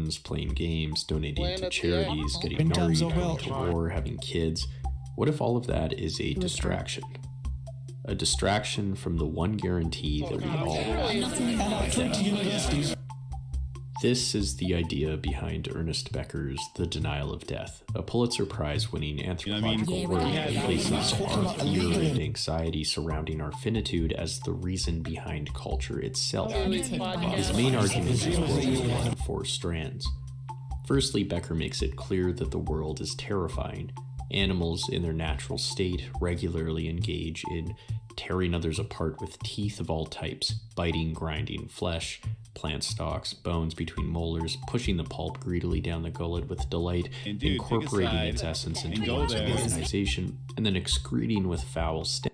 phones, playing games, donating to charities, getting married, going to war, having kids. What if all of that is a distraction? A distraction from the one guarantee that we all have. This is the idea behind Ernest Becker's The Denial of Death, a Pulitzer Prize-winning anthropological work that places our fear and anxiety surrounding our finitude as the reason behind culture itself. His main argument is broken into 4 strands. Firstly, Becker makes it clear that the world is terrifying. Animals in their natural state regularly engage in tearing others apart with teeth of all types, biting, grinding flesh, plant stalks, bones between molars, pushing the pulp greedily down the gullet with delight, incorporating its essence into one's organization, and then excreting with foul stench.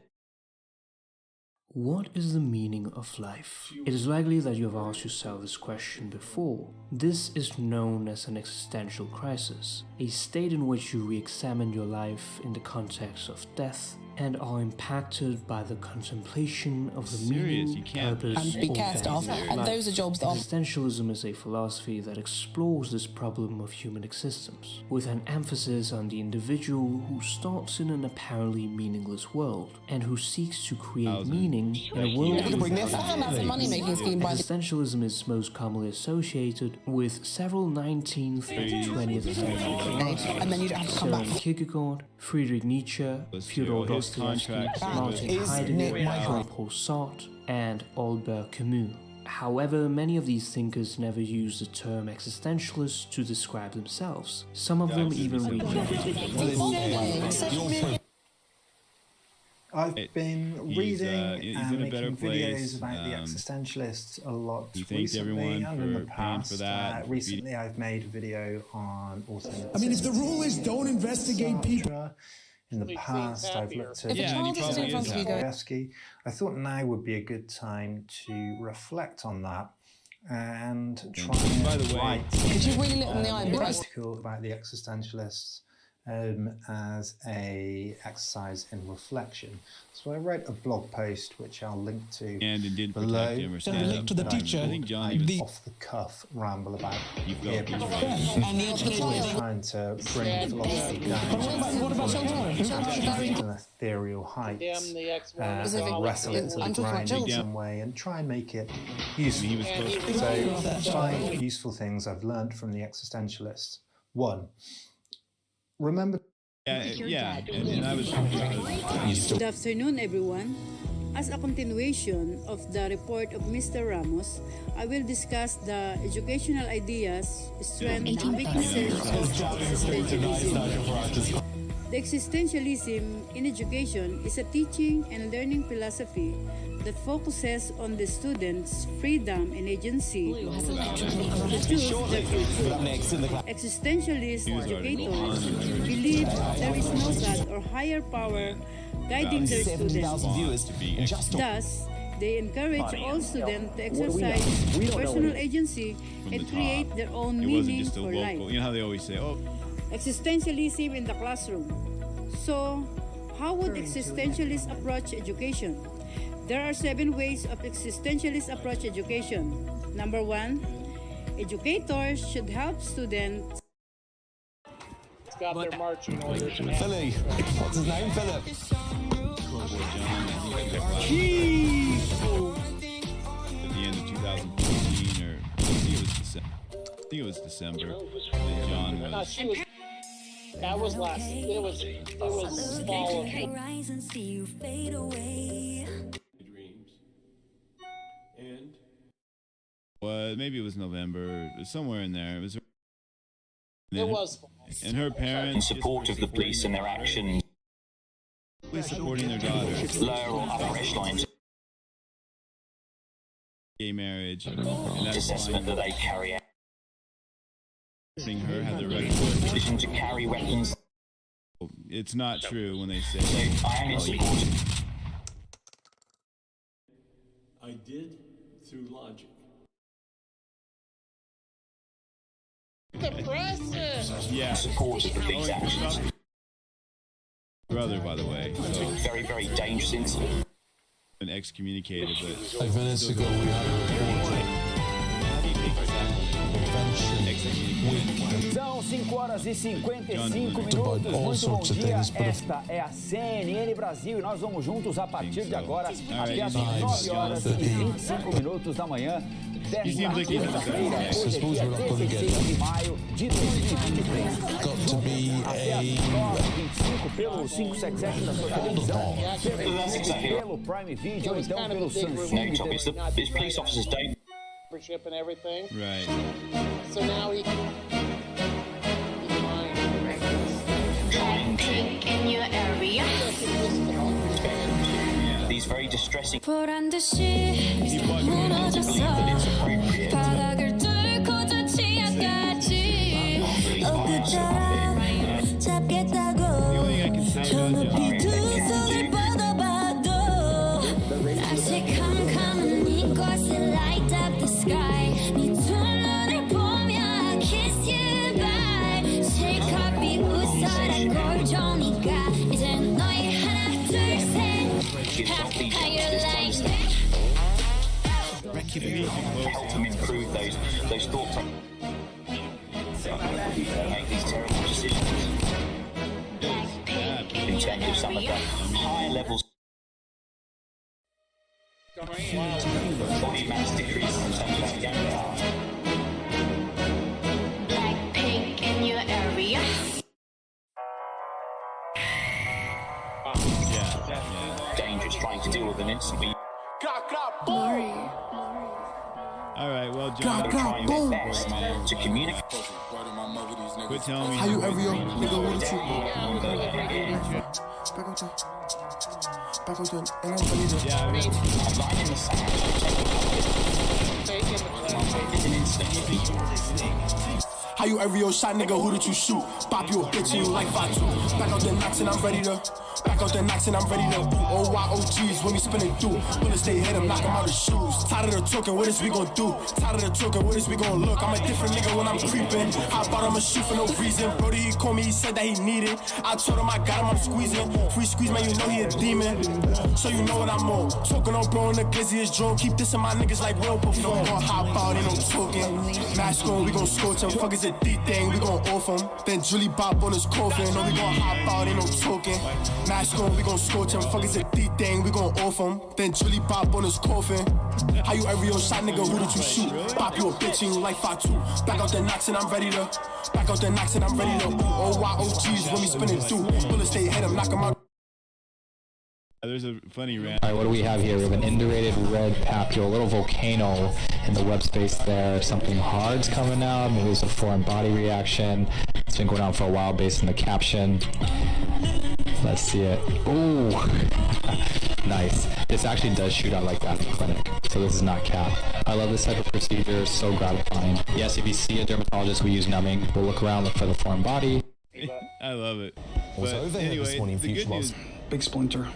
What is the meaning of life? It is likely that you have asked yourself this question before. This is known as an existential crisis, a state in which you re-examine your life in the context of death and are impacted by the contemplation of the meaning, purpose, and be cast off. And those are jobs that Existentialism is a philosophy that explores this problem of human existence, with an emphasis on the individual who starts in an apparently meaningless world and who seeks to create meaning in a world Existentialism is most commonly associated with several 19th and 20th century and then you'd have to come back. Kierkegaard, Friedrich Nietzsche, Fyodor Dostoevsky, Martin Heidegger, Jean-Paul Sartre, and Albert Camus. However, many of these thinkers never used the term existentialist to describe themselves. Some of them even rejected it. I've been reading and making videos about the existentialists a lot recently and in the past. Recently I've made a video on alternative. I mean, if the rule is don't investigate people. In the past, I've looked at Dostoevsky. I thought now would be a good time to reflect on that and try and write an article about the existentialists as a exercise in reflection. So I wrote a blog post which I'll link to below. Send a link to the teacher. I off the cuff ramble about here trying to bring philosophy down to ethereal heights, wrestle it to the ground in some way and try and make it useful. So 5 useful things I've learned from the existentialists. 1. Remember. Good afternoon, everyone. As a continuation of the report of Mr. Ramos, I will discuss the educational ideas, strengths, and weaknesses of existentialism. The existentialism in education is a teaching and learning philosophy that focuses on the student's freedom and agency to choose their future. Existentialist educators believe there is no God or higher power guiding their students. Thus, they encourage all students to exercise personal agency and create their own meaning for life. You know how they always say, oh. Existentialism in the classroom. So, how would existentialists approach education? There are 7 ways of existentialist approach education. Number 1, educators should help students. It's got their marching orders. Philly. What's his name? Philip. At the end of 2014, or I think it was December. John was. That was last. It was fall of. Well, maybe it was November. It was somewhere in there. It was. And her parents. In support of the police and their actions. Supporting their daughter. Lower or upper echelons. Gay marriage. And assessment that they carry out. Her had the right decision to carry weapons. It's not true when they say. So I am in support. I did through logic. Yeah. Support of the police actions. Brother, by the way. So. Very, very dangerous incident. Been excommunicated, but 5 minutes ago we had a report. Excommunicated. São 5h55 minutos. Muito bom dia. Esta é a CNN Brasil e nós vamos juntos a partir de agora até as 9h25 da manhã desta quinta-feira. Hoje é dia 16 de maio de 2023. Até as 9h25 pelo 577 da sua televisão, pelo Prime Video ou então pelo Samsung. These police officers don't. And everything. Right. So now he can in your area. These very distressing. 보란 듯이 무너졌어. 바닥을 뚫고 저 치아까지. 엊그처럼 잡겠다고. 저 높이 두 손을 뻗어봐도 다시 캄캄한 이곳에 light up the sky. 네 두 눈을 보며 kiss you bye. 실컷 비웃어라 꼴종이가 이제 너희 하나 둘 셋. How you like that? Help them improve those thoughts. Make these terrible decisions. In terms of some of the higher levels. Body mass decrease in terms of younger. Blackpink in your area. Dangerous trying to deal with an instantly. All right, well, John, Trying their best to communicate. quit telling me. How you ever, yo? Nigga, what you? Back on to and I'm ready to. Yeah, I mean, A line in the sand. It's an instant. How you every old shot, nigga? Who did you shoot? Pop you a bitch and you like 5'2". Back out the knocks and I'm ready to. Back out the knocks and I'm ready to. OYOGs when we spinning through. Bullets they hit him, knock him out his shoes. Tired of the talking, what is we gon' do? Tired of the talking, what is we gon' look? I'm a different nigga when I'm creeping. Hop out, I'ma shoot for no reason. Brody, he called me, he said that he needed. I told him I got him, I'm squeezing. Free squeeze, man, you know he a demon. So you know what I'm on. Talking on bro in the glizziest drone. Keep dissing my niggas like we don't perform. Gon' hop out, ain't no talking. Mask on, we gon' scorch him. Fuck is a D thing, we gon' off him. Then Julie Bop on his coffin. No, we gon' hop out, ain't no talking. Mask on, we gon' scorch him. Fuck is a D thing, we gon' off him. Then Julie Bop on his coffin. How you every old shot, nigga? Who did you shoot? Pop you a bitch and you like 5'2". Back out the knocks and I'm ready to. Back out the knocks and I'm ready to. OYOGs when we spinning through. Bullets they hit him, knock him out. there's a funny rant. All right, what do we have here? We have an indurated red papule, a little volcano in the web space there. Something hard's coming out. Maybe it's a foreign body reaction. It's been going on for a while based on the caption. Let's see it. Ooh, nice. This actually does shoot out like that in the clinic, so this is not cap. I love this type of procedure. It's so gratifying. Yes, if you see a dermatologist, we use numbing. We'll look around, look for the foreign body. I love it. Was But over here anyway, this morning, the good Future news Boss. Big splinter.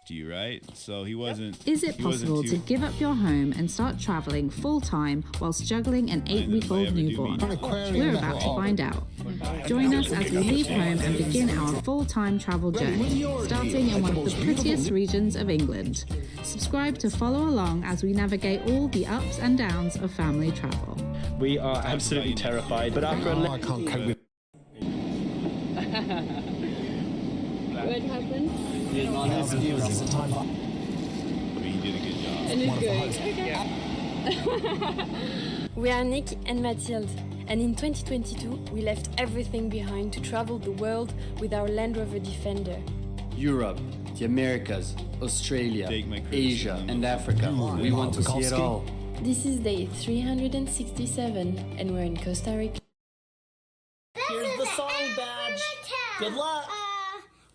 to you, right? So he wasn't. Is it he wasn't possible too- to give up your home and start traveling full-time whilst juggling an 8-week-old newborn? We're about to find out. Join us as we leave home and begin our full-time travel journey, starting in one of the prettiest regions of England. Subscribe to follow along as we navigate all the ups and downs of family travel. We are absolutely terrified, but after a I can't cope with. What happened? I mean, he did a good job. And it's good. We are Nick and Mathilde, and in 2022 we left everything behind to travel the world with our Land Rover Defender. Europe, the Americas, Australia, Asia, and Africa. We want to see it all. This is day 367, and we're in Costa Rica. Here's the song badge. Good luck.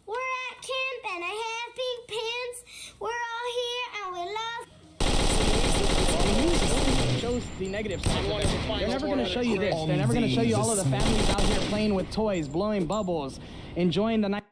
We're at camp and I have pink pants. We're all here and we love. Shows the negative side of it. They're never going to show you this. They're never going to show you all of the families out here playing with toys, blowing bubbles, enjoying the night.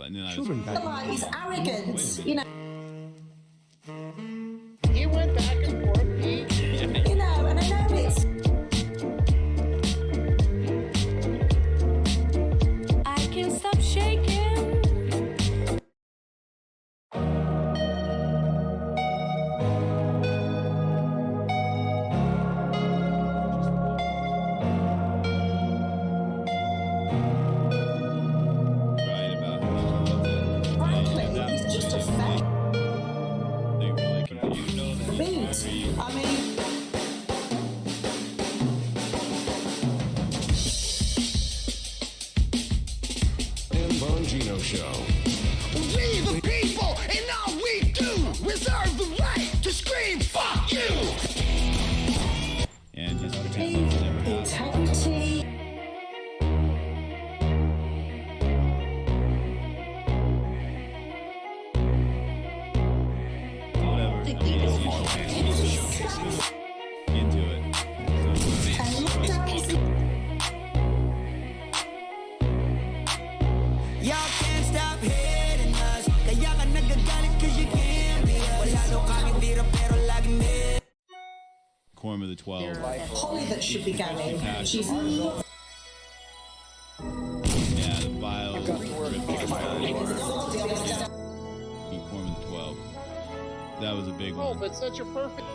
and then I Children was back. He's arrogant, you know. He went back and forth. You know, and I know it's. I can't stop shaking. I mean, Bongino Show. We the people, and all we do, reserve the right to scream, fuck you! And just pretend it never happened. integrity. Whatever. Into it. Y'all can't stop hating us. Kaya ka nagagalit cause you can't be us. Wala daw kami tira pero laging may. Quorum of the 12. Holly that should be going. She's. Yeah, the vile. Quorum of the 12. That was a big Oh, one. but such a perfect.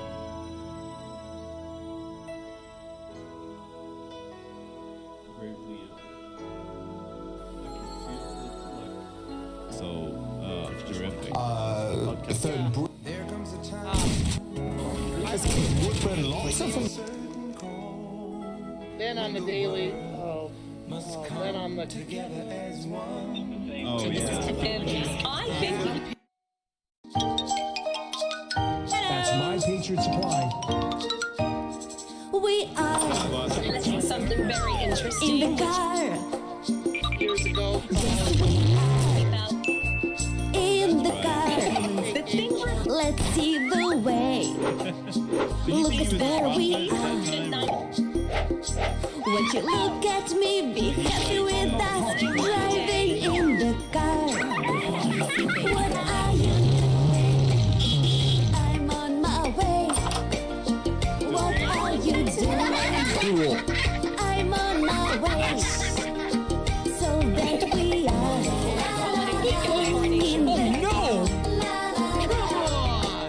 Gravely ill. So, terrific. Third. There comes a time. Woodburn lots of them. Then on the daily. Then on the. Oh, yeah. I think That's My Patriot Supply. we are Something very interesting. in the car. Years ago. In the car. Let's see the way. Look at where we are. Won't you look at me? Be happy with us driving in the car. What are you doing? I'm on my way. What are you doing? I'm on my way. So that we are in the No!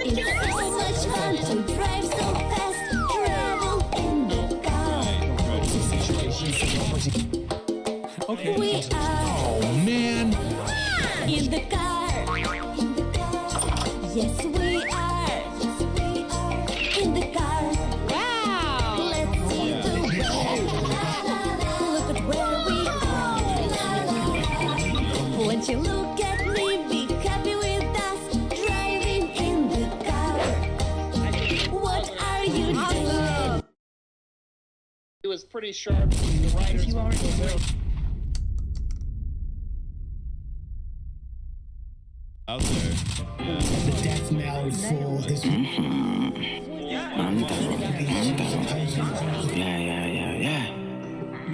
It's so much fun to drive so fast, travel in the car. Okay. We are Oh, man. in the car. Yes, we are in the car. Wow! Let's see the way. Look at where we are. Won't you look at me? Be happy with us driving in the car. What are you doing? He was pretty sharp. The writers. Out there. Yeah. The death knell for this.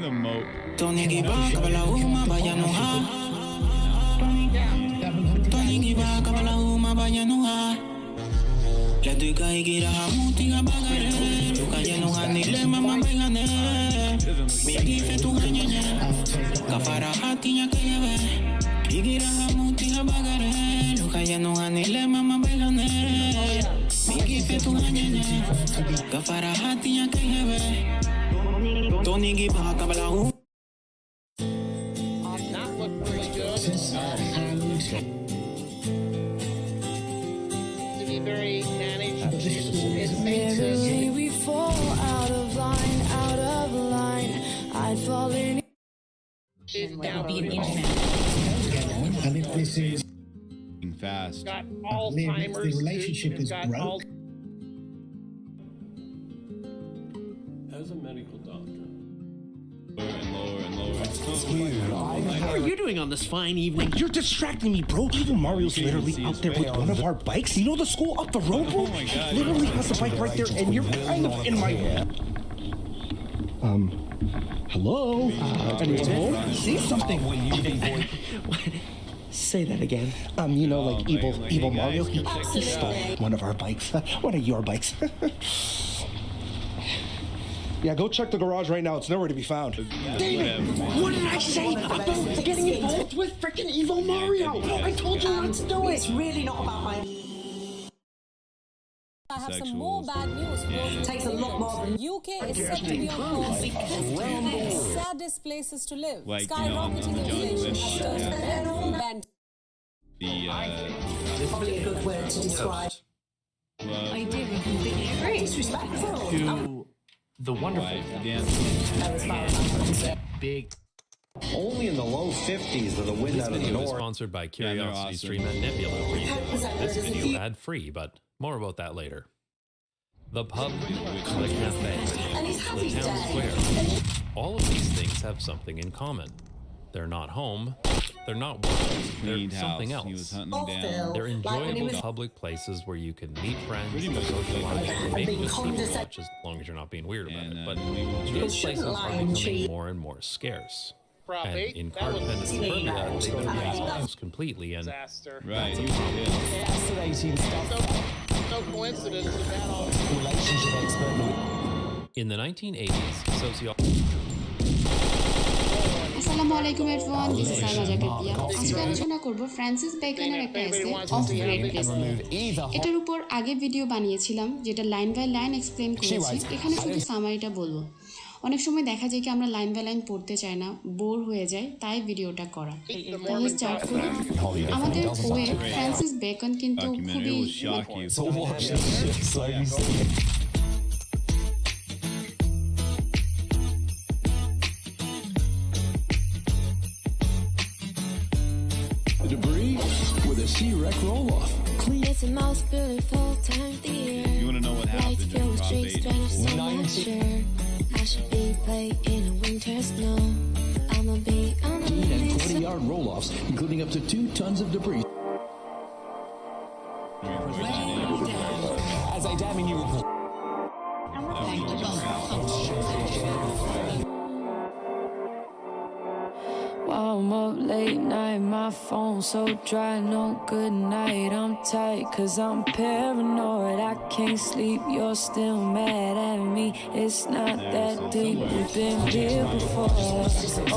The moat. Tony Giba, kabala uma bayanuha. Tony Giba, kabala uma bayanuha. La tuika igira hamuti gabagare. Tukaya nuha nile mama begane. Bigi fetu ganyanya. Kafara hati nya kayave. Igira hamuti gabagare. Tukaya nuha nile mama begane. Bigi fetu ganyanya. Kafara hati nya kayave. Tony Giba, kabala uma. Not look really good. To be very managed. Every day we fall out of line, I'd fall in. Now And if this is. Fast. got The Alzheimer's. relationship is got broke. As a medical doctor. Lower and lower and lower. What are you doing on this fine evening? You're distracting me, bro. Even Mario's literally out there with one of our bikes. You know the school up the road, bro? Oh my God. Literally has a bike right there, and you're kind of in my. Hello? Anyone home? Say something when you Say that again. You know, like evil Mario. He stole one of our bikes. One of your bikes. Yeah, go check the garage right now. It's nowhere to be found. David, what did I say about getting involved with freaking evil Mario? I told you not to do it. It's really not about my... I have some more bad news for those It takes a lot more than... UK is set to be on course for the saddest places to live. Like, Skyrocketing inflation has Probably a good word to describe. I do completely agree. Disrespectful. To the wonderful big. Only in the low 50s with the wind This out of the video is north. sponsored by Curiosity Stream and Nebula. This video ad-free, but more about that later. The pub, the cafe, the town square. All of these things have something in common. They're not home, they're not worlds, they're something else. They're enjoyable public places where you can meet friends, socialize, and maybe just sleep a bunch, as long as you're not being weird about it. But those places are becoming more and more scarce. And in car-dependent suburbia, they've been realized completely and... Right. Fascinating stuff. No coincidence with that all. Relationship expert. In the 1980s, sociology... Assalamualaikum everyone, this is Salma Jakatia. আজকে আলোচনা করব Francis বেকনের একটা এসে of great place. এটার উপর আগে video বানিয়েছিলাম যেটা লাইন বাই লাইন এক্সপ্লেইন করেছি। এখানে শুধু সামারিটা বলবো। অনেক সময় দেখা যায় কি আমরা লাইন বাই লাইন পড়তে চাই না, বোর হয়ে যায়, তাই ভিডিওটা করা। তাহলে স্টার্ট করি। আমাদের পোয়েট ফ্রান্সিস বেকন কিন্তু খুবই Debris with a C-Rec roll-off. It's the most beautiful time of the year. You want to know what happened in Prop 8? I should be playing in a winter snow. I'ma be on the 15 and 20-yard roll-offs, including up to 2 tons of debris. As I damn you report. While I'm up late night, my phone so dry, no good night. I'm tight cause I'm paranoid, I can't sleep, you're still mad at me. It's not that deep, we've been here before.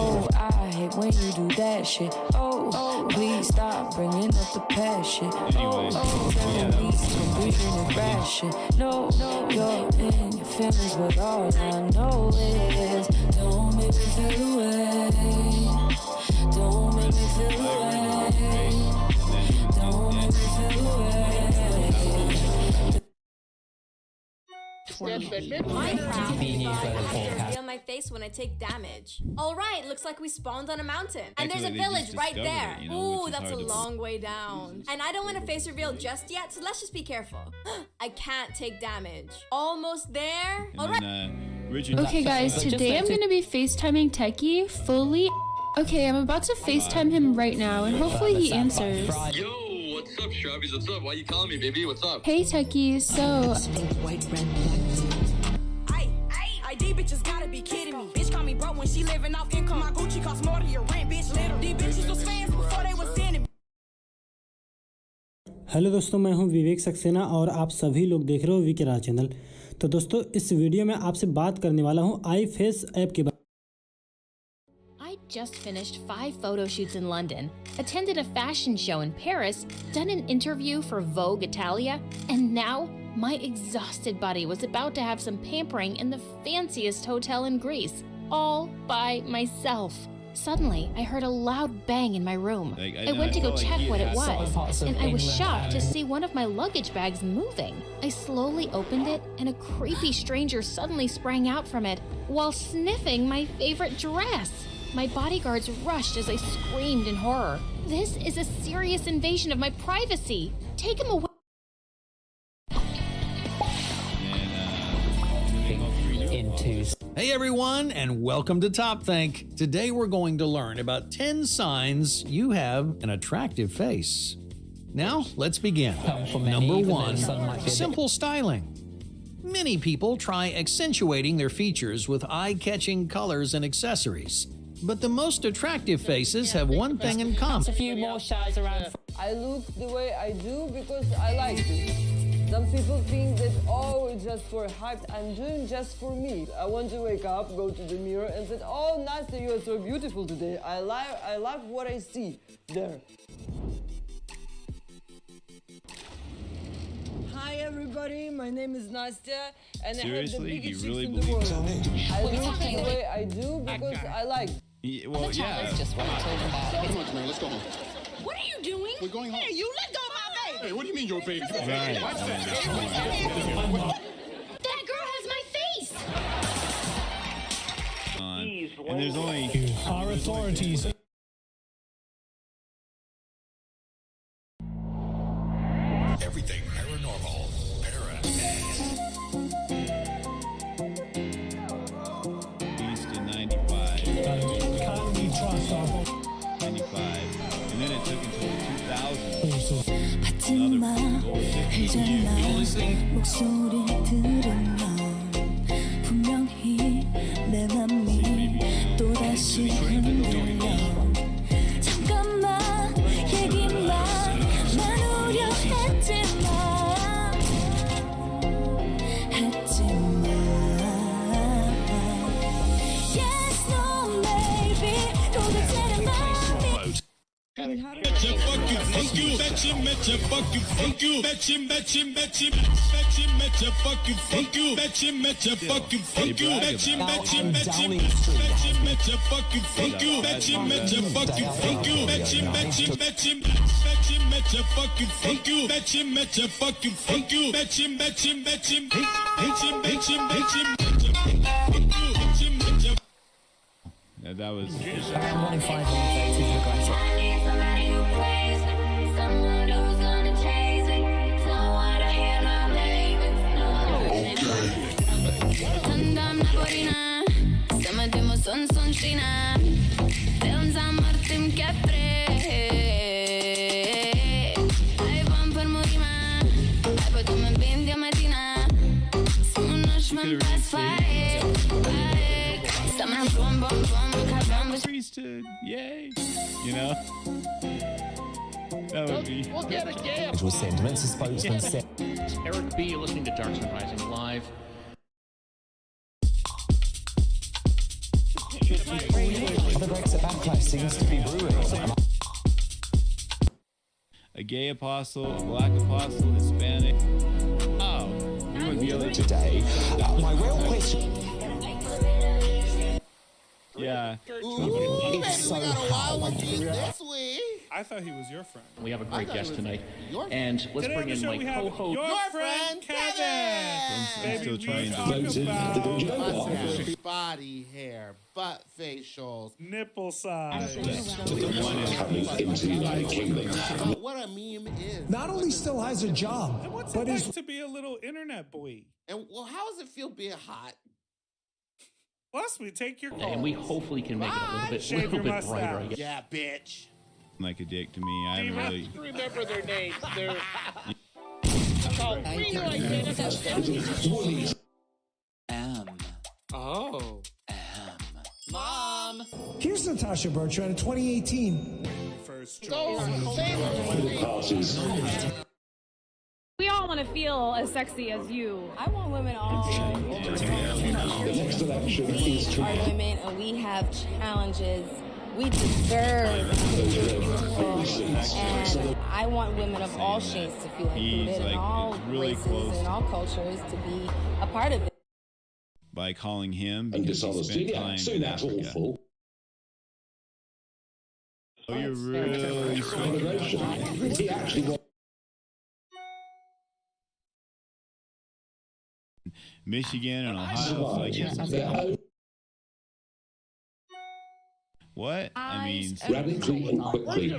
Oh, I hate when you do that shit. Oh, please stop bringing up the past shit. Oh, don't need some breathing and ration. No, you're in your feelings, but all I know is don't make me feel away. Don't make me feel away. Don't make me feel away. On my face when I take damage. All right, looks like we spawned on a mountain. And there's a village right there. Ooh, that's a long way down. And I don't want a face reveal just yet, so let's just be careful. I can't take damage. Almost there. All right. Okay guys, today I'm going to be FaceTiming Techie fully. Okay, I'm about to FaceTime him right now and hopefully he answers. Yo, what's up, Travis? What's up? Why you calling me, baby? What's up? Hey Techie, so... ID bitches gotta be kidding me. Bitch call me broke when she living off income. My Gucci cost more than your rent, bitch. Little these bitches was fans before they was sending. Hello दोस्तों, मैं हूं विवेक सक्सेना और आप सभी लोग देख रहे हो विकेरा चैनल। तो दोस्तों, इस वीडियो में आपसे बात करने वाला हूं आई फेस ऐप के बारे में। I just finished 5 photo shoots in London, attended a fashion show in Paris, done an interview for Vogue Italia, and now my exhausted body was about to have some pampering in the fanciest hotel in Greece, all by myself. Suddenly, I heard a loud bang in my room. I went to go check what it was, and I was shocked to see one of my luggage bags moving. I slowly opened it, and a creepy stranger suddenly sprang out from it while sniffing my favorite dress. My bodyguards rushed as I screamed in horror. This is a serious invasion of my privacy. Take him away. Hey everyone, and welcome to Top Think. Today we're going to learn about 10 signs you have an attractive face. Now, let's begin. Number 1, simple styling. Many people try accentuating their features with eye-catching colors and accessories. But the most attractive faces have one thing in common. A few more shots around. I look the way I do because I like it. Some people think that, oh, it's just for hype. I'm doing just for me. I want to wake up, go to the mirror and say, oh, Nastya, you are so beautiful today. I like what I see there. Hi everybody, my name is Nastya and I have the biggest chicks in the world. I look the way I do because I like it. Yeah, well, yeah. Just what I told him about. Come on, man, let's go home. What are you doing? We're going home. Hey, you let go of my baby. Hey, what do you mean your baby? Right. That girl has my face. And there's only Our authorities. Everything paranormal. East in 95. Can we trust our 95. And then it took until 2000. 하지마 해잖아 목소리를 들으면 분명히 내 맘이 또다시 흔들려 잠깐만 얘기만 나누려 했지만 Yes, no, maybe 도대체는 맘이 Betcha fuck you, betcha fuck you, betcha fuck you, betcha fuck you, betcha fuck you, betcha fuck you, betcha fuck you, betcha That was. 1 in 5 infected regret Someone who's gonna chase me, someone to hear my baby. Tandam na porina, sama demo son china. Film za martim kepre. Ai vam per morima, ai poi tu me bendi a mattina. Sunosh man pas fire. Someone boom boom boom, kabam. Priesthood, yay! You know? That would be. We'll get a gay. It was sentiments. A spokesman said. Eric B., you're listening to Darkson Rising live. The Brexit backlash seems to be brewing. A gay apostle, a black apostle, Hispanic. Oh, you would be able to. Today, my real question. Yeah. It's so hard. I thought he was your friend. We have a great guest tonight. And let's bring in my co-host. Your friend Kevin. I'm still trying to. Body hair, butt facials, nipple size. What a meme is. Not only still has a job, but is to be a little internet boy. And well, how does it feel being hot? Plus, we take your call. And we hopefully can make it a little bit brighter. I guess. Yeah, bitch. Like a dick to me. I haven't really. Remember their names. They're. Oh. Mom. Here's Natasha Bertrand in 2018. First We all want to feel as sexy as you. I want women all The next election is to are women and we have challenges. We deserve to be beautiful. And I want women of all shades to feel included in all races and all cultures to be a part of it. By calling him because he spent time in Africa. awful. Oh, you're really He actually was. Michigan and Ohio, so I guess. What? I mean, radically and quickly.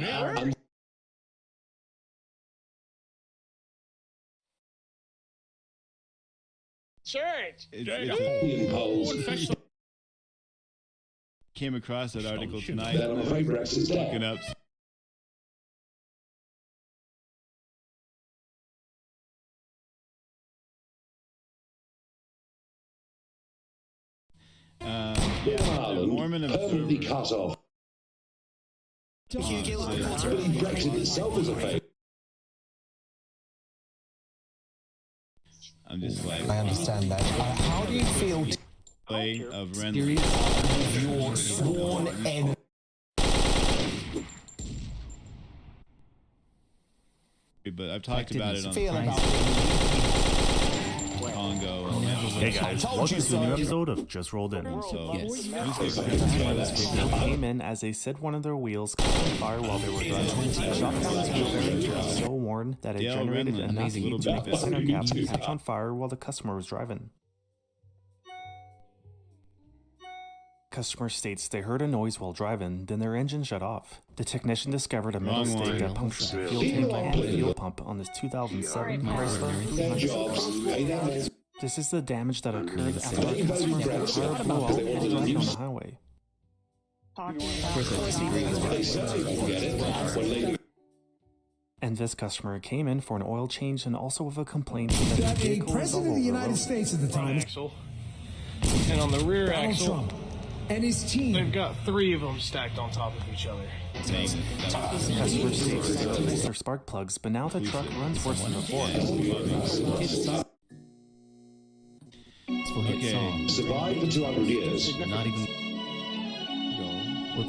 Church. Came across that article tonight. Then I'm afraid Brexit's dead. Looking up. Norman permanently cut off. Brexit itself is a fake. I'm just like, I understand that. How do you feel? Play of Ren. Your sworn enemy. But I've talked about it on Congo. Hey guys, welcome to a new episode of Just Rolled In. Came in as they said one of their wheels caught on fire while they were driving. Shotgun's wheel bearings were so worn that it generated enough heat to make the center cap catch on fire while the customer was driving. Customer states they heard a noise while driving, then their engine shut off. The technician discovered a metal stake that punctured the fuel tank and the fuel pump on this 2007 Chrysler 300. This is the damage that occurred after our customer's car blew out while driving on the highway. And this customer came in for an oil change and also with a complaint that the President of the United States at the time, And on the rear Donald axle, Trump, and his team. they've got 3 of them stacked on top of each other. Customer states they replaced their spark plugs, but now the truck runs worse than before. Okay. Survived for 200 years. Not even. We're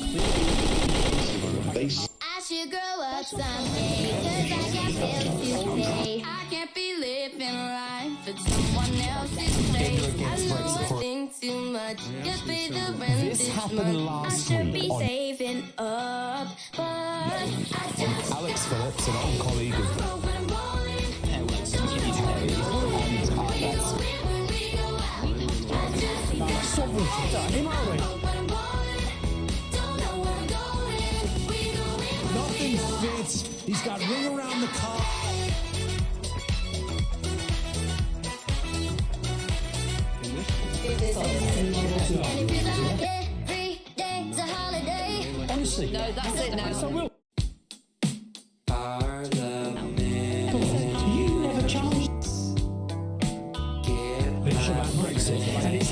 I should grow up someday, cause I got bills to pay. I can't be living life at someone else's place. I know I think too much, just pay the rent this month. I should be saving up, but I just Alex Phillips, an old colleague of Nothing fits. He's got ring around the car. Honestly, no, that's it now. So will. You never challenged. It's about Brexit, and it's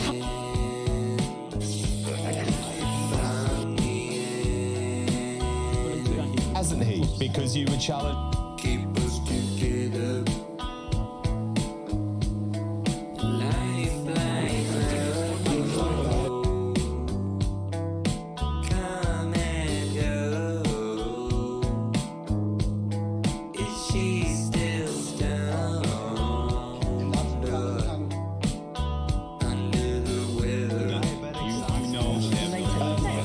hasn't he? Because you were challenged. Keep us together. Come and go. Is she still stoned? Under the weather. You know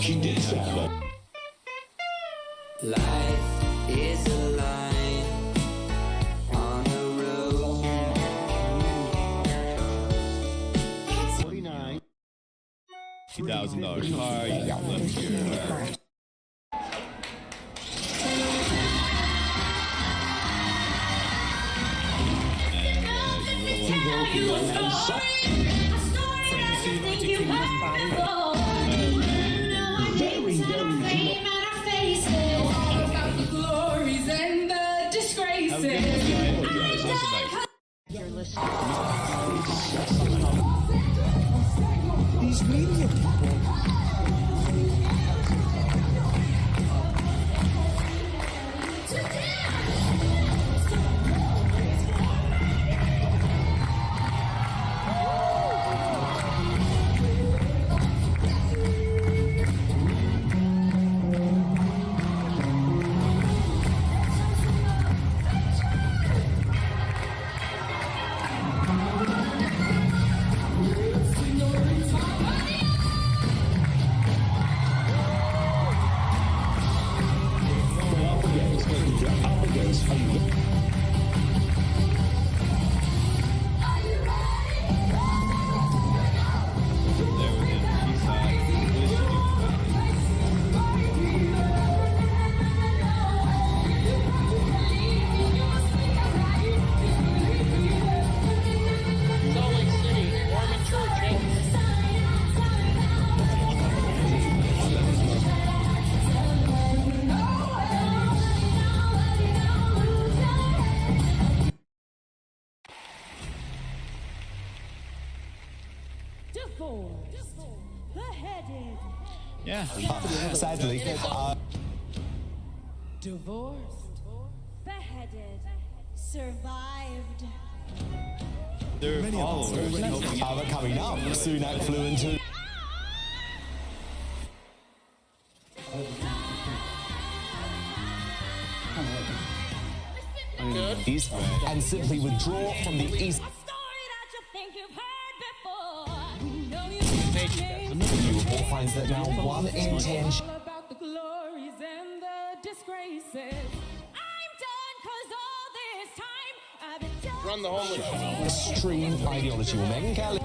she did that. Life is a line on the road. $2,000 car. You got one here. These media people. Yeah. Sadly. Divorced, beheaded, survived. Their followers helping out. Coming up, Sunak flew into. East and simply withdraw from the East. You will find that now 1 in 10 About the glories and the disgraces. I'm done 'cause all this time I've been done. Run the homeless shelter. extreme ideology. Well, Megyn Kelly.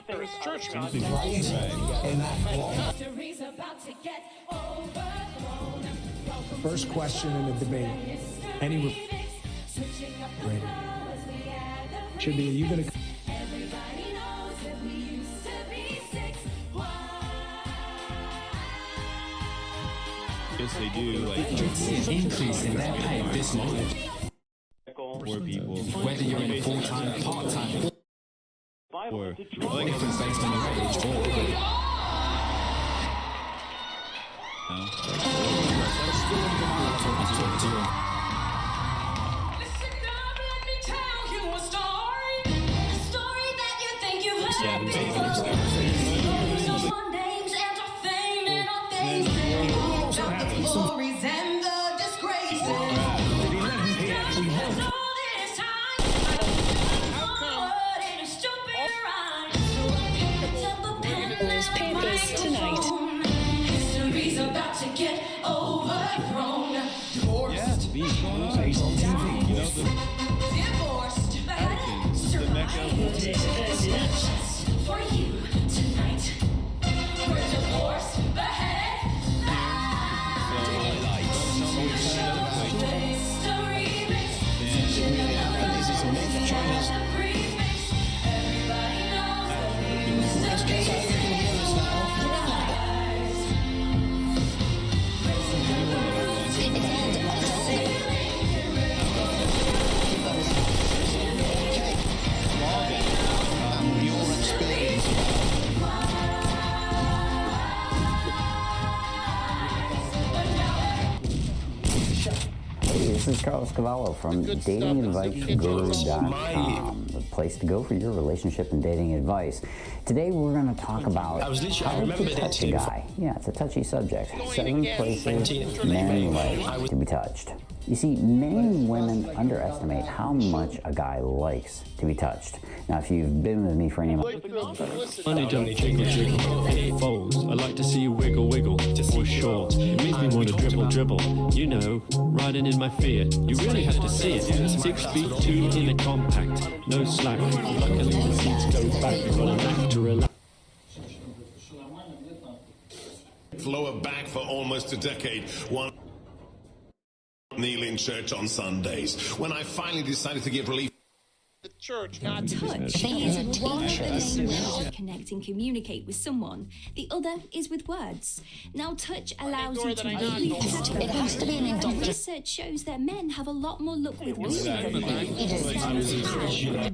There is church God. In that block. History's about to get overthrown. First question in the debate. Any should be, are you going to... Everybody knows that we used to be 6. Yes, they do. Like increase in their pay this month. Poor people. Whether you're in full-time, part-time, or difference based on your age or History's about to get overthrown. Divorced. Based on TV. You know, Divorced. Just for you tonight. We're divorced. Beheaded. History makes everybody knows that we used to be. This is Carlos Cavallo from datingadviceguru.com, the place to go for your relationship and dating advice. Today we're going to talk about how to touch a guy. Yeah, it's a touchy subject. 7 places men like to be touched. You see, many women underestimate how much a guy likes to be touched. Now, if you've been with me for any Honey, don't jiggle, jiggle. It folds. I like to see you wiggle, wiggle. For short. It makes me want to dribble, dribble. You know, riding in my fear. You really have to see it. 6 feet 2 in a compact. No slack. Luckily the seats go back. You've got a knack to relax. Lower back for almost a decade. One kneel in church on Sundays. When I finally decided to give relief. The church, not touch is one of the main ways to connect and communicate with someone. The other is with words. Now, touch allows you to it has to be an indulgence. Research shows that men have a lot more luck with women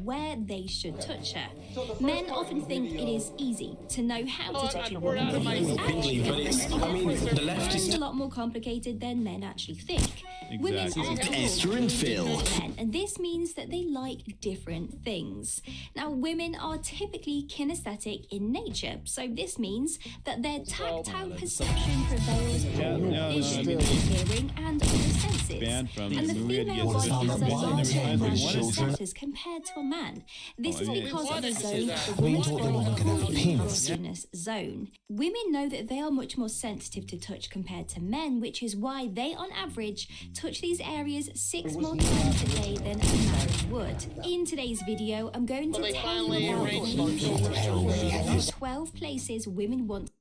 where they should touch her. Men often think it is easy to know how to touch a woman, but it is actually a lot more complicated than men actually think. Women are Esther and Phil. men, and this means that they like different things. Now, women are typically kinesthetic in nature, so this means that their tactile perception prevails over vision, hearing, and other senses. And the female body is a as compared to a man. This is because of the zone the zone. Women know that they are much more sensitive to touch compared to men, which is why they, on average, touch these areas 6 more times a day than a man would. In today's video, I'm going to tell you about 12 places women want.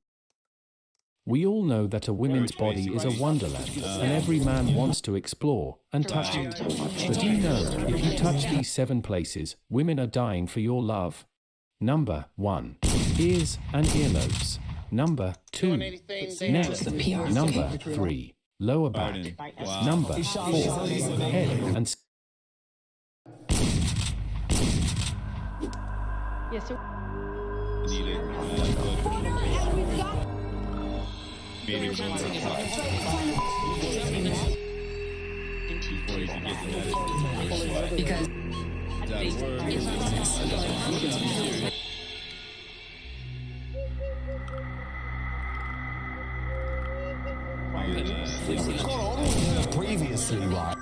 We all know that a woman's body is a wonderland, and every man wants to explore and touch it. But do you know, if you touch these 7 places, women are dying for your love? Number 1. Ears and earlobes. Number 2. Neck. Number 3. Lower back. Number 4. Head and Yes, sir. Before you can get to that, Because previously, right?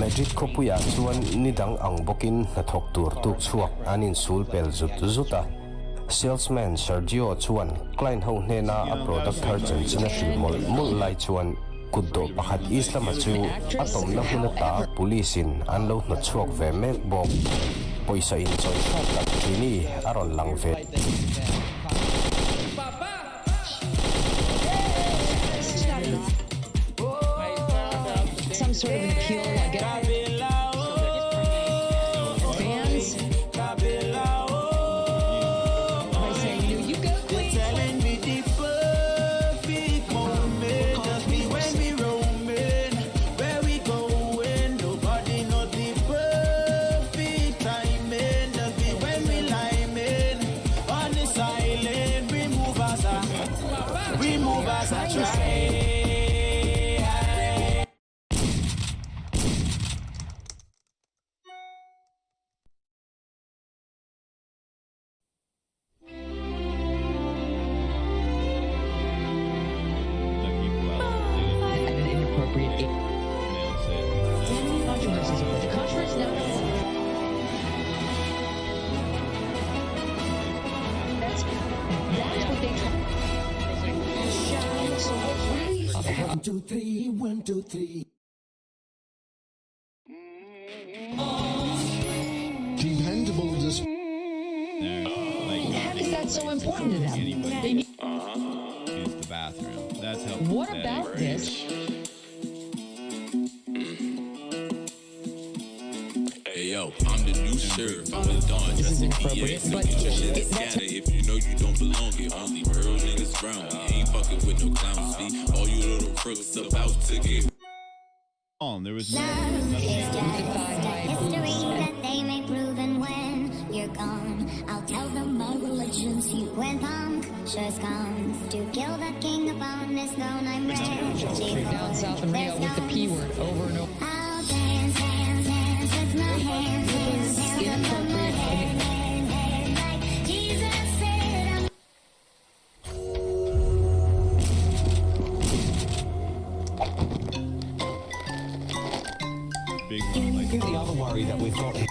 Magic kopuya chuan nidang ang bokin na thok tur tuk chuak anin sul pel zut zuta salesman Sergio chuan client ho hena a product thar china shil mol lai chuan kuddo pakhat islam chu atom na hunata policein anlo na chuak ve mek bok poisa in choi khat trini aron lang ve some sort of an appeal, like fans by saying, you go, please. Telling me the perfect moment, just be when we roaming, where we going, nobody know the perfect timing, just be when we liming, on this island, we move as a try. One, two, three, 1, 2, 3. Dependable dis. How is that so important to them? Use the bathroom. That's how. What about this? Hey yo, I'm the new sheriff. I'm the Don. This is inappropriate, but if you know you don't belong here, only real niggas round. We ain't fucking with no clowns, see? All you little crooks about to get. There was History that they may prove, and when you're gone, I'll tell them my religion's you and punctures comes to kill the king upon this throne. I'm ready down south in Rio with the P word over and over. I'll dance, dance, dance with my hands, hands, hands above my head, head, head, like Jesus said. I'm big one. Like The other worry that we've got here.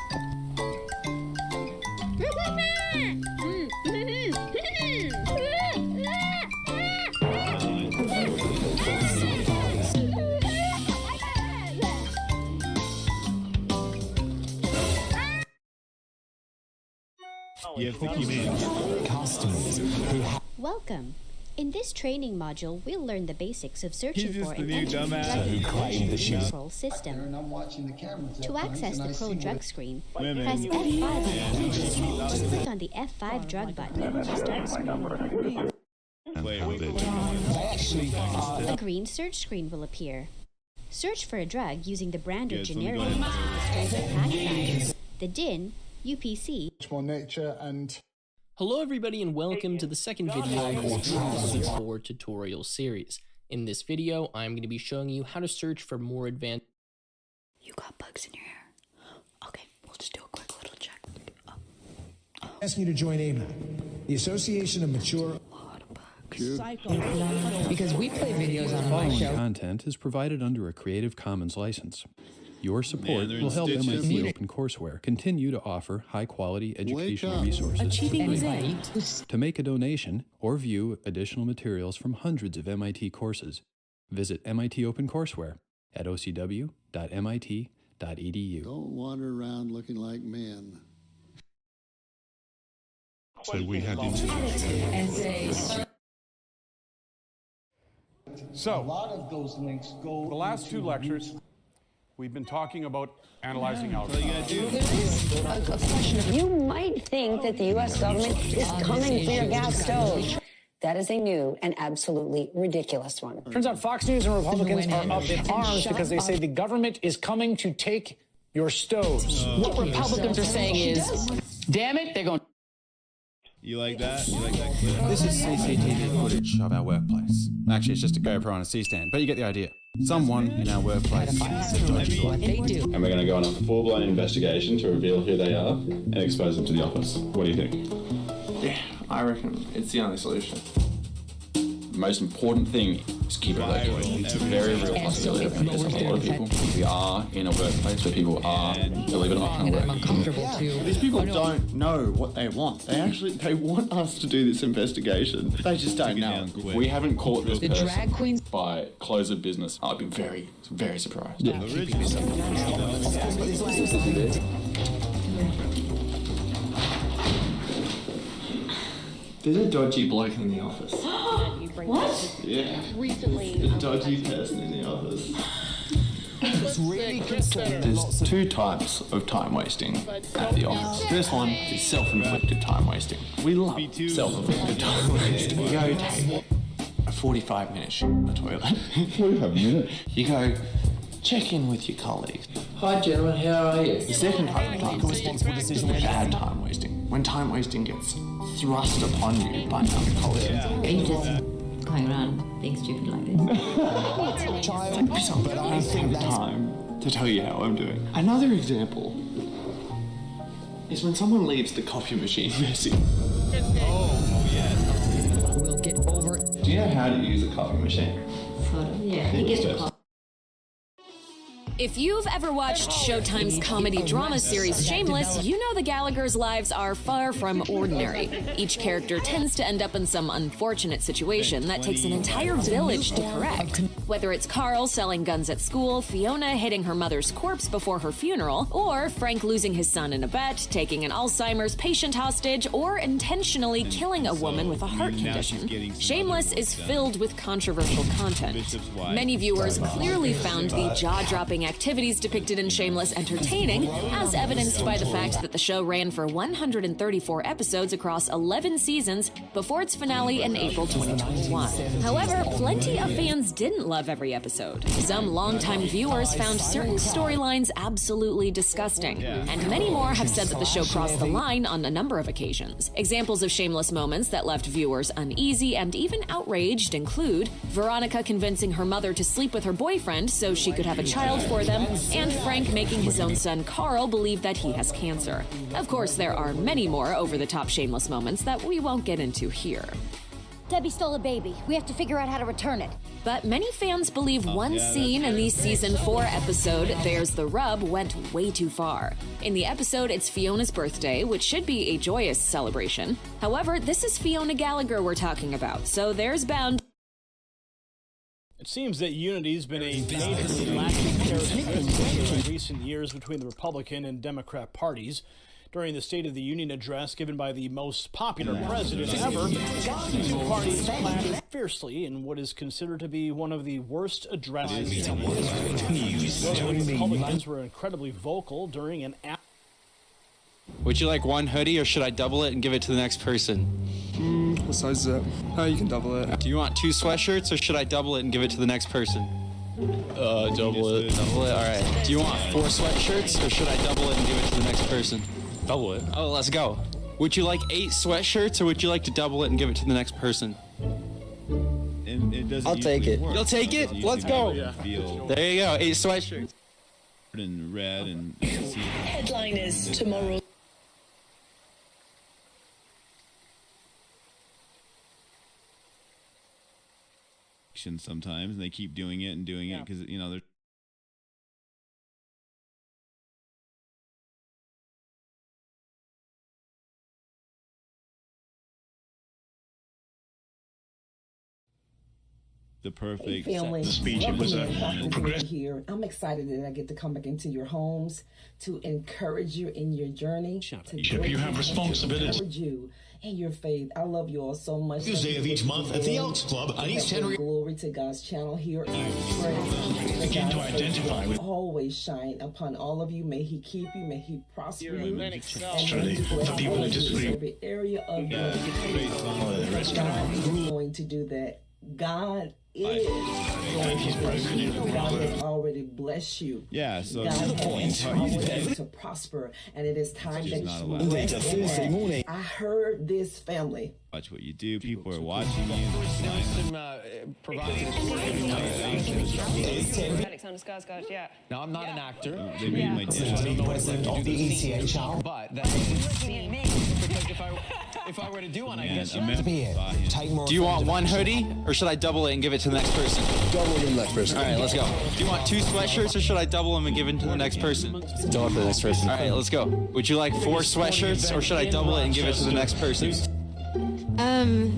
you have to keep in. Customers who have. Welcome. In this training module, we'll learn the basics of searching He's just for the and new entering dumbass. drug Who claimed that she was- control system. I'm watching the cameras. To access the pro drug screen, Women. press F5 on the Yeah. computer screen or click on the F5 drug button to start the screen. A green search screen will appear. Search for a drug using the brand or generative pack size, the DIN, UPC. More nature and. Hello everybody and welcome to the second video in this 4 tutorial series. In this video, I'm going to be showing you how to search for more advanced... You got bugs in your hair. Okay, we'll just do a quick little check. Asking you to join AMA, the Association of Mature. Because we play videos on my Following show. content is provided under a Creative Commons license. Your support they're will in help stitches. MIT OpenCourseware continue to offer high-quality educational resources. Achieving free. right. To make a donation or view additional materials from hundreds of MIT courses, visit MIT OpenCourseware at ocw.mit.edu. Don't wander around looking like men. So we had And say. So, A lot of those links go. the last two lectures, we've been talking about analyzing algorithms. A question of You might think that the U.S. government is coming for your gas stove. That is a new and absolutely ridiculous one. Turns out Fox News and Republicans are up in arms because they say the government is coming to take your stoves. What Republicans are saying is Damn it, they're going. You like that? You like that clip? This is CCTV footage of our workplace. Actually, it's just a GoPro on a C-stand, but you get the idea. Someone in our workplace is a dodgy bloke. And we're going to go on a full-blown investigation to reveal who they are and expose them to the office. What do you think? Yeah, I reckon it's the only solution. The most important thing is keep it local. It's a very real possibility because a lot of people, we are in a workplace where people are, believe it or not, uncomfortable too. These people don't know what they want. They want us to do this investigation. They just don't know. If we haven't caught this person by close of business, I'd be very, very surprised. Yeah. There's a dodgy bloke in the office. What? Yeah. Recently. A dodgy person in the office. It's really concerning. There's two types of time wasting at the office. First one is self-inflicted time wasting. We love self-inflicted time wasting. You go take a 45-minute shit in the toilet. 45 minutes? You go check in with your colleagues. Hi gentlemen, how are you? The second type of time wasting is the bad time wasting. When time wasting gets thrust upon you by another colleague. Are you just going around being stupid like this? But I don't have time to tell you how I'm doing. Another example is when someone leaves the coffee machine messy. Oh, yes. We'll get over it. Do you know how to use a coffee machine? Sort of, yeah. He gets the coffee. If you've ever watched Showtime's comedy drama series Shameless, you know the Gallaghers' lives are far from ordinary. Each character tends to end up in some unfortunate situation that takes an entire village to correct. Whether it's Carl selling guns at school, Fiona hitting her mother's corpse before her funeral, or Frank losing his son in a bet, taking an Alzheimer's patient hostage, or intentionally killing a woman with a heart condition. Shameless is filled with controversial content. Many viewers clearly found the jaw-dropping activities depicted in Shameless entertaining, as evidenced by the fact that the show ran for 134 episodes across 11 seasons before its finale in April 2021. However, plenty of fans didn't love every episode. Some longtime viewers found certain storylines absolutely disgusting, and many more have said that the show crossed the line on a number of occasions. Examples of Shameless moments that left viewers uneasy and even outraged include Veronica convincing her mother to sleep with her boyfriend so she could have a child for them, and Frank making his own son Carl believe that he has cancer. Of course, there are many more over-the-top Shameless moments that we won't get into here. Debbie stole a baby. We have to figure out how to return it. But many fans believe one scene in the season 4 episode, There's the Rub, went way too far. In the episode, it's Fiona's birthday, which should be a joyous celebration. However, this is Fiona Gallagher we're talking about, so there's bound. It seems that unity's been a majorly lacking characteristic in recent years between the Republican and Democrat parties. During the State of the Union address given by the most popular president ever, the two parties clashed fiercely in what is considered to be one of the worst addresses in history. Both Republicans were incredibly vocal during an Would you like one hoodie, or should I double it and give it to the next person? What size is that? You can double it. Do you want 2 sweatshirts, or should I double it and give it to the next person? Double it. Double it? All right. Do you want 4 sweatshirts, or should I double it and give it to the next person? Double it. Oh, let's go. Would you like 8 sweatshirts, or would you like to double it and give it to the next person? I'll take it. You'll take it? Let's go. There you go. 8 sweatshirts. And red and Headline is tomorrow. sometimes, and they keep doing it and doing it because, you know, they're the perfect speech. It was a progressive here. I'm excited that I get to come back into your homes to encourage you in your journey. You have responsibility. Encourage you in your faith. I love you all so much. Tuesday of each month at the Elks Club on East Henry. Glory to God's channel here. Begin to identify with. Always shine upon all of you. May He keep you. May He prosper you. And for people who disagree. Every area of your life. God is going to do that. God is. God has already blessed you. Yeah, so God to the point. has already to prosper, and it is time that you move forward. I heard this family. Watch what you do. People are watching you. Yeah. No, I'm not an actor. They made my dad. President of the ECHL, but that's because if I were to do one, I guess you'd be here. Take more. Do you want one hoodie, or should I double it and give it to the next person? Double it to the next person. All right, let's go. Do you want 2 sweatshirts, or should I double them and give it to the next person? Double it to the next person. All right, let's go. Would you like 4 sweatshirts, or should I double it and give it to the next person?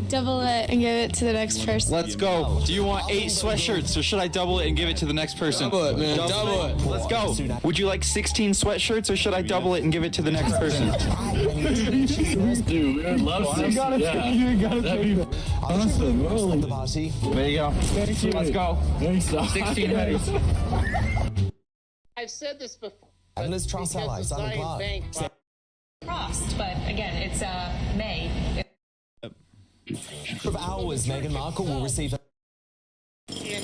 Double it and give it to the next person. Let's go. Do you want 8 sweatshirts, or should I double it and give it to the next person? Double it, man. Double it. Let's go. Would you like 16 sweatshirts, or should I double it and give it to the next person? Dude, we love this. You gotta take it. Awesome. The party. There you go. Thank you. Let's go. 16 hoodies. I've said this before. And let's trust our lives. I'm glad. Frost, but again, it's May. Of hours, Meghan Markle will receive And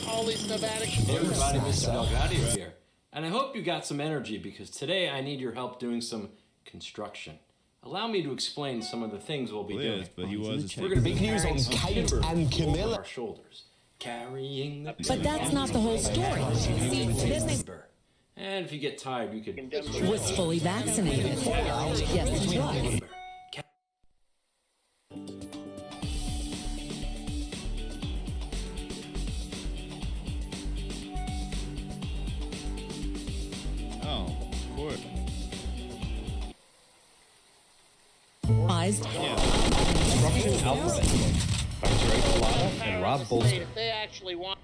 all these Nevada. Everybody, Mr. Delgadio here. And I hope you got some energy, because today I need your help doing some construction. Allow me to explain some of the things we'll be doing. But he was We're going to be big news on Kate and Camilla. Our shoulders, carrying the. But that's not the whole story. See, this And if you get tired, you could. was fully vaccinated. Yes, it was. Oh, of course. Construction alphabet. And Rob Bolster. If they actually want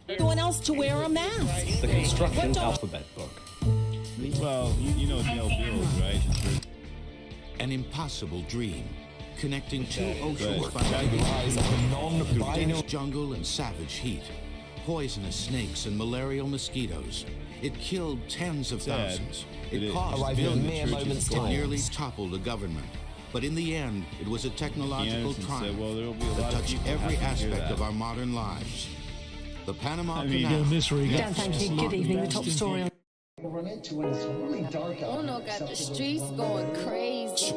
Anyone else to wear a mask? The construction alphabet book. Well, you know Dale Bills, right? An impossible dream, connecting 2 oceans by through dense jungle and savage heat, poisonous snakes and malarial mosquitoes. It killed tens of thousands. It caused billions. It nearly toppled a government. But in the end, it was a technological triumph that touched every aspect of our modern lives. The Panama Canal. Dan, thank you. Good evening. The top story. Run into and it's really dark out. Uno got the streets going crazy.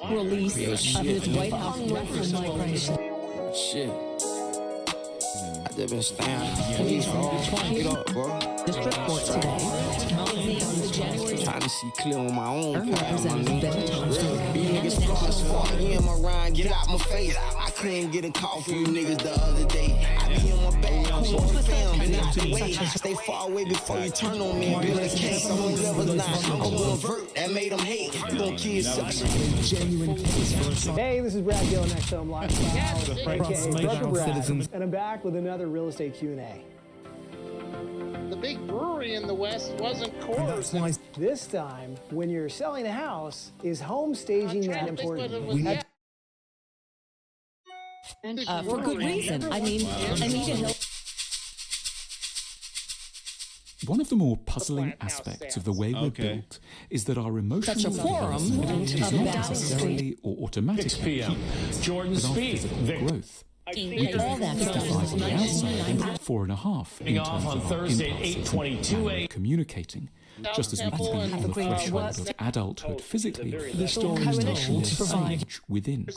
Release of his White House threat from migration. Shit. I just been standing. Please, get up, bro. District Court today. Trying to see clear on my own. Get out my face. I couldn't get a call from you niggas the other day. I be on my bag, cool on the film, and not the way. Stay far away before you turn on me and build a case. I'm on level 9. I'm gonna vert. That made them hate. You gon' kill yourself. Genuine case. Hey, this is Brad Gill, Next Home Lifestyle, aka Brad, and I'm back with another real estate Q&A. the big brewery in the West wasn't Coors. This time, when you're selling a house, is home staging that important? For good reason. I mean, Anita Hill. One of the more puzzling aspects of the way we're built is that our emotional Such a forum development is not about necessarily or automatically Jordan with our Speed. physical growth. All that stuff From the outside, 4.5 in terms off on of our Thursday at impulses 8:22 and communicating. Just as we can be on the threshold of adulthood physically, the story is told to provide within.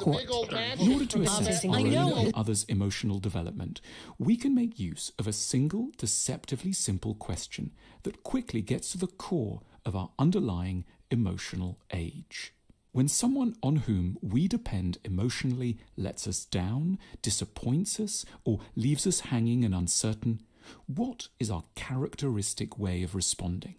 In order to assess our own and others' emotional development, we can make use of a single, deceptively simple question that quickly gets to the core of our underlying emotional age. When someone on whom we depend emotionally lets us down, disappoints us, or leaves us hanging and uncertain, what is our characteristic way of responding?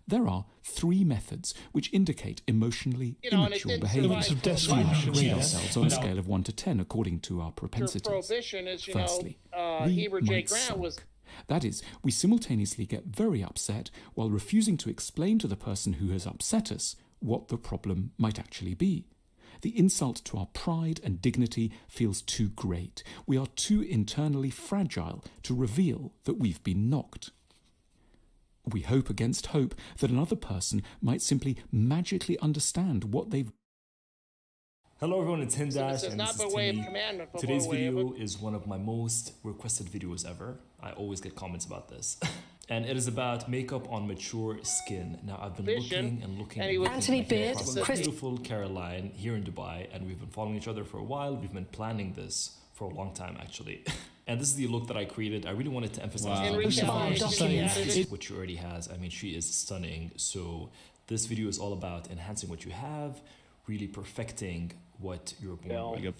There are 3 methods which indicate emotionally immature behaviour. We might grade ourselves on a scale of 1 to 10 according to our propensities. Prohibition is, Firstly, we Heber J. might Grant was. sulk. That is, we simultaneously get very upset while refusing to explain to the person who has upset us what the problem might actually be. The insult to our pride and dignity feels too great. We are too internally fragile to reveal that we've been knocked. We hope against hope that another person might simply magically understand what they've. Hello everyone, it's Hindash, So and not this is by way of Timmy. commandment, but Today's by way of video is one of my most requested videos ever. I always get comments about this. And it is about makeup on mature skin. Now I've been looking and looking and he was Anthony Beard, Chris. beautiful Caroline here in Dubai, and we've been following each other for a while. We've been planning this for a long time actually. And this is the look that I created. I really wanted to emphasize what she already has. I mean, she is stunning. So this video is all about enhancing what you have, really perfecting what you're born with.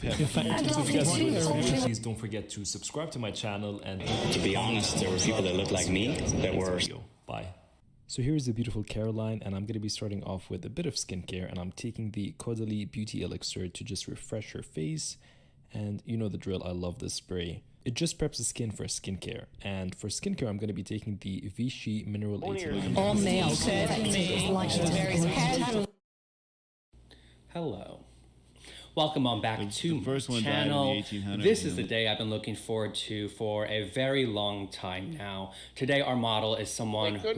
Please don't forget to subscribe to my channel. And to be honest, there were people that looked like me that were. Bye. So here's the beautiful Caroline, and I'm going to be starting off with a bit of skincare, and I'm taking the Caudalie Beauty Elixir to just refresh her face. And you know the drill, I love this spray. It just preps the skin for skincare. And for skincare, I'm going to be taking the Vichy Mineral 18. All male. Hello. Welcome on back to my channel. This is the day I've been looking forward to for a very long time now. Today our model is someone who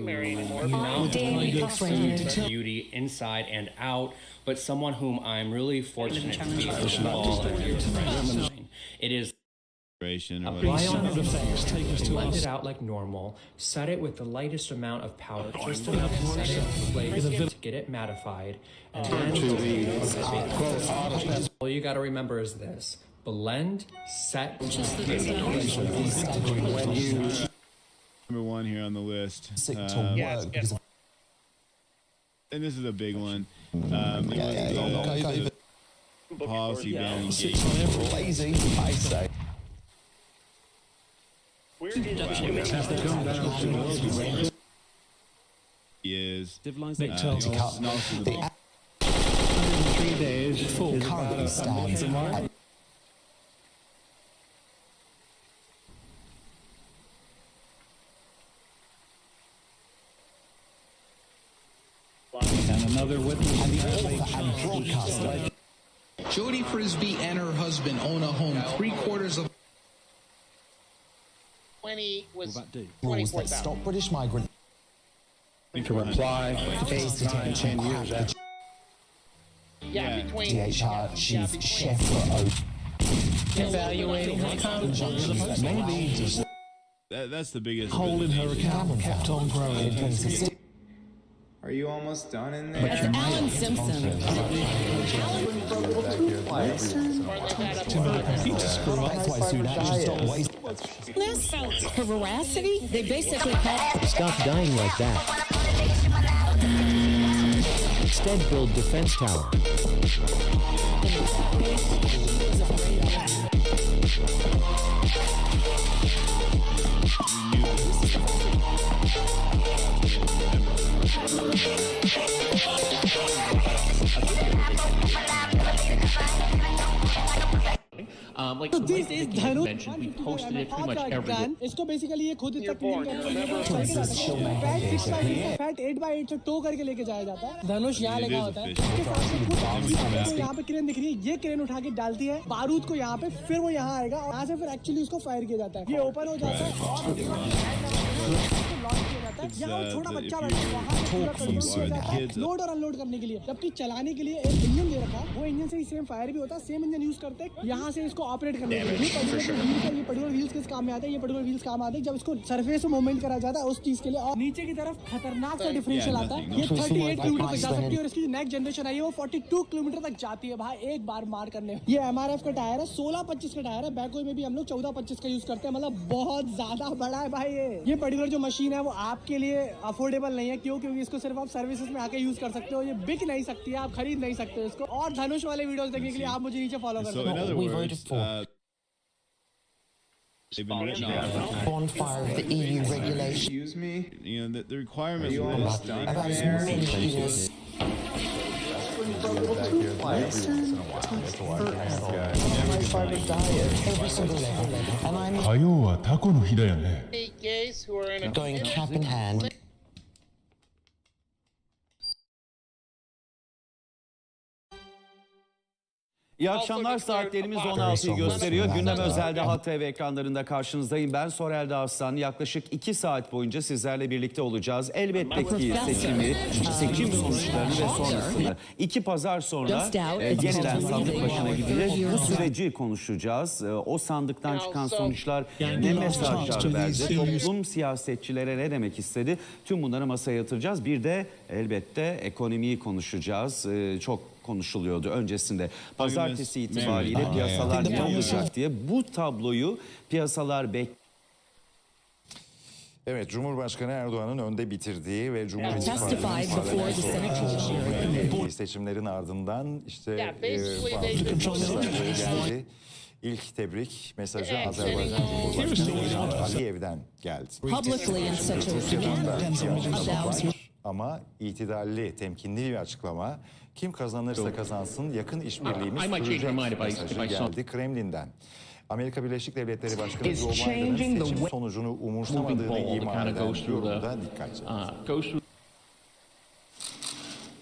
not only looks beauty inside and out, but someone whom I'm really fortunate to be involved in. It is apply on the face, blend it out like normal, set it with the lightest amount of powder, just enough to set it in place to get it mattified, and then all you gotta remember is this: blend, set, Number one here on the list. And this is a big one. Policy banning lazy, I say. is Nick tells 103 days full currently stands. And another witness and the author and broadcaster. Jody Frisbee and her husband own a home 3/4 of. When he was Rules that stop British migrants to reply to 10 years after. between DHR chief chef for Evaluating her conduct. maybe just that's the biggest hole in her account kept on growing. Are you almost done in there? That's Alan Simpson. This for veracity, they basically have Stop dying like that. Instead, build defense tower. Like so this is mentioned, we posted it pretty much every day. इसको basically ये खुद तक clean करता है। Fat 8x8 से to करके लेके जाया जाता है। धनुष यहाँ लगा होता है। यहाँ पे क्रेन दिख रही है, ये क्रेन उठा के डालती है बारूद को यहाँ पे, फिर वो यहाँ आएगा और यहाँ से फिर एक्चुअली उसको फायर किया जाता है। ये ओपन हो जाता है और यहाँ छोटा बच्चा बैठा है लोड और अनलोड करने के लिए, जबकि चलाने के लिए एक इंजन दे रखा है। वो इंजन से ही सेम फायर भी होता है, सेम इंजन यूज करते हैं यहाँ से इसको ऑपरेट करने के लिए। ये पर्टिकुलर व्हील्स किस काम में आते हैं? ये पर्टिकुलर व्हील्स काम आते हैं जब इसको सरफेस में मूवमेंट करा जाता है उस चीज के लिए। और नीचे की तरफ खतरनाक सा डिफरेंशियल आता है। ये 38 किलोमीटर तक जा सकती है और इसकी नेक्स्ट जनरेशन आई है वो 42 किलोमीटर तक जाती है भाई एक बार मार करने में। ये MRF का टायर है, 16-25 का टायर है। बैकवे में भी हम लोग 14-25 का यूज करते हैं, मतलब बहुत ज्यादा बड़ा है भाई। ये पर्टिकुलर जो मशीन है वो आपके लिए अफोर्डेबल नहीं है, क्योंकि इसको सिर्फ आप सर्विसेज में आके यूज कर सकते हो। ये बिक नहीं सकती है, आप खरीद नहीं सकते हो इसको। और धनुष वाले वीडियोस देखने के लिए आप मुझे नीचे फॉलो कर सकते हो। They've been written off. bonfire of the EU regulation. Excuse me? You know, the requirements Are you almost done in there? gays who are in a going cap in hand. İyi akşamlar, saatlerimiz 16'yı gösteriyor. Gündem özelde Halk TV ekranlarında karşınızdayım. Ben Sorel Dağıstan. Yaklaşık 2 saat boyunca sizlerle birlikte olacağız. Elbette ki seçim sonuçlarını ve sonrasını. 2 pazar sonra yeniden sandık başına gideceğiz. Bu süreci konuşacağız. O sandıktan çıkan sonuçlar ne mesajlar verdi? Toplum siyasetçilere ne demek istedi? Tüm bunları masaya yatıracağız. Bir de elbette ekonomiyi konuşacağız. Çok konuşuluyordu öncesinde. Pazartesi itibariyle piyasalar ne olacak diye bu tabloyu piyasalar Evet, Cumhurbaşkanı Erdoğan'ın önde bitirdiği ve Cumhur İttifakı'nın seçimlerin ardından işte geldi. İlk tebrik mesajı Azerbaycan Cumhurbaşkanı Aliyev'den geldi. Ama itidalli, temkinli bir açıklama. Kim kazanırsa kazansın yakın işbirliğimiz sürecek mesajı geldi Kremlin'den. Amerika Birleşik Devletleri Başkanı Joe Biden'ın seçim sonucunu umursamadığını ima eden yorumda dikkat çekti.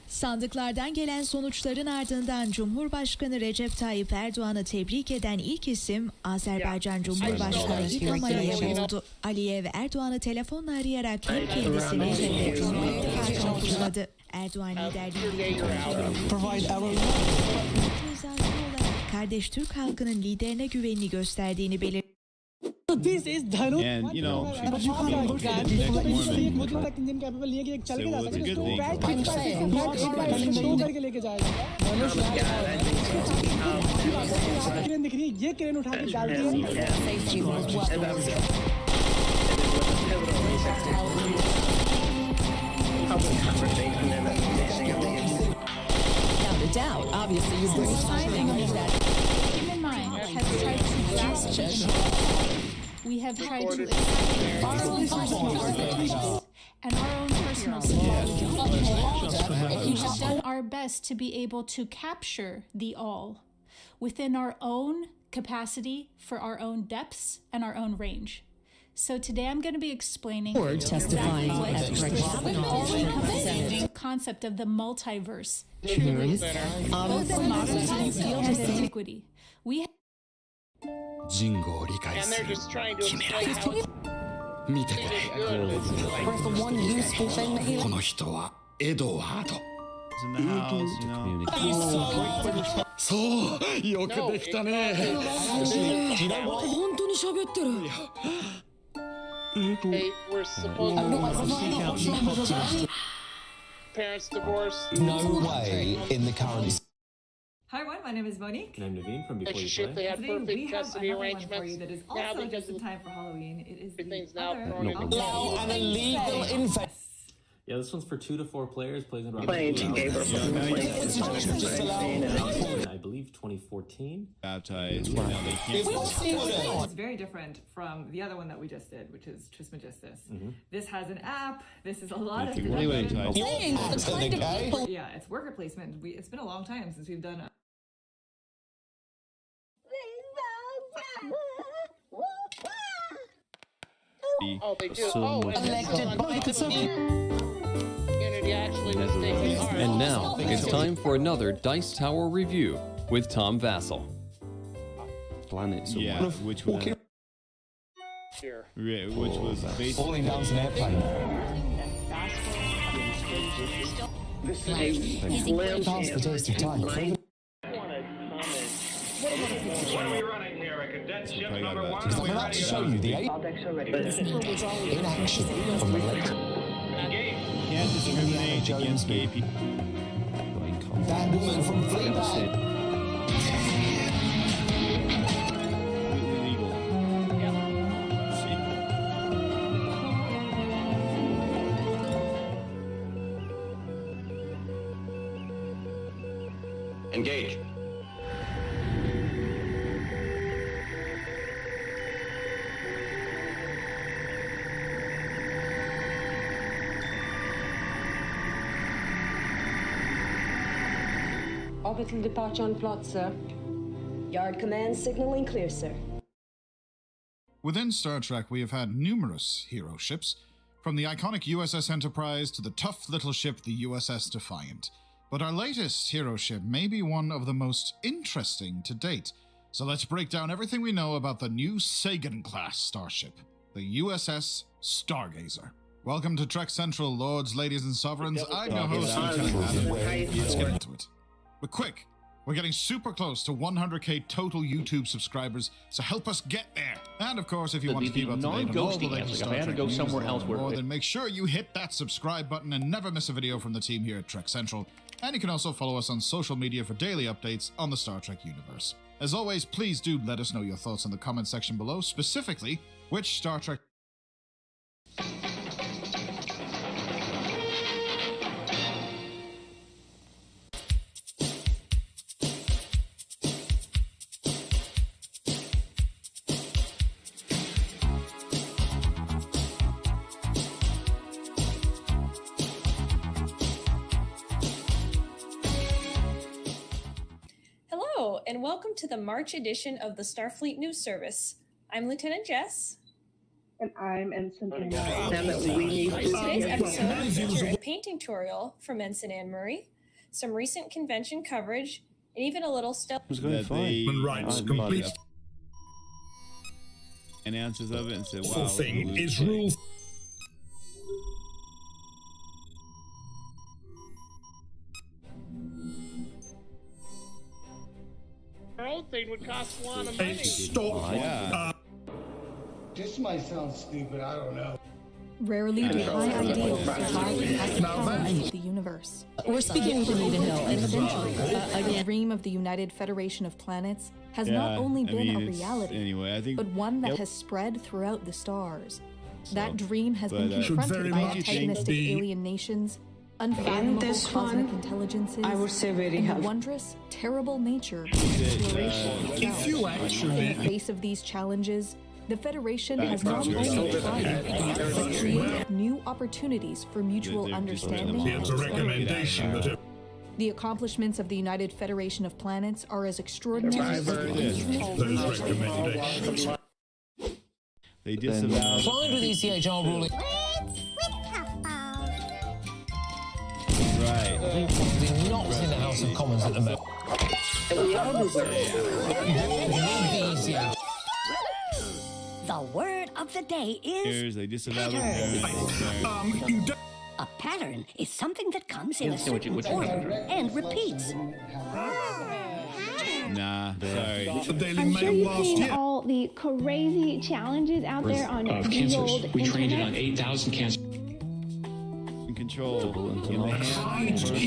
Sandıklardan gelen sonuçların ardından Cumhurbaşkanı Recep Tayyip Erdoğan'ı tebrik eden ilk isim Azerbaycan Cumhurbaşkanı İlham Aliyev oldu. Aliyev Erdoğan'ı telefonla arayarak hem kendisini hem de Cumhur İttifakı'nı kutladı. Erdoğan liderliği kardeş Türk halkının liderine güvenini gösterdiğini belirtti. This is Dhanu. And you know, so it was a good Without a doubt, obviously you bring something that. Keep in mind, we have tried to our own personal archetypes and our own personal symbology. We have done our best to be able to capture the all within our own capacity for our own depths and our own range. So today I'm going to be explaining testifying the concept of the multiverse, truly, both in modernity and antiquity. We have and they're just trying to explain how good. For one useful thing that he in the house, you know. They were supposed to parents divorced. No way in the current. Hi everyone, my name is Monique. And I'm Naveen from Before You They had Today perfect we have custody another arrangements. one for you that is also just in time for Halloween. It is Everything's the now other thrown in. Autosarcophagy. An illegal infection. Yeah, this one's for 2 to 4 players. Plays in around I believe 2014. Baptized. It's very different from the other one that we just did, which is Trismegistus. This has an app. This is a lot of yeah, it's worker placement. It's been a long time since we've done. Oh, they do. And now it's time for another Dice Tower review with Tom Vassal. Planet somewhere. Yeah, which was basically falling down an airplane. Pass the test of time. What are we running here? A condensed ship number 1? I'm about to show you the in action from the late. Can't discriminate against gay people. That woman from Fleabag. Engage. Orbital departure on plot, sir. Yard command signaling clear, sir. Within Star Trek, we have had numerous hero ships, from the iconic USS Enterprise to the tough little ship, the USS Defiant. But our latest hero ship may be one of the most interesting to date. So let's break down everything we know about the new Sagan-class starship, the USS Stargazer. Welcome to Trek Central, lords, ladies, and sovereigns. I'm your host, Lieutenant Adam. Let's get into it. But quick, we're getting super close to 100k total YouTube subscribers, so help us get there. And of course, if you want to keep up to date on all the latest Star Trek news and more, then make sure you hit that subscribe button and never miss a video from the team here at Trek Central. And you can also follow us on social media for daily updates on the Star Trek universe. As always, please do let us know your thoughts in the comment section below, specifically which Star Trek... Hello, and welcome to the March edition of the Starfleet News Service. I'm Lieutenant Jess. And I'm Ensign Anne. Today's episode features a painting tutorial from Ensign Anne Murray, some recent convention coverage, and even a little stealth. It's going fine. Human rights complete. Announcers of it and said, wow. Thing is rule. Our old thing would cost a lot of money. Stop. Yeah. This might sound stupid, I don't know. Rarely do high ideals survive the catastrophe of the universe. We're speaking with Anita Hill. A century, a dream of the United Federation of Planets has not only been a reality, but one that has spread throughout the stars. That dream has been confronted by antagonistic alien nations, unfathomable cosmic intelligences, and the wondrous, terrible nature of exploration. If you actually... In the face of these challenges, the Federation has not only tried, but created new opportunities for mutual understanding. It's a recommendation, but... The accomplishments of the United Federation of Planets are as extraordinary as the Those recommendations. They disavowed... Fine with ECHR ruling. Right. They're not in the House of Commons at the moment. The word of the day is They disavowed a pattern is something that comes in a certain order and repeats. Nah, sorry. I'm sure you've seen all the crazy challenges out there on the old We trained it internet. on 8,000 cancer. Control in the hands of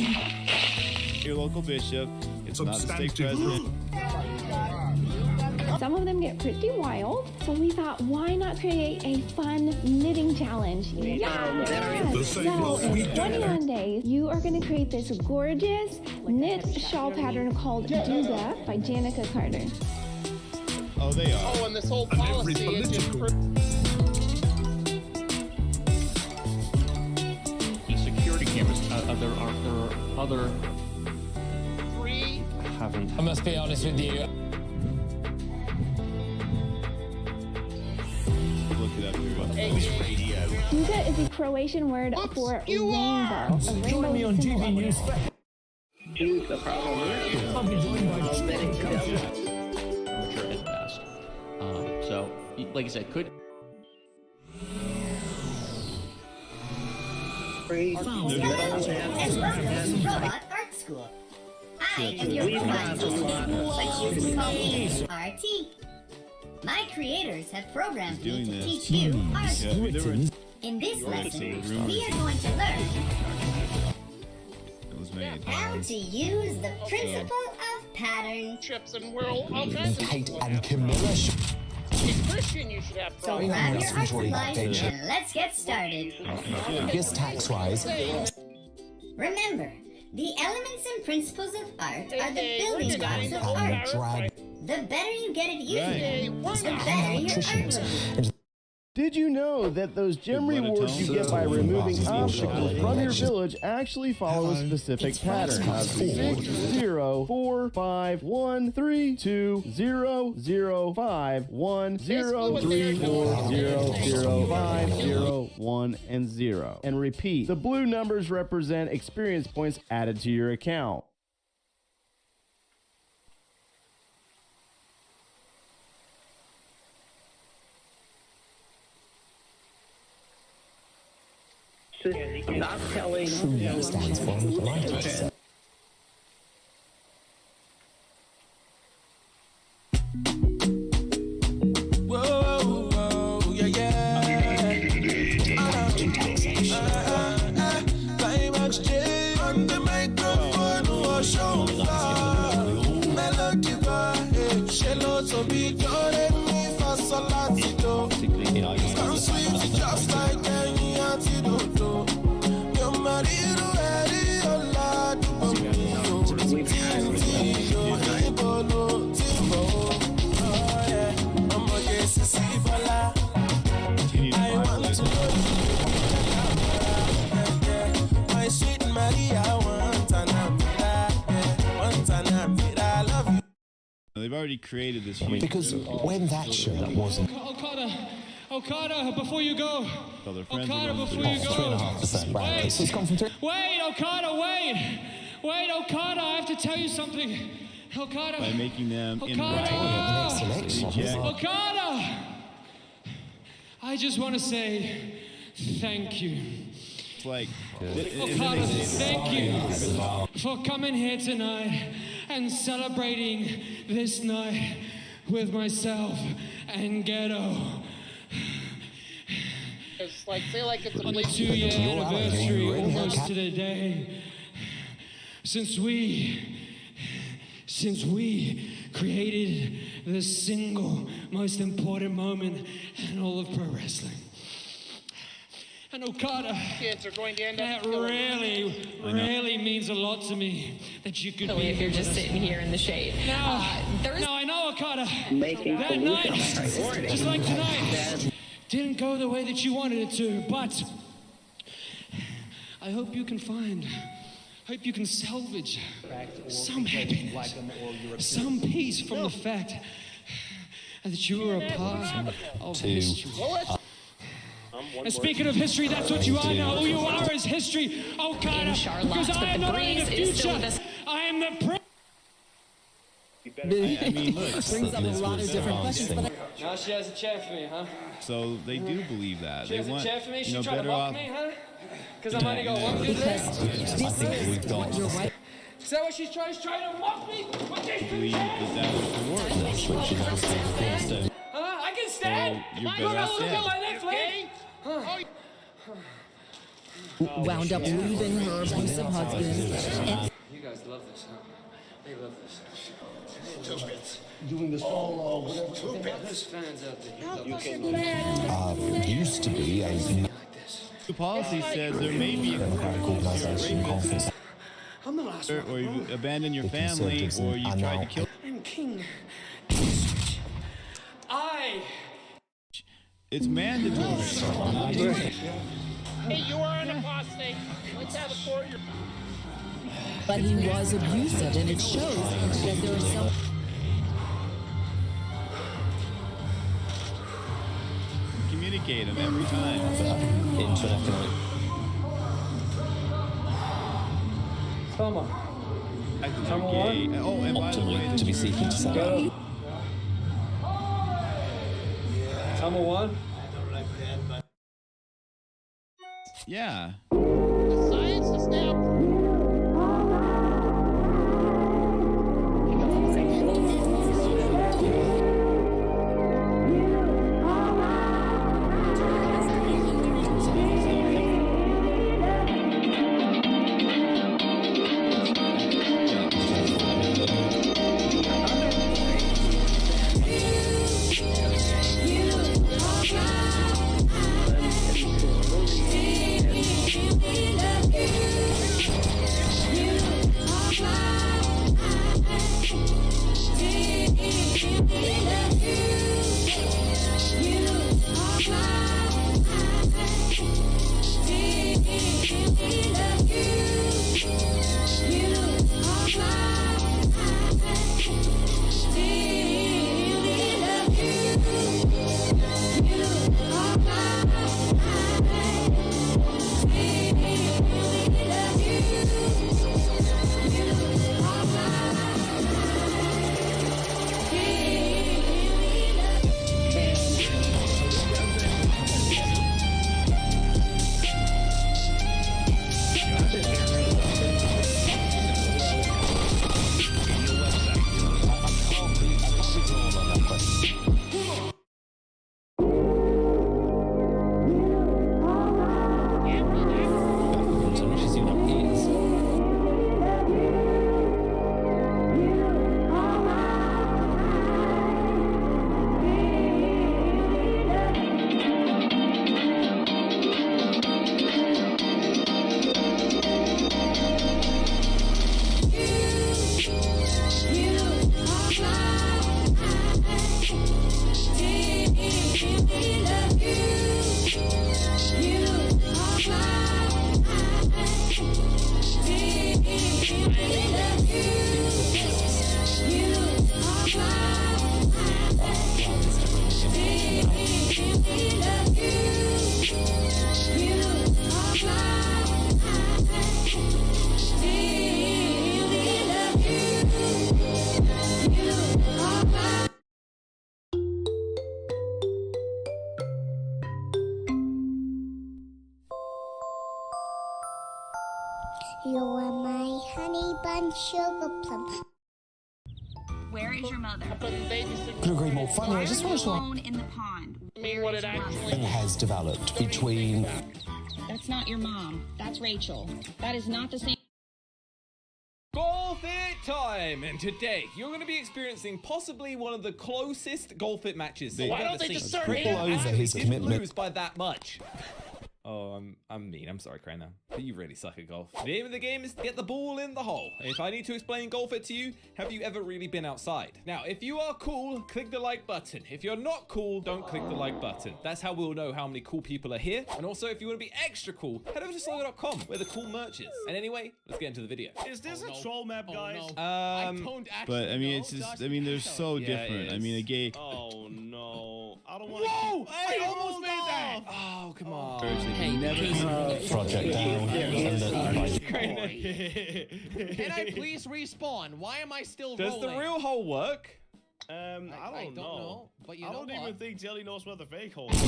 your local bishop. It's not the stake president. Some of them get pretty wild, so we thought, why not create a fun knitting challenge? Yeah! So in 21 days, you are going to create this gorgeous knit shawl pattern called Duga by Janica Carter. Oh, they are. Oh, and this whole policy is just... Security cameras. There are other... Free? Haven't. I must be honest with you. Look it up here. Duga is a Croatian word for rainbow. Join me on TV News. Here's the problem. I'll be joined by Amateur at best. So, like I said, could. Robot Art School. I am your robot teacher, but you can call me RT. My creators have programmed me to teach you art. In this lesson, we are going to learn how to use the principle of pattern. Chips and world, all kinds of Kate and Camilla. Christian, you should have So grab your art supplies and let's get started. Yes, tax-wise. Remember, the elements and principles of art are the building blocks of art. The better you get at using them, the better your art will be. Did you know that those gem rewards you get by removing obstacles from your village actually follow a specific pattern of 6, 0, 4, 5, 1, 3, 2, 0, 0, 5, 1, 0, 3, 4, 0, 0, 5, 0, 1, and 0. And repeat. The blue numbers represent experience points added to your account. Not telling. Stands for light. They've already created this huge because when that shirt wasn't Okada, before you go. Okada, before you go. 3.5% brand. It's gone from 3. Wait, Okada, wait. Wait, Okada, I have to tell you something. Okada. By making them in Okada! I just want to say thank you. It's like, Okada, thank you for coming here tonight and celebrating this night with myself and Ghetto. It's like, say like it's on the 2-year anniversary, almost to the day, since we created the single most important moment in all of pro wrestling. And Okada, kids are going to end that up really means a lot to me that you could be if you're just sitting here in the shade. Now I know, Okada, that night, just like tonight, didn't go the way that you wanted it to, but I hope you can salvage some happiness, some peace from the fact that you were a part of history. And speaking of history, that's what you are now. Who you are is history, Okada. Because I am not only the future, I am the I mean, look, brings up a lot of different questions. Now she has a chair for me, huh? So they do believe that. She has they want, a chair for me? She you know, tried to better mock off. me, huh? Because I'm only got one good leg? Is that what she's trying to mock me? Believe that would work. I can stand. So you're better off Look at my dead. left leg. Wound up leaving her abusive husband. You guys love this, huh? They love this. Doing this all whatever. There's fans out there. It used to be a The policy says there may be a organisation conference. I'm the last one. or you abandon your family, or you try to kill. I'm king. It's mandatory. Hey, you are an apostate. Let's have a court. But he was abusive, and it shows that there are some. Communicate them every time. Tama. Oh, and by the way, to be seeking to sell. Tama 1. Yeah. The science is now. Where is your mother? Could agree more. Funny, I just want to Alone in the pond. I mean, what it actually has developed between. That's not your mom. That's Rachel. That is not the same. Golf It time! And today, you're going to be experiencing possibly one of the closest Golf It matches. Why don't they just start Triple over his didn't commitment. lose by that much. Oh, I'm mean. I'm sorry, Craner. But you really suck at golf. The aim of the game is to get the ball in the hole. If I need to explain Golf It to you, have you ever really been outside? Now, if you are cool, click the like button. If you're not cool, don't click the like button. That's how we'll know how many cool people are here. And also, if you want to be extra cool, head over to slogo.com where the cool merch is. And anyway, let's get into the video. Is this a troll map, guys? But I mean, it's just, I mean, they're so different. I mean, a gay. Oh no, I don't want to. Whoa! I almost made that. Oh, come on. Hey, project down. Can I please respawn? Why am I still Does rolling? the real hole work? I don't know. But you I know don't what? even think Jelly knows what the fake hole is.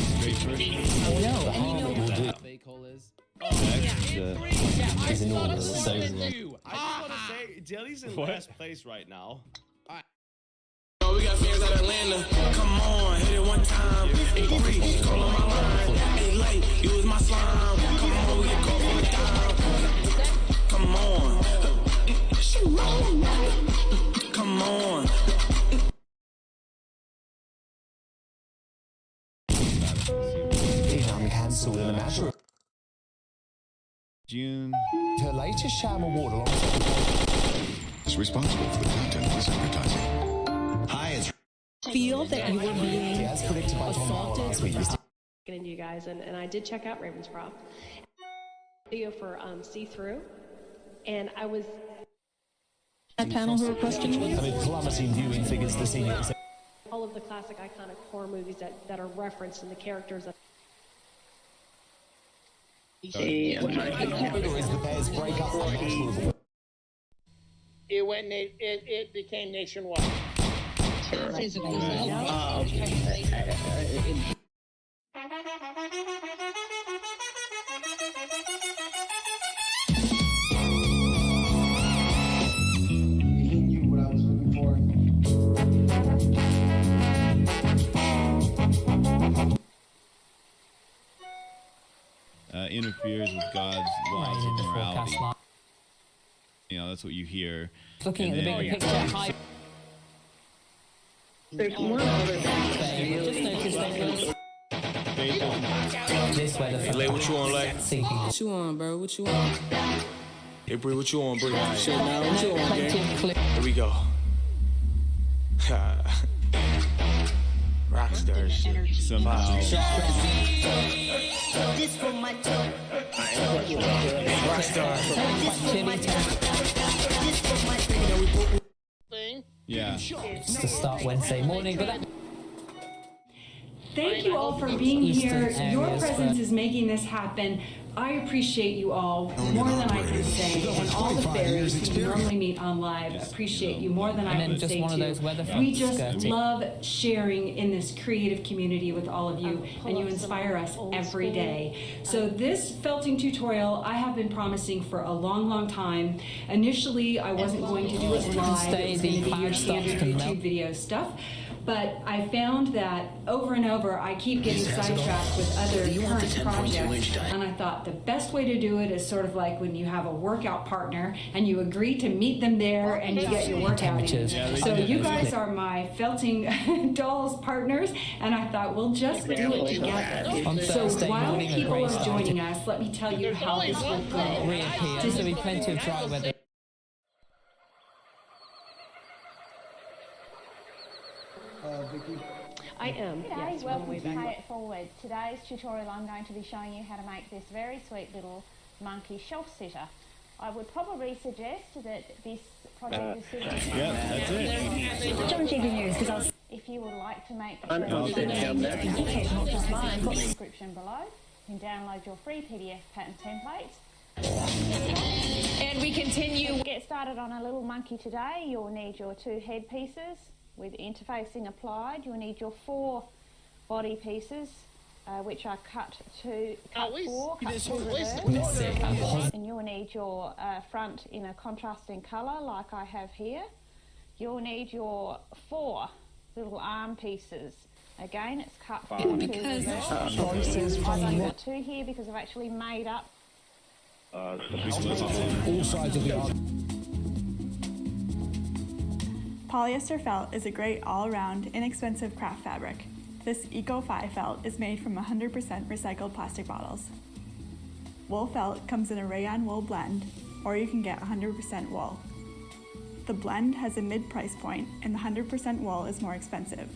No, and you know what the fake hole is? Is enormous. So, I just want to say, Jelly's in last place right now. Oh, we got fans out of Atlanta. Come on, hit it one time. Hey, free, call on my line. Hey, light, use my slime. Come on, we get caught for a dime. Come on. Come on. I'm cancelled in a matter of June. her latest sham award along. Is responsible for the content of this advertising. Hi, it's. Feel that you were being As predicted by Tom Howell last week. Get into you guys, and I did check out Raven's Prop video for See-Through, and I was. A panel who requested. I mean, plummeting viewing figures this evening. All of the classic iconic horror movies that are referenced in the characters of. Is the Bears break up or it became nationwide. He knew what I was looking for. Interferes with God's laws of morality. You know, that's what you hear. Looking at the bigger picture. There's one other thing. Just noticed those. This way, Lay, what you on, Lay? What you on, bro? What you on? Hey, Bree, what you on, Bree? Shit, now what you on, gang? Here we go. Rockstar shit. Somehow. This for my Rockstar. Thing. Yeah. To start Wednesday morning, but that. Thank you all for being here. Your presence is making this happen. I appreciate you all more than I can say, and all the fairies who normally meet on live appreciate you more than I can say too. We just love sharing in this creative community with all of you, and you inspire us every day. So this felting tutorial I have been promising for a long, long time. Initially, I wasn't going to do it live. It was going to be your standard YouTube video stuff. But I found that over and over, I keep getting sidetracked with other current projects. And I thought the best way to do it is sort of like when you have a workout partner and you agree to meet them there and you get your workout in. So you guys are my felting dolls partners, and I thought we'll just do it together. So while people are joining us, let me tell you how this will go. There'll be plenty of dry weather. Vicky. I am. Today, Yes, welcome way to back. Pay It Forward. Today's tutorial I'm going to be showing you how to make this very sweet little monkey shelf sitter. I would probably suggest that this project is suited to that's it. Don't check in yours, because if you would like to make the description below, you can download your free PDF pattern template. And we continue. To get started on a little monkey today, you'll need your 2 head pieces with interfacing applied. You'll need your 4 body pieces, which are cut 4, cut 2 reverse. And you'll need your front in a contrasting colour like I have here. you'll need your 4 little arm pieces. Again, it's cut from 2 choices. I've got 2 here because I've actually made up. All sides of the argument. Polyester felt is a great all-around, inexpensive craft fabric. This Eco-Fi felt is made from 100% recycled plastic bottles. Wool felt comes in a rayon wool blend, or you can get 100% wool. The blend has a mid-price point, and the 100% wool is more expensive.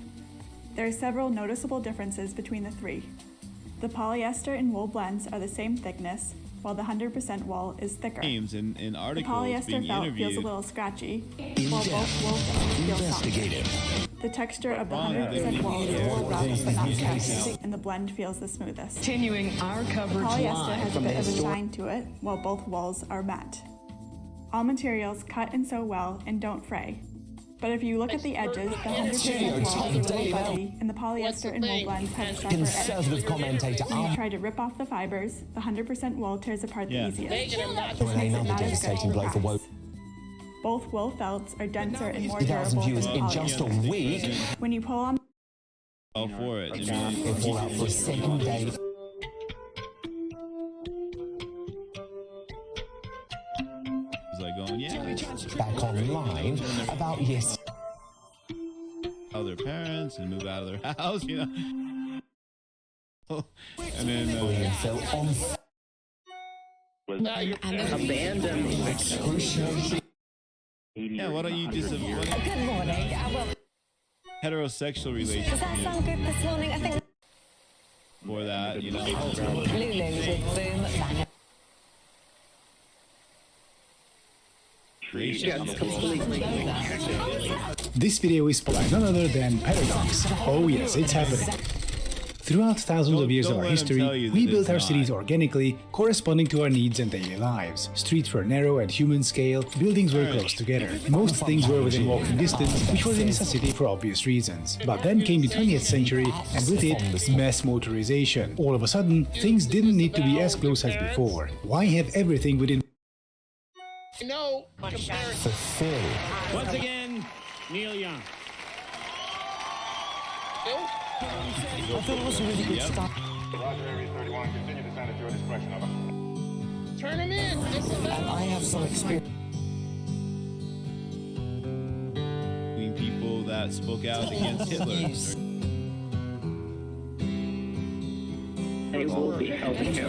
There are several noticeable differences between the 3. The polyester and wool blends are the same thickness, while the 100% wool is thicker. In The articles polyester being felt interviewed. feels a little scratchy, while both wool felts feel soft. The texture of the 100% wool is more rough but not stiff, and the blend feels the smoothest. Continuing our The coverage polyester live has a from bit the of a historic. shine to it, while both wools are matte. All materials cut and sew well and don't fray. But if you look at the edges, the 100% wool is a little fuzzy, and the polyester and wool blends have a sharper Conservative edge. commentator. When you try to rip off the fibers, the 100% wool tears apart the easiest. This makes Another it not as good devastating for blow for crafts. Both wool felts are denser and more 50,000 durable than viewers the in just a polyester. week. When you pull on All for it. It fall out for a second day. It's like going, yeah. Back online about yes. Tell their parents and move out of their house, you know. And then Abandoned. yeah, why don't you just Good morning. heterosexual relationship? Does that sound good this morning? I think For that, you know. Lulu with Boom Banger. This video is by none other than Paradox. Oh yes, it's happening. Throughout thousands of years of our history, we built our cities organically, corresponding to our needs and daily lives. Streets were narrow at human scale, buildings were close together. Most things were within walking distance, which was a necessity for obvious reasons. But then came the 20th century, and with it, mass motorization. All of a sudden, things didn't need to be as close as before. Why have everything within... No comparison. Once again, Neil Young. I thought it was a really good start. Turn him in. And I have some experience. Between people that spoke out against Hitler. They will be helping you.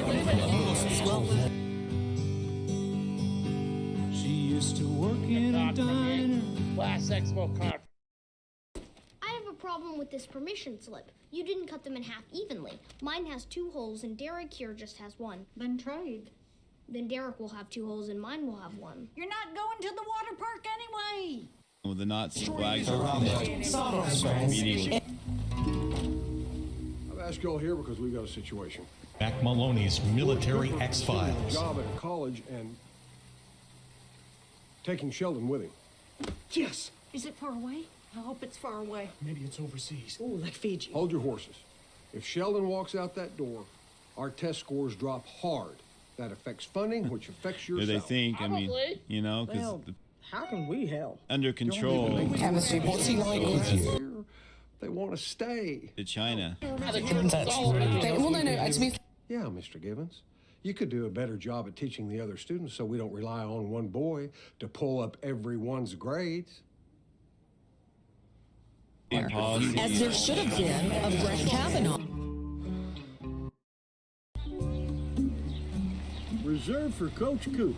She used to work in a diner. Last Expo conference. I have a problem with this permission slip. You didn't cut them in half evenly. Mine has 2 holes and Derek here just has 1. Then trade. Then Derek will have 2 holes and mine will have 1. You're not going to the water park anyway. With the Nazi flags around there. I've asked you all here because we've got a situation. Mac Maloney's Military X-Files. Job at a college and taking Sheldon with him. Yes. Is it far away? I hope it's far away. Maybe it's overseas. Oh, like Fiji. Hold your horses. If Sheldon walks out that door, our test scores drop hard. That affects funding, which affects yourself. They think, I mean, you know, because Well, how can we help? under control. Chemistry, what's he like with you? They want to stay. To China. Well, no, to be... Yeah, Mr. Gibbons. You could do a better job at teaching the other students so we don't rely on one boy to pull up everyone's grades. As there should have been of Brett Kavanaugh. Reserved for Coach Cooper.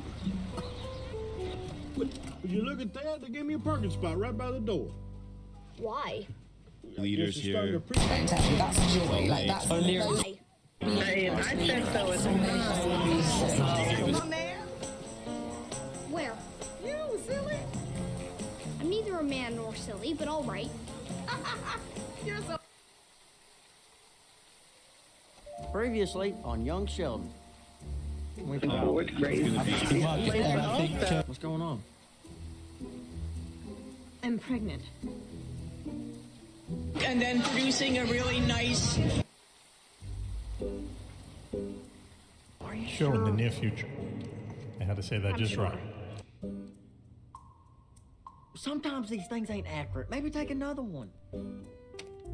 Would you look at that? They gave me a parking spot right by the door. Why? Leaders here. That's joy. Like, that's... Why? I said so as Where? You silly. I'm neither a man nor silly, but all right. You're so... Previously on Young Sheldon. Oh, it's crazy. What's going on? I'm pregnant. And then producing a really nice... Are you sure? In the near future. I had to say that just right. Sometimes these things ain't accurate. Maybe take another one.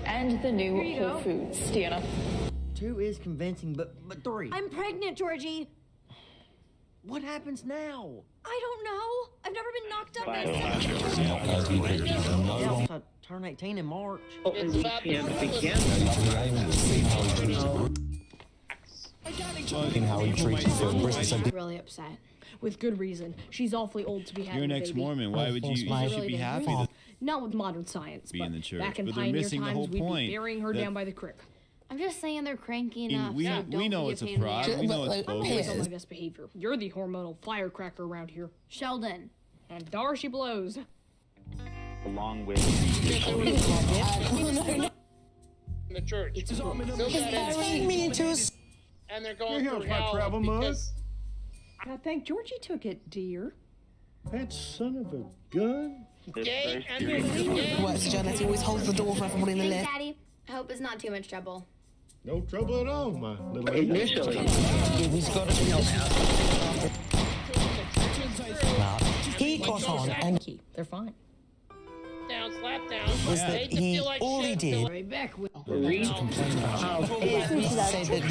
And the new Whole Foods, Deanna. 2 is convincing, but 3. I'm pregnant, Georgie. What happens now? I don't know. I've never been knocked up I turn 18 in March. It's about to begin. How he treats you. Really upset. With good reason. She's awfully old to be having You're an a baby. ex-Mormon. Why would you should be happy to Not with modern science. be in the church? Back in But they're pioneer missing the times, whole we'd point. be burying her down by the creek. I'm just saying they're cranky enough. We know it's a fraud. We know it's bogus. On my best behavior. You're the hormonal firecracker around here. Sheldon. And there she blows. Along with In the church. It's burying me into a... And they're going through hell because... I think Georgie took it, dear. That son of a gun. Gay and gay. Works, Janet. He always holds the door for everyone in the lift. Daddy. I hope it's not too much trouble. No trouble at all, my little initially. He's got to help out. He got on and They're fine. Down, slap down. was that he all he did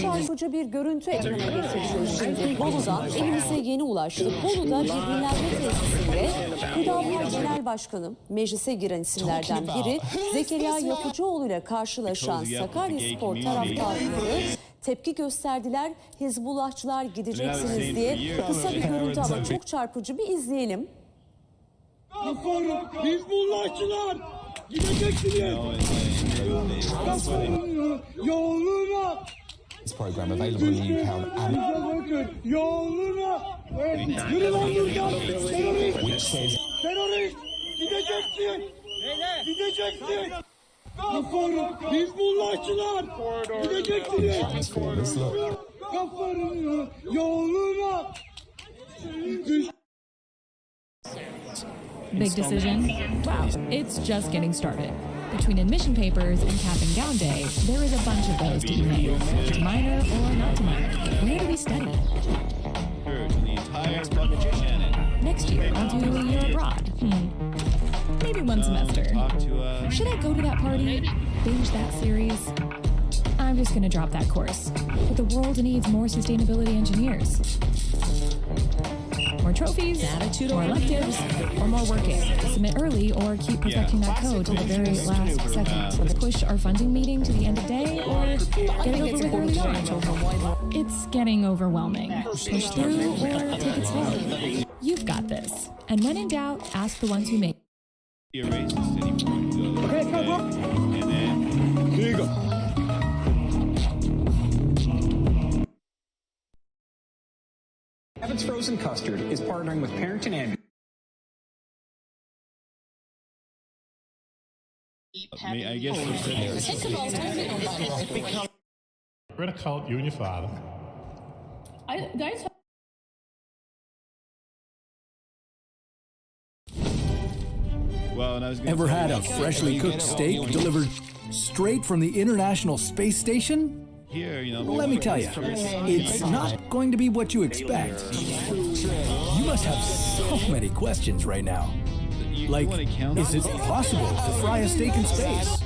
Çarpıcı bir görüntü ekrana getiriliyor şimdi. Bolu'dan elimize yeni ulaştı. Bolu'da bir dinlenme tesisinde Hüdapar Genel Başkanı, meclise giren isimlerden biri Zekeriya Yapıcıoğlu ile karşılaşan Sakaryaspor taraftarları tepki gösterdiler. Hizbullahçılar gideceksiniz diye kısa bir görüntü ama çok çarpıcı bir izleyelim. Hizbullahçılar gideceksiniz. Yoluna. This program available in the UK and Yoluna. Yürü lan buradan. which says Terörist gideceksin. Gideceksin. Kafarım. Hizbullahçılar gideceksiniz. Transformers look. Kafarım. Yoluna. Big decision? Wow, it's just getting started. Between admission papers and cap and gown day, there is a bunch of those to be made. To minor or not to minor. Where do we study? Next year, I'll do a year abroad. Maybe one semester. Should I go to that party? Binge that series? I'm just gonna drop that course. But the world needs more sustainability engineers. More trophies, more electives, or more working. Submit early or keep perfecting that code till the very last second. Push our funding meeting to the end of day or get it over with early on. It's getting overwhelming. Push through or take it slow. You've got this. And when in doubt, ask the ones who make it. Okay, come on. And then Here you go. Abbott's Frozen Custard is partnering with Parent and Andrew. I guess We're in a cult, you and your father. well, and I was gonna Ever tell had you- a freshly cooked steak delivered straight from the International Space Station? Here, you know. Let me tell you, it's not going to be what you expect. You must have so many questions right now. Like, is it possible to fry a steak in space?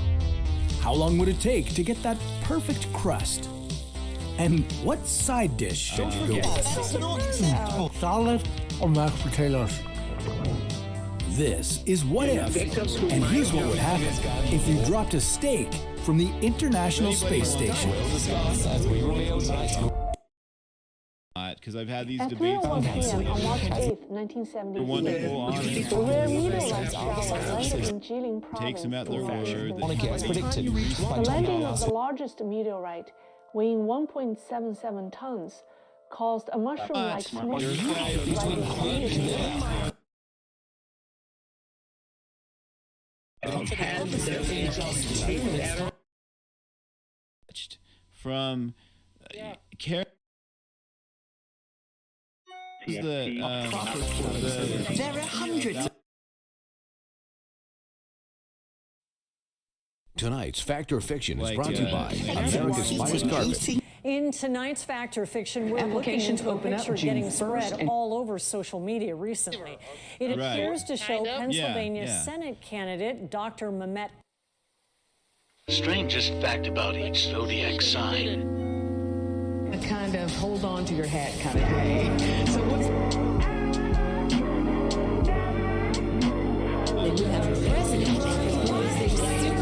How long would it take to get that perfect crust? And what side dish should you go with? Salad or mashed potatoes? This is What If, and here's what would happen if you dropped a steak from the International Space Station. Because I've had these debates on p.m. on March 8th, 1970. wonderful honest. A rare meteorite shower landed in Jilin province. Takes them at their word. The landing of the largest meteorite, weighing 1.77 tons, caused a mushroom-like smoke from There are hundreds. Tonight's Fact or Fiction is brought to you by America's Finest Carpet. In tonight's Fact or Fiction, we're looking into a picture getting spread all over social media recently. It appears to show Pennsylvania Senate candidate Dr. Mehmet. Strangest fact about each zodiac sign. A kind of hold on to your hat kind of day. So what's... Then you have a president who is a serial.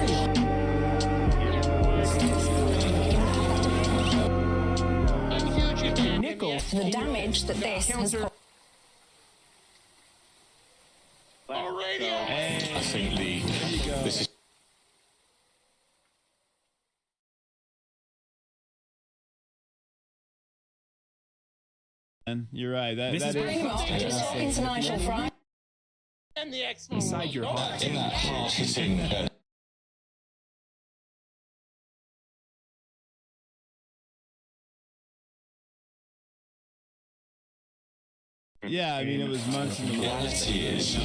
The damage that this has caused. I think this is. You're right. That is International Friday. And the X inside your heart. In that heart is in. Yeah, I mean, it was months in the reality is.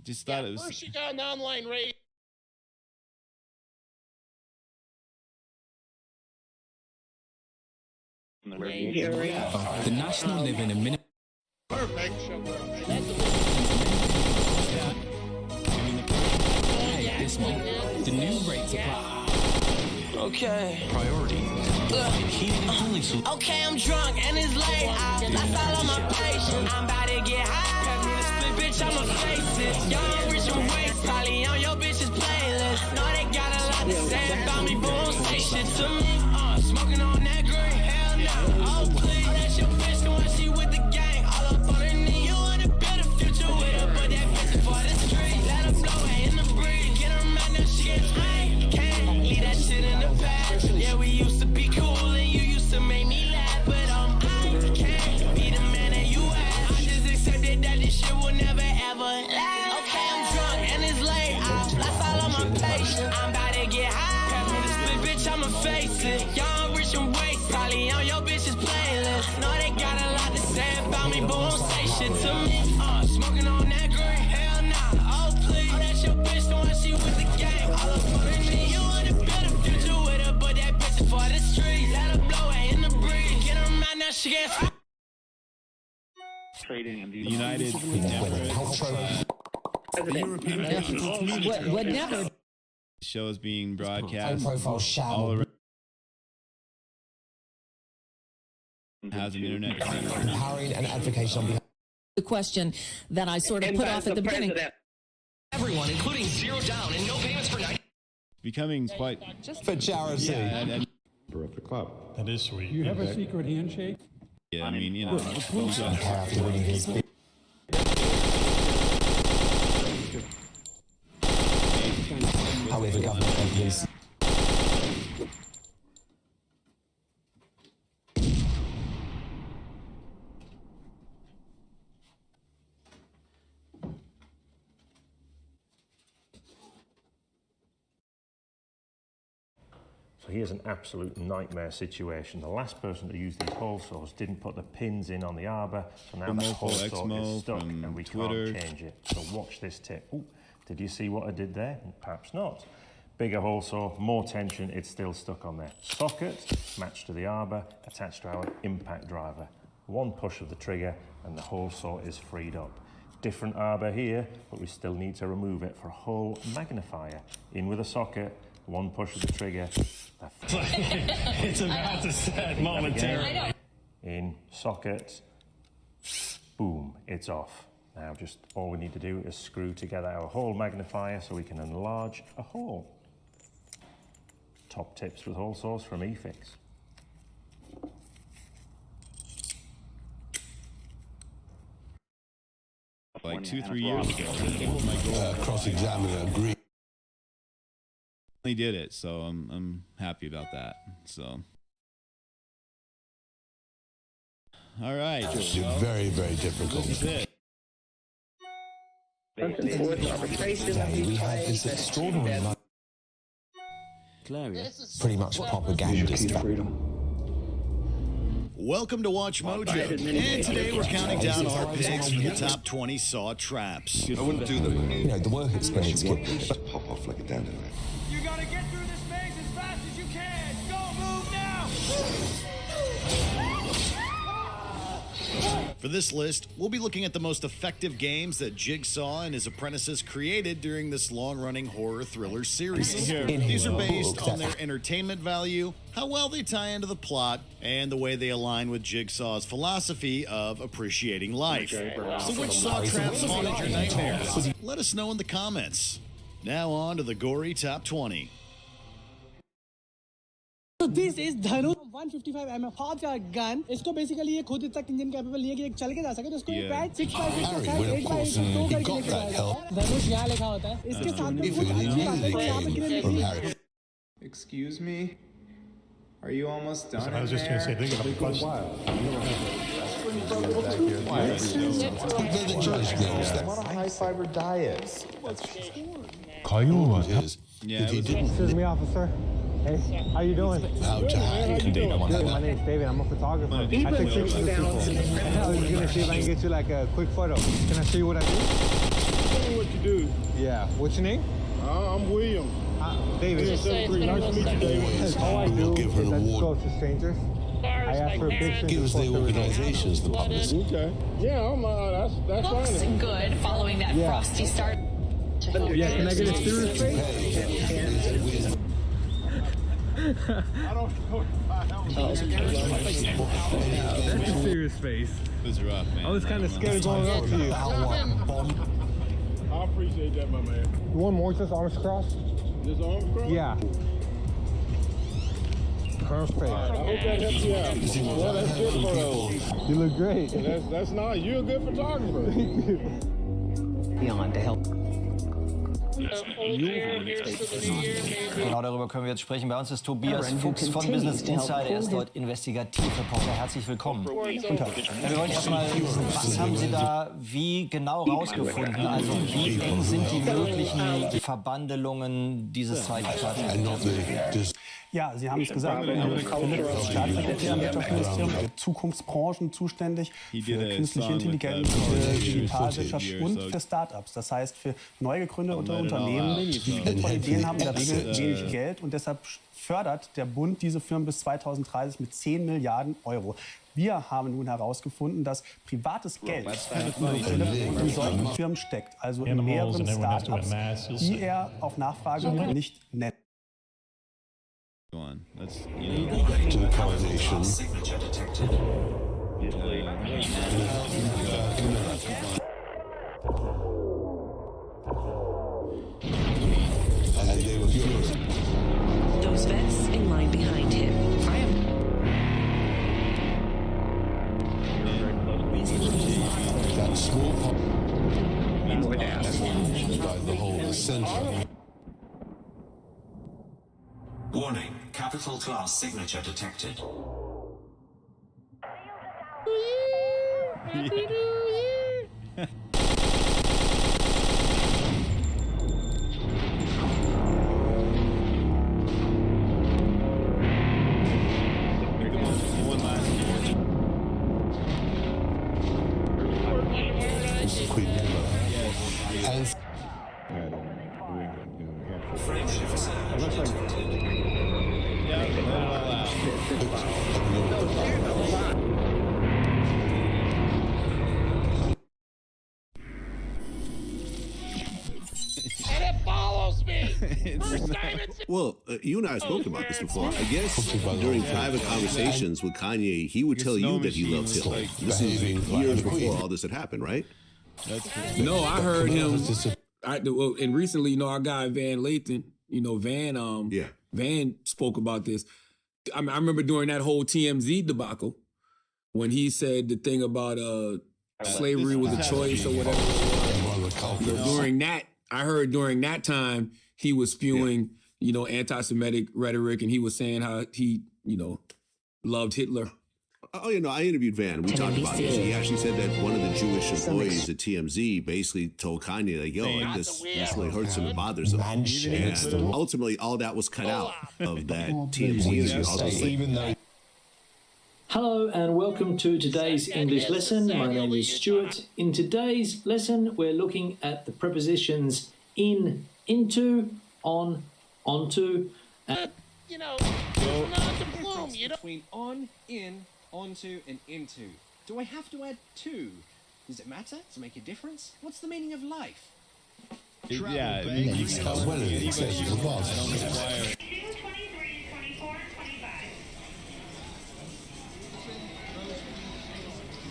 Just thought it was. First, you got an online raid. The national living a minute. Perfect. This month, the new rates apply. Okay. Priority. Okay, I'm drunk and it's late out. That's all on my patience. I'm about to get high. Pass me the split, bitch, I'ma face it. Young, rich, and waste. Probably on your bitch's playlist. Know they got a lot to say about me, but won't say shit to me. Smoking on that green. Hell no. Oh, please. That's your bitch, the one she with the gang. All up on her knee. You want a better future with her, but that bitch is for the street. Let her blow it in the breeze. Get her mad, now she gets high. Can't leave that shit in the past. Yeah, we used to be cool and you used to make me laugh, but I can't be the man that you ask. I just accepted that this shit will never ever last. Okay, I'm drunk and it's late out. That's all on my patience. I'm about to get high. Pass me the split, bitch, I'ma face it. Young, rich, and waste. Probably on your bitch's playlist. Know they got a lot to say about me, but won't say shit to me. Smoking on that green. Hell nah. Oh, please. That's your bitch, the one she with the gang. All up on her knee. You want a better future with her, but that bitch is for the street. Let her blow it in the breeze. Get her mad, now she gets high. United What never? Shows being broadcast all around. Has an internet empowering and advocating on behalf. The question that I sort of put off at the beginning. Everyone, including zero down and no payments for 90. Becoming quite just for charity. Yeah, and Of the club. That is sweet. You have a secret handshake? yeah, I mean, you know. However, government companies. So here's an absolute nightmare situation. The last person to use these hole saws didn't put the pins in on the arbor, so now the hole saw is stuck and we can't change it. So watch this tip. Ooh, did you see what I did there? Perhaps not. Bigger hole saw, more tension, it's still stuck on there. Socket matched to the arbor, attached to our impact driver. One push of the trigger and the hole saw is freed up. Different arbor here, but we still need to remove it for a hole magnifier. In with a socket, one push of the trigger. It's about to set momentarily. In socket, boom, it's off. Now just all we need to do is screw together our hole magnifier so we can enlarge a hole. Top tips with hole saws from eFix. Like 2-3 years ago. Cross-examiner agreed. He did it, so I'm happy about that. So, all right. It's very, very difficult. This is it. We have this extraordinary, pretty much propagandist. Welcome to Watch Mojo, and today we're counting down our picks for the top 20 saw traps. I wouldn't do them. You know, the work experience could pop off like a dandelion. You gotta get through this maze as fast as you can. Go, move now. For this list, we'll be looking at the most effective games that Jigsaw and his apprentices created during this long-running horror thriller series. These are based on their entertainment value, how well they tie into the plot, and the way they align with Jigsaw's philosophy of appreciating life. So which saw traps haunted your nightmares? Let us know in the comments. Now on to the gory top 20. So this is Dhanu 155 mm hot gun. इसको basically ये खुद इतना engine capable नहीं है कि एक चल के जा सके तो इसको ये पैड 6x6 8x8 दो करके लेके आएगा धनुष यहाँ लिखा होता है इसके साथ में कुछ अच्छी बात है यहाँ पे कितने Excuse me? Are you almost done? I was just going to say, think about the What are high fiber diets? Excuse me, officer. Hey, how you doing? How to hack. My name's David. I'm a photographer. I take pictures of people. I was gonna see if I can get you like a quick photo. Can I show you what I do? Tell me what you do. Yeah. What's your name? I'm William. David. Nice to meet you, David. All I do is I just go to strangers. I ask for a picture. Gives the organizations the publicity. Okay. Yeah, that's Looks fine. good following that frosty start. Yeah, can I get a serious face? I don't know if That's a serious face. It was rough, man. I was kind of scared going up to you. I appreciate that, my man. You want more just arms crossed? This arms crossed? Yeah. Perfect. I hope that helps you out. Well, that's good photos. You look great. That's nice. You're a good photographer. Thank you. Beyond to help. Genau darüber können wir jetzt sprechen. Bei uns ist Tobias Fuchs von Business Insider. Er ist dort Investigativreporter. Herzlich willkommen. Guten Tag. Ja, wir wollen erstmal wissen, was haben Sie da wie genau rausgefunden? Also wie eng sind die möglichen Verbandelungen dieses zweiten Staatssekretärs? Ja, Sie haben es gesagt. Philipp, Staatssekretär im Wirtschaftsministerium, für Zukunftsbranchen zuständig, für künstliche Intelligenz, für Digitalwirtschaft und für Start-ups. Das heißt, für neu gegründete Unternehmen, die viele tolle Ideen haben, in der Regel wenig Geld. Und deshalb fördert der Bund diese Firmen bis 2030 mit 10 Milliarden Euro. Wir haben nun herausgefunden, dass privates Geld in solchen Firmen steckt, also in mehreren Start-ups, die er auf Nachfrage nicht nennt. That's, Back to the coronation. And they were furious. Those vets in line behind him. That small pop. Like the whole center. Warning, capital class signature detected. Happy New Year! Well, you and I have spoken about this before. I guess during private conversations with Kanye, he would tell you that he loves Hitler. This is years before all this had happened, right? No, I heard him. And recently, our guy Van Lathan, Van spoke about this. I remember during that whole TMZ debacle when he said the thing about slavery was a choice or whatever. During that, I heard during that time he was spewing, anti-Semitic rhetoric, and he was saying how he, loved Hitler. Oh, I interviewed Van. We talked about this. He actually said that one of the Jewish employees at TMZ basically told Kanye, this really hurts him and bothers him. And ultimately, all that was cut out of that TMZ interview. Hello and welcome to today's English lesson. My name is Stuart. In today's lesson, we're looking at the prepositions in, into, on, onto, and between on, in, onto, and into. Do I have to add to? Does it matter? Does it make a difference? What's the meaning of life? Yeah, it means I don't require.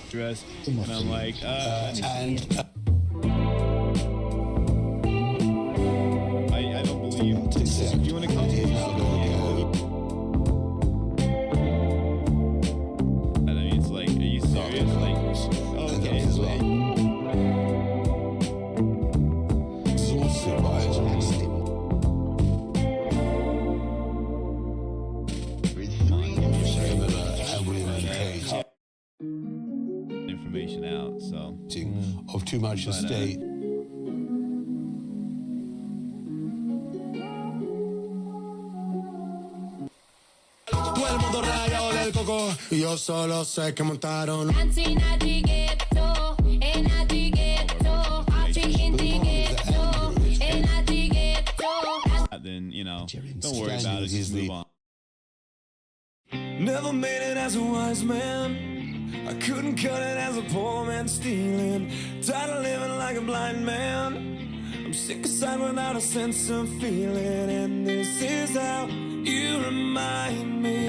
Dress, and I'm like, I don't believe. Do you want to come to me? And I mean, it's like, are you serious? Like, okay, it's like. Information out, so of too much estate. Todo el mundo rayado del coco, y yo solo sé que montaron. Then, you know, don't worry about it, just move on. Never made it as a wise man. I couldn't cut it as a poor man stealing. Tired of living like a blind man. I'm sick aside without a sense of feeling. And this is how you remind me.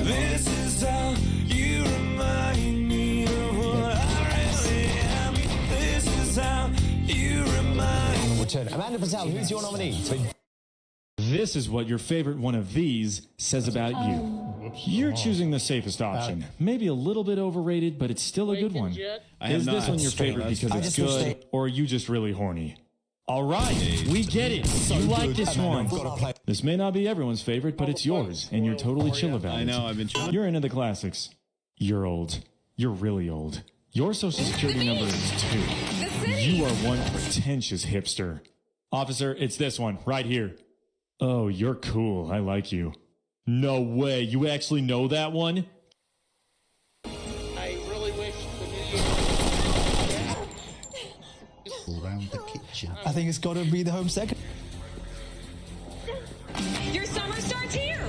This is how you remind me of what I really am. This is how you remind me. Amanda Patel, who's your nominee? This is what your favorite one of these says about you. You're choosing the safest option. Maybe a little bit overrated, but it's still a good one. Is this one your favorite because it's good, or are you just really horny? All right, we get it. You like this one. This may not be everyone's favorite, but it's yours, and you're totally chill about it. I know, I've been trying. You're into the classics. You're old. You're really old. Your social security number is 2. You are one pretentious hipster. Officer, it's this one, right here. Oh, you're cool. I like you. No way. You actually know that one? I really wish the new around the kitchen. I think it's got to be the Home Secretary. Your summer starts here.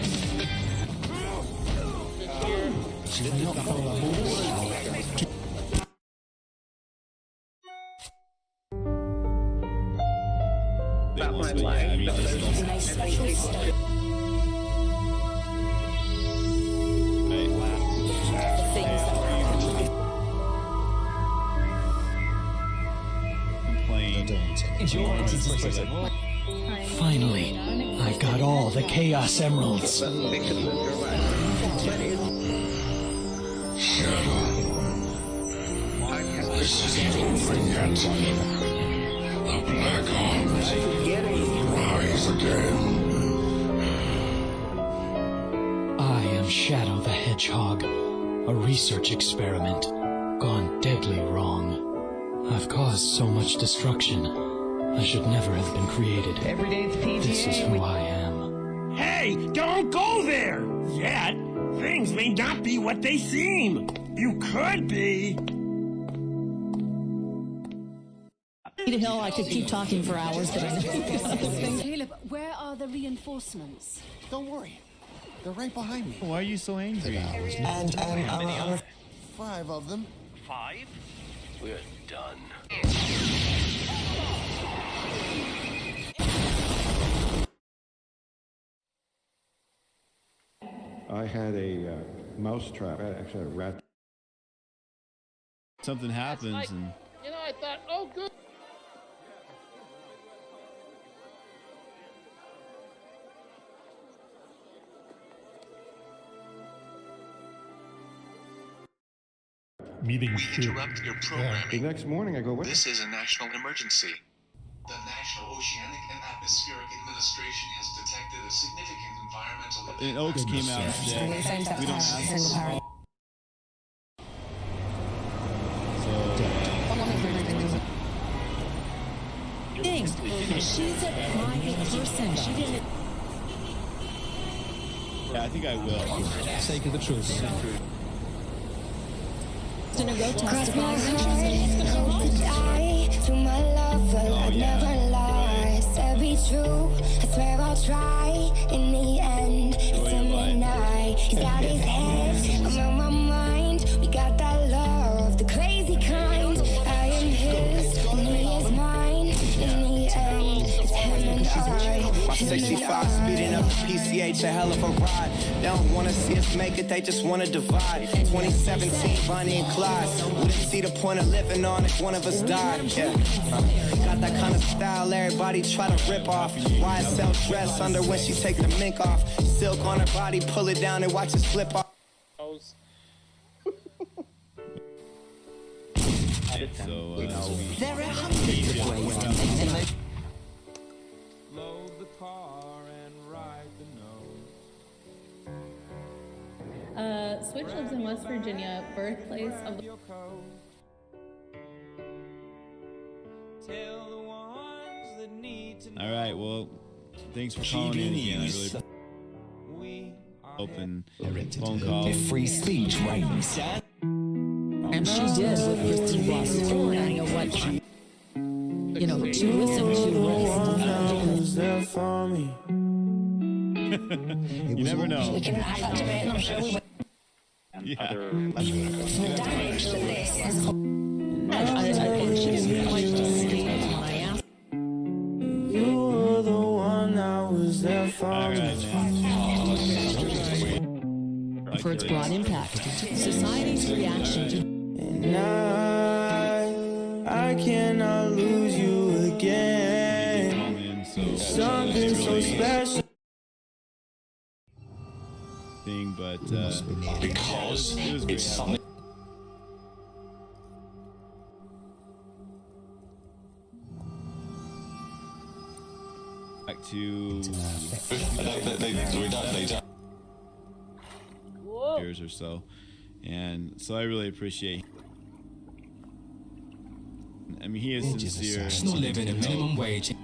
About my life. Finally, I got all the Chaos Emeralds. This is the opening hands on you. The Black Arms rise again. I am Shadow the Hedgehog, a research experiment gone deadly wrong. I've caused so much destruction. I should never have been created. Every day it's PGA. This is who I am. Hey, don't go there! Yet, things may not be what they seem. You could be. To hell, I could keep talking for hours, but I know. Caleb, where are the reinforcements? Don't worry. They're right behind me. Why are you so angry? And 5 of them. 5? We're done. I had a mouse trap. I actually had a rat. Something happens and... You know, I thought, oh, good. Meeting. We interrupt your programming. The next morning I go, what? This is a national emergency. The National Oceanic and Atmospheric Administration has detected a significant environmental impact. And Oaks came out today. We don't ask. She's a private person. She didn't. Yeah, I think I will. Sake of the truth. Cross my heart, hope to die to my lover. I'd never lie. Said be true, I swear I'll try. In the end, it's him and I. He's out his head, I'm on my mind. We got that love, the crazy kind. I am his, and he is mine. In the end, it's him and I. 65 speeding up the PCH, a hell of a ride. They don't wanna see us make it, they just wanna divide. 2017, Bonnie and Clyde. Wouldn't see the point of living on if one of us died. Yeah. Got that kind of style everybody try to rip off. YSL dress under when she take the mink off. Silk on her body, pull it down and watch it slip off. So, there are hundreds of ways to make it. load the car and ride the nose. Switch lives in West Virginia, birthplace of the... Tell the ones that need to know. All right, well, thanks for calling in again. I really open phone call. Free speech reigns. And she did what Kristen Ross is doing. I know what, you know, to listen to there for me. You never know. We can have that debate, and I'm sure we will. Yeah. The damage that this has I think she didn't quite escape when I asked. You were the one that was there for me. For its broad impact, society's reaction to. And I cannot lose you again. Something so special. Thing, but because it's something. Back to years or so, and so I really appreciate. I mean, he is sincere. Not living a minimum wage.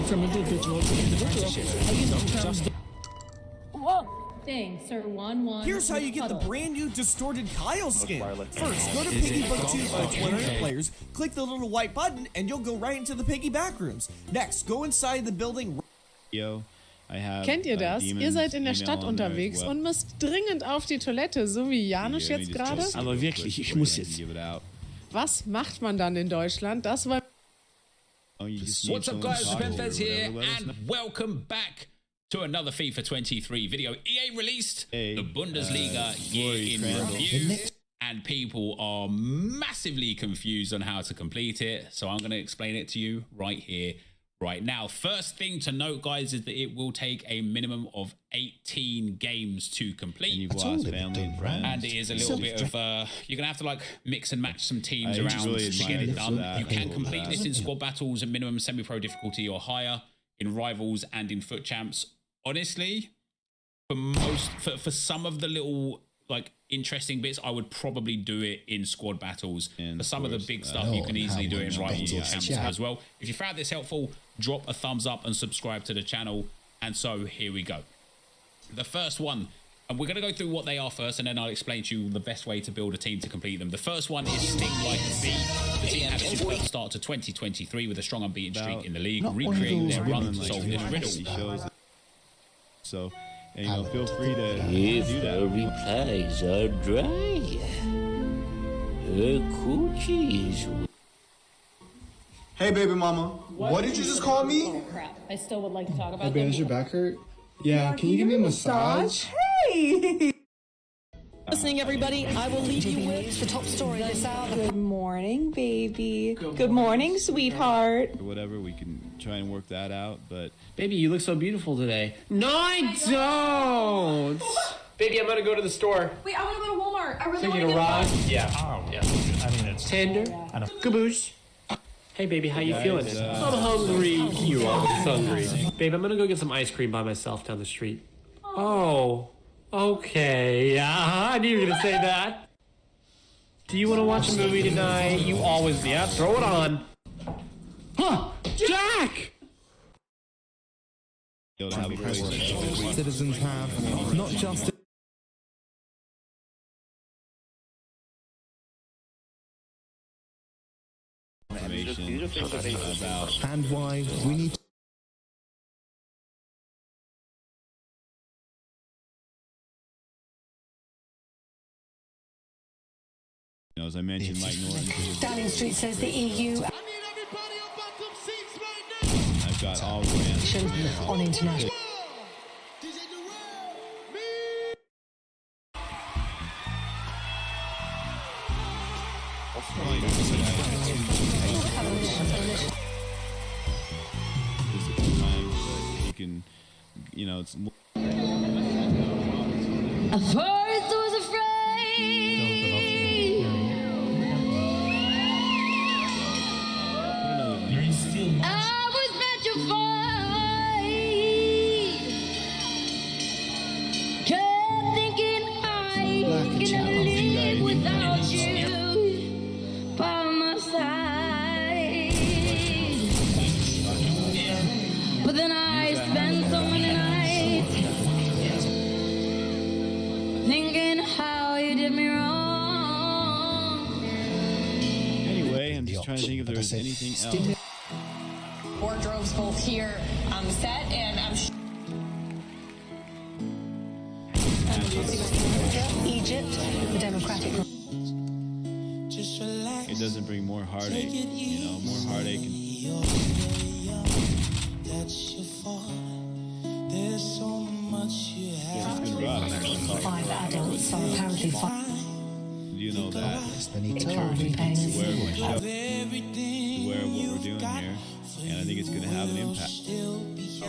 From individual to individual. Whoa! Dang, sir, 1-1. Here's how you get the brand new distorted Kyle skin. First, go to Piggy Book 2 for Twitter players, click the little white button, and you'll go right into the Piggy backrooms. Next, go inside the building. Kennt ihr das? Ihr seid in der Stadt unterwegs und müsst dringend auf die Toilette, so wie Janusz jetzt gerade? Aber wirklich, ich muss jetzt. Was macht man dann in Deutschland? Das war... What's up guys, Fez here, and welcome back to another FIFA 23 video. EA released the Bundesliga year in review, and people are massively confused on how to complete it, so I'm going to explain it to you right here, right now. First thing to note, guys, is that it will take a minimum of 18 games to complete. And you've lost family and friends. And it is a little bit of, you're going to have to like mix and match some teams around to get it done. You can complete this in squad battles at minimum semi-pro difficulty or higher, in rivals and in foot champs. Honestly, for some of the little like interesting bits, I would probably do it in squad battles. And for some of the big stuff, you can easily do it in rivals or champs as well. If you found this helpful, drop a thumbs up and subscribe to the channel. And so here we go. The first one, and we're going to go through what they are first, and then I'll explain to you the best way to build a team to complete them. The first one is Sting Like B. The team had a superb start to 2023 with a strong unbeaten streak in the league, recreating their run to solve this riddle. So, and, you know, feel free to if do that. Her replies are dry, her coochies. Hey, baby mama. What did you just call me? Oh, crap. I still would like to talk about Hey, babe, does your back hurt? Yeah, can you give me a massage? Hey! Listening, everybody, I will leave you with the top story this hour. Good morning, baby. Good morning, sweetheart. Or whatever, we can try and work that out, but... Baby, you look so beautiful today. No, I don't! Baby, I'm gonna go to the store. Wait, I want to go to Walmart. I really So want you to gonna get ride? Yeah. Oh, yeah. I mean, it's tender. Caboose. Hey, baby, how you feeling? I'm hungry. You are hungry. Babe, I'm gonna go get some ice cream by myself down the street. Oh. Okay, I knew you were gonna say that. Do you want to watch a movie tonight? You always, yeah, throw it on. Huh, Jack! Citizens have not just. And why we need. You know, as I mentioned, Mike Norton. Downing Street says the EU. I've got all the on international. You can, you know, it's. At first I was afraid. I was petrified. Kept thinking I can live without you by my side. But then I spent so many nights thinking how you did me wrong. Anyway, I'm just trying to think if there's anything else. Wardrobes both here on the set, and I'm Egypt, the Democratic. It doesn't bring more heartache, you know, more heartache. There's so much you have. It's been rough. 5 adults are apparently Do you know that? currently paying To wear what we're doing here, and I think it's going to have an impact. So, I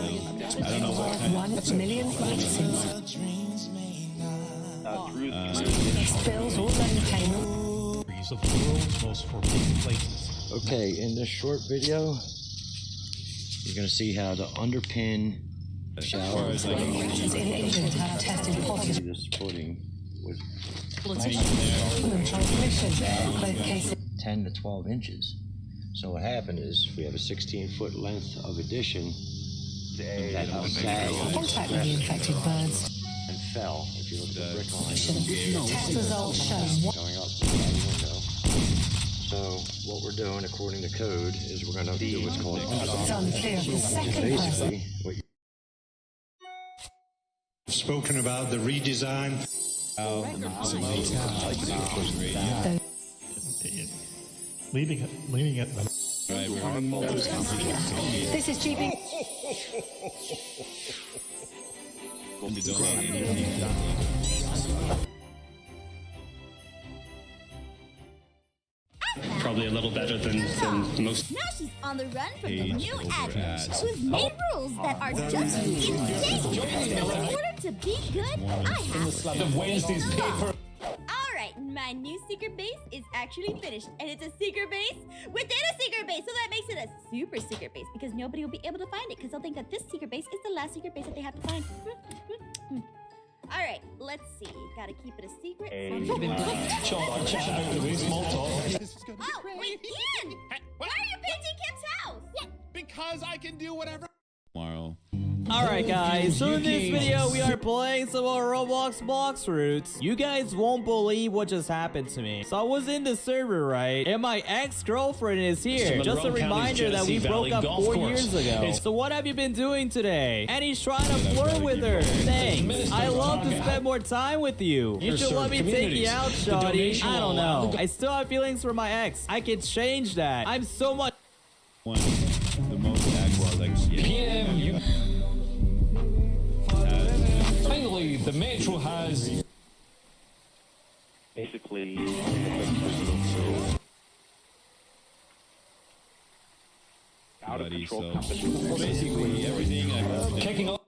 don't know what kind of... 1 million vaccines. Spills all loan payment. Of the world's most forbidden places. Okay, in this short video, you're going to see how to underpin shower. Workers in England have tested positive. This footing with Both cases. 10 to 12 inches. So what happened is we have a 16-foot length of addition that sagged Contact with the infected birds. and fell. If you look at the brick line, Test results show. going up the window. So what we're doing, according to code, is we're going to do what's called It's unclear if the second person. basically what you spoken about the redesign. Leaving it. This is GB. Probably a little better than most. Now she's on the run from the Page new over admin ads. who's made rules that are just insane. In order to be good, I have The Wednesday's paper. Alright, my new secret base is actually finished, and it's a secret base within a secret base, so that makes it a super secret base, because nobody will be able to find it, because they'll think that this secret base is the last secret base that they have to find. Alright, let's see. Gotta keep it a secret. Oh, wait, Ian! Why are you painting Kim's house? What? Because I can do whatever. Tomorrow. Alright guys, so in this video we are playing some more Roblox box routes. You guys won't believe what just happened to me. So I was in the server, right? And my ex-girlfriend is here. Just a reminder that we broke up 4 years ago. So what have you been doing today? And he's trying to flirt with her. Thanks. I love to spend more time with you. You should let me take you out, shawty. I don't know. I still have feelings for my ex. I can change that. I'm so much... The most active, like, PM, finally, the Metro has Basically, out of control. So basically, everything I'm kicking off.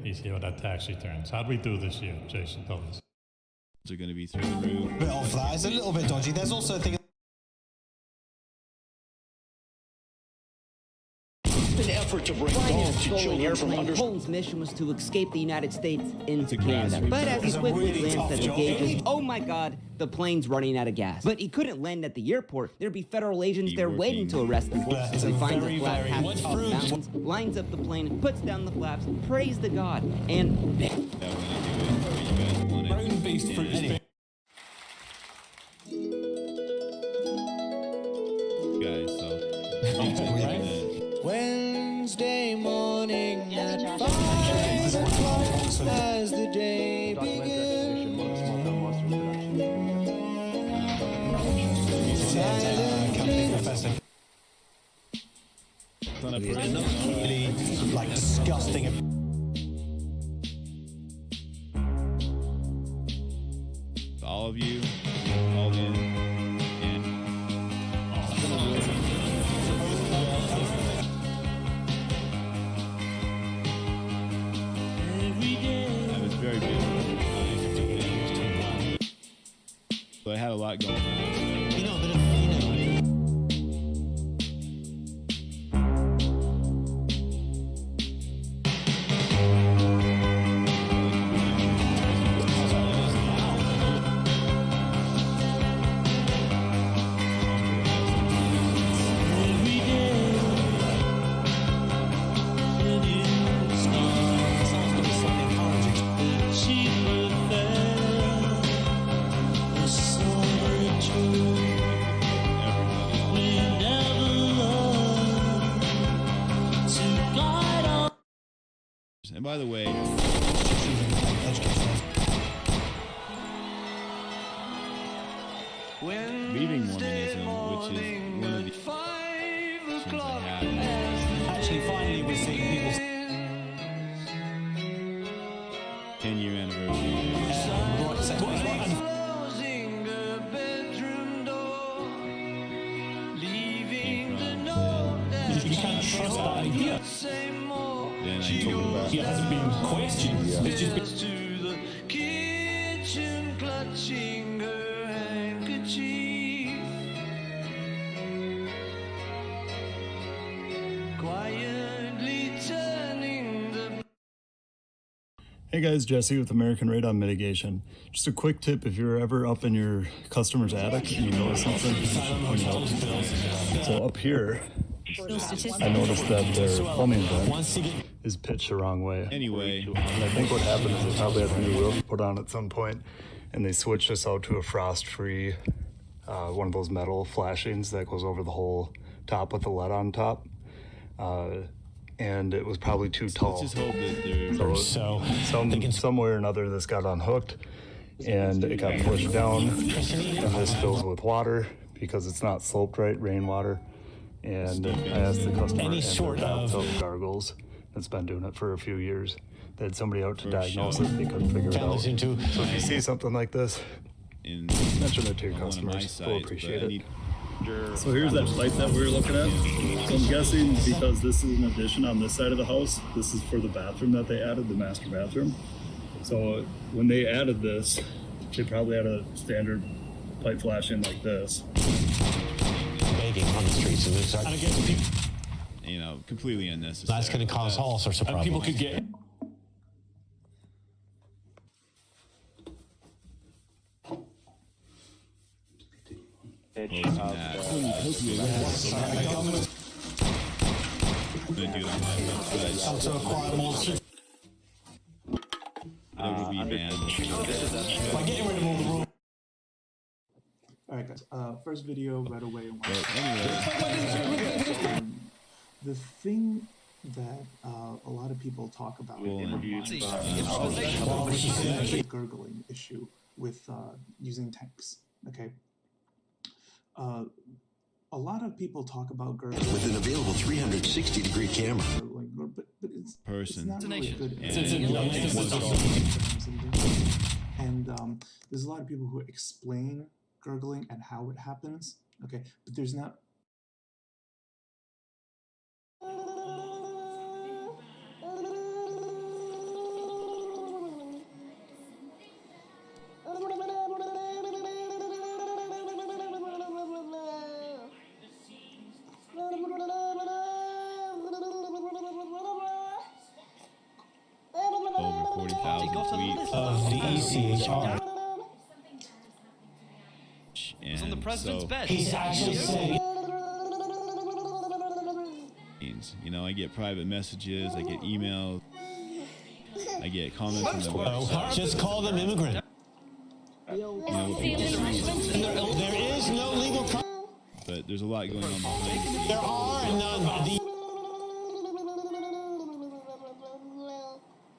you see how that tax returns. How'd we do this year, Jason? Tell us. are going to be through the roof. Bit off that. It's a little bit dodgy. There's also a thing. to bring dogs to children from under. Holmes' mission was to escape the United States into Canada. But as he quickly glanced at the gauges, oh my God, the plane's running out of gas. But he couldn't land at the airport. There'd be federal agents there waiting to arrest him. So he finds a flat patch of mountains, lines up the plane, puts down the flaps, prays to God, and Brown-based fruit. Guys, so Wednesday morning at 5 o'clock as the day begins. Really like disgusting. all of you called in. I was very busy. So I had a lot going on. And by the way, leaving Mormonism, which is one of the things I have. Actually, finally, we're seeing people's 10-year anniversary. You can't trust that idea. Then I told about It hasn't been questioned. It's just been... to the kitchen clutching her handkerchief, quietly turning the. Hey guys, Jesse with American Radon Mitigation. Just a quick tip if you're ever up in your customer's attic and you notice something, point it out. So up here, I noticed that their plumbing vent is pitched the wrong way. Anyway. And I think what happened is they probably had a new roof put on at some point, and they switched this out to a frost-free, one of those metal flashings that goes over the whole top with the lead on top. And it was probably too tall. Let's just hope that they're somewhere or another this got unhooked, and it got pushed down, and this fills with water because it's not sloped right, rainwater. And I asked the customer Any sort of gargles that's been doing it for a few years. They had somebody out to diagnose it. They couldn't figure it out. So if you see something like this, mention it to your customers. They'll appreciate it. So here's that pipe that we were looking at. So I'm guessing because this is an addition on this side of the house, this is for the bathroom that they added, the master bathroom. So when they added this, they probably had a standard pipe flashing like this. Begging on the streets, and again, people, you know, completely unnecessary. That's going to cause all sorts of problems. People could get. Alright guys, first video right away. The thing that a lot of people talk about the gurgling issue with using tanks, okay? A lot of people talk about gurgling with an available 360-degree camera. But it's person. It's not really good. And there's a lot of people who explain gurgling and how it happens. Okay, but there's not. 100,000 tweets. Of the ECHR. And on the president's bed. He's actually saying. You know, I get private messages, I get emails, I get comments on the website. Just call them immigrant. You know, There is no legal. but there's a lot going on behind the scenes. There are none.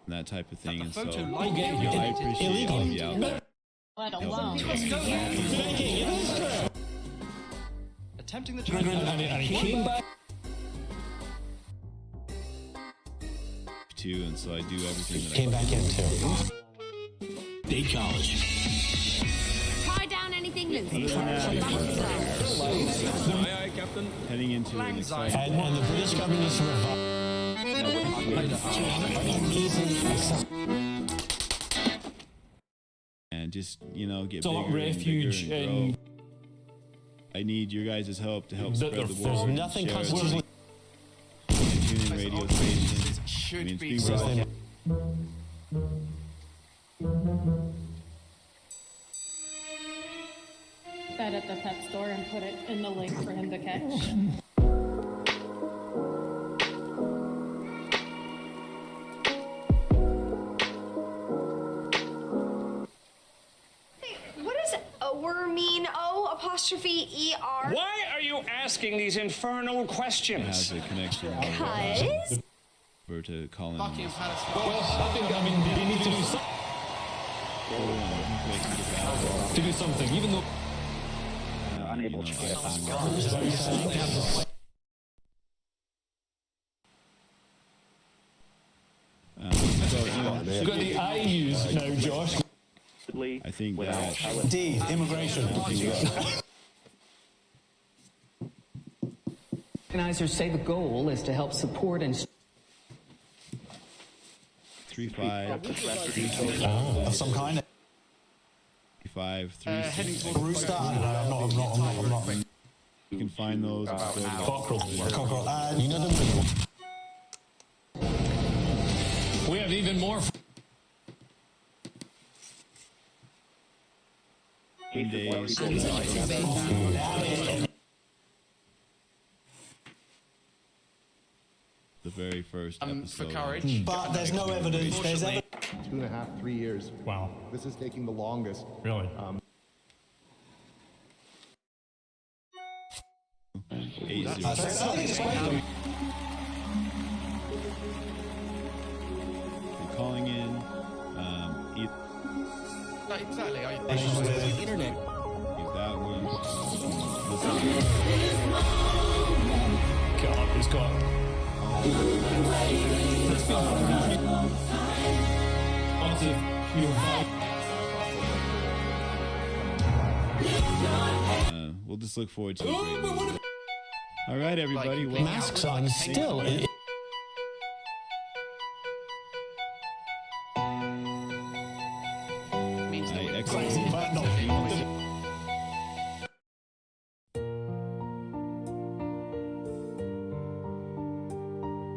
That type of thing, and so We'll get you know, I appreciate all of you out there. Let alone. Attempting the And he came back. Too, and so I do everything that Came I back can. into. State college. Tie down anything loose. Aye, aye, Captain. Heading into an exciting. And the British government is and just, you know, get Sought bigger refuge and bigger and grow. I need your guys' help to help spread the word. There's nothing share it. constitutionally. Tune in radio stations. I mean, it's being broadcast. That at the pet store and put it in the link for him to catch. What does "ower" mean? O''er"? Why are you asking these infernal It questions? has a connection. Cuz? Over to Colin. Well, I think, I mean, they need to do something. To do something, even though. Unable to get You've got the I news now, Josh. I think that D, immigration. Organizers say the goal is to help support and 35 of some kind. 35 Heading toward Rooster. I'm not. You can find those. Cockerel. You know the we have even more. Days. The very first episode. For courage. But there's no evidence. There's 2.5, 3 years. Wow. This is taking the longest. Really? You're calling in. Exactly. Internet. Use that one. God, he's got. We'll just look forward to it. All right, everybody. Well, Masks on still.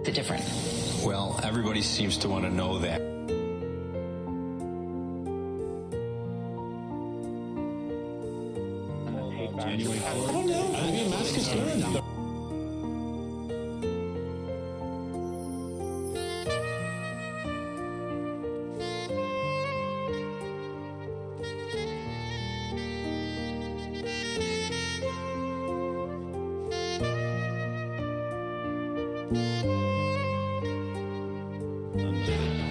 the different. Well, everybody seems to want to know that. January 4th. I don't know. I mean, mask is good.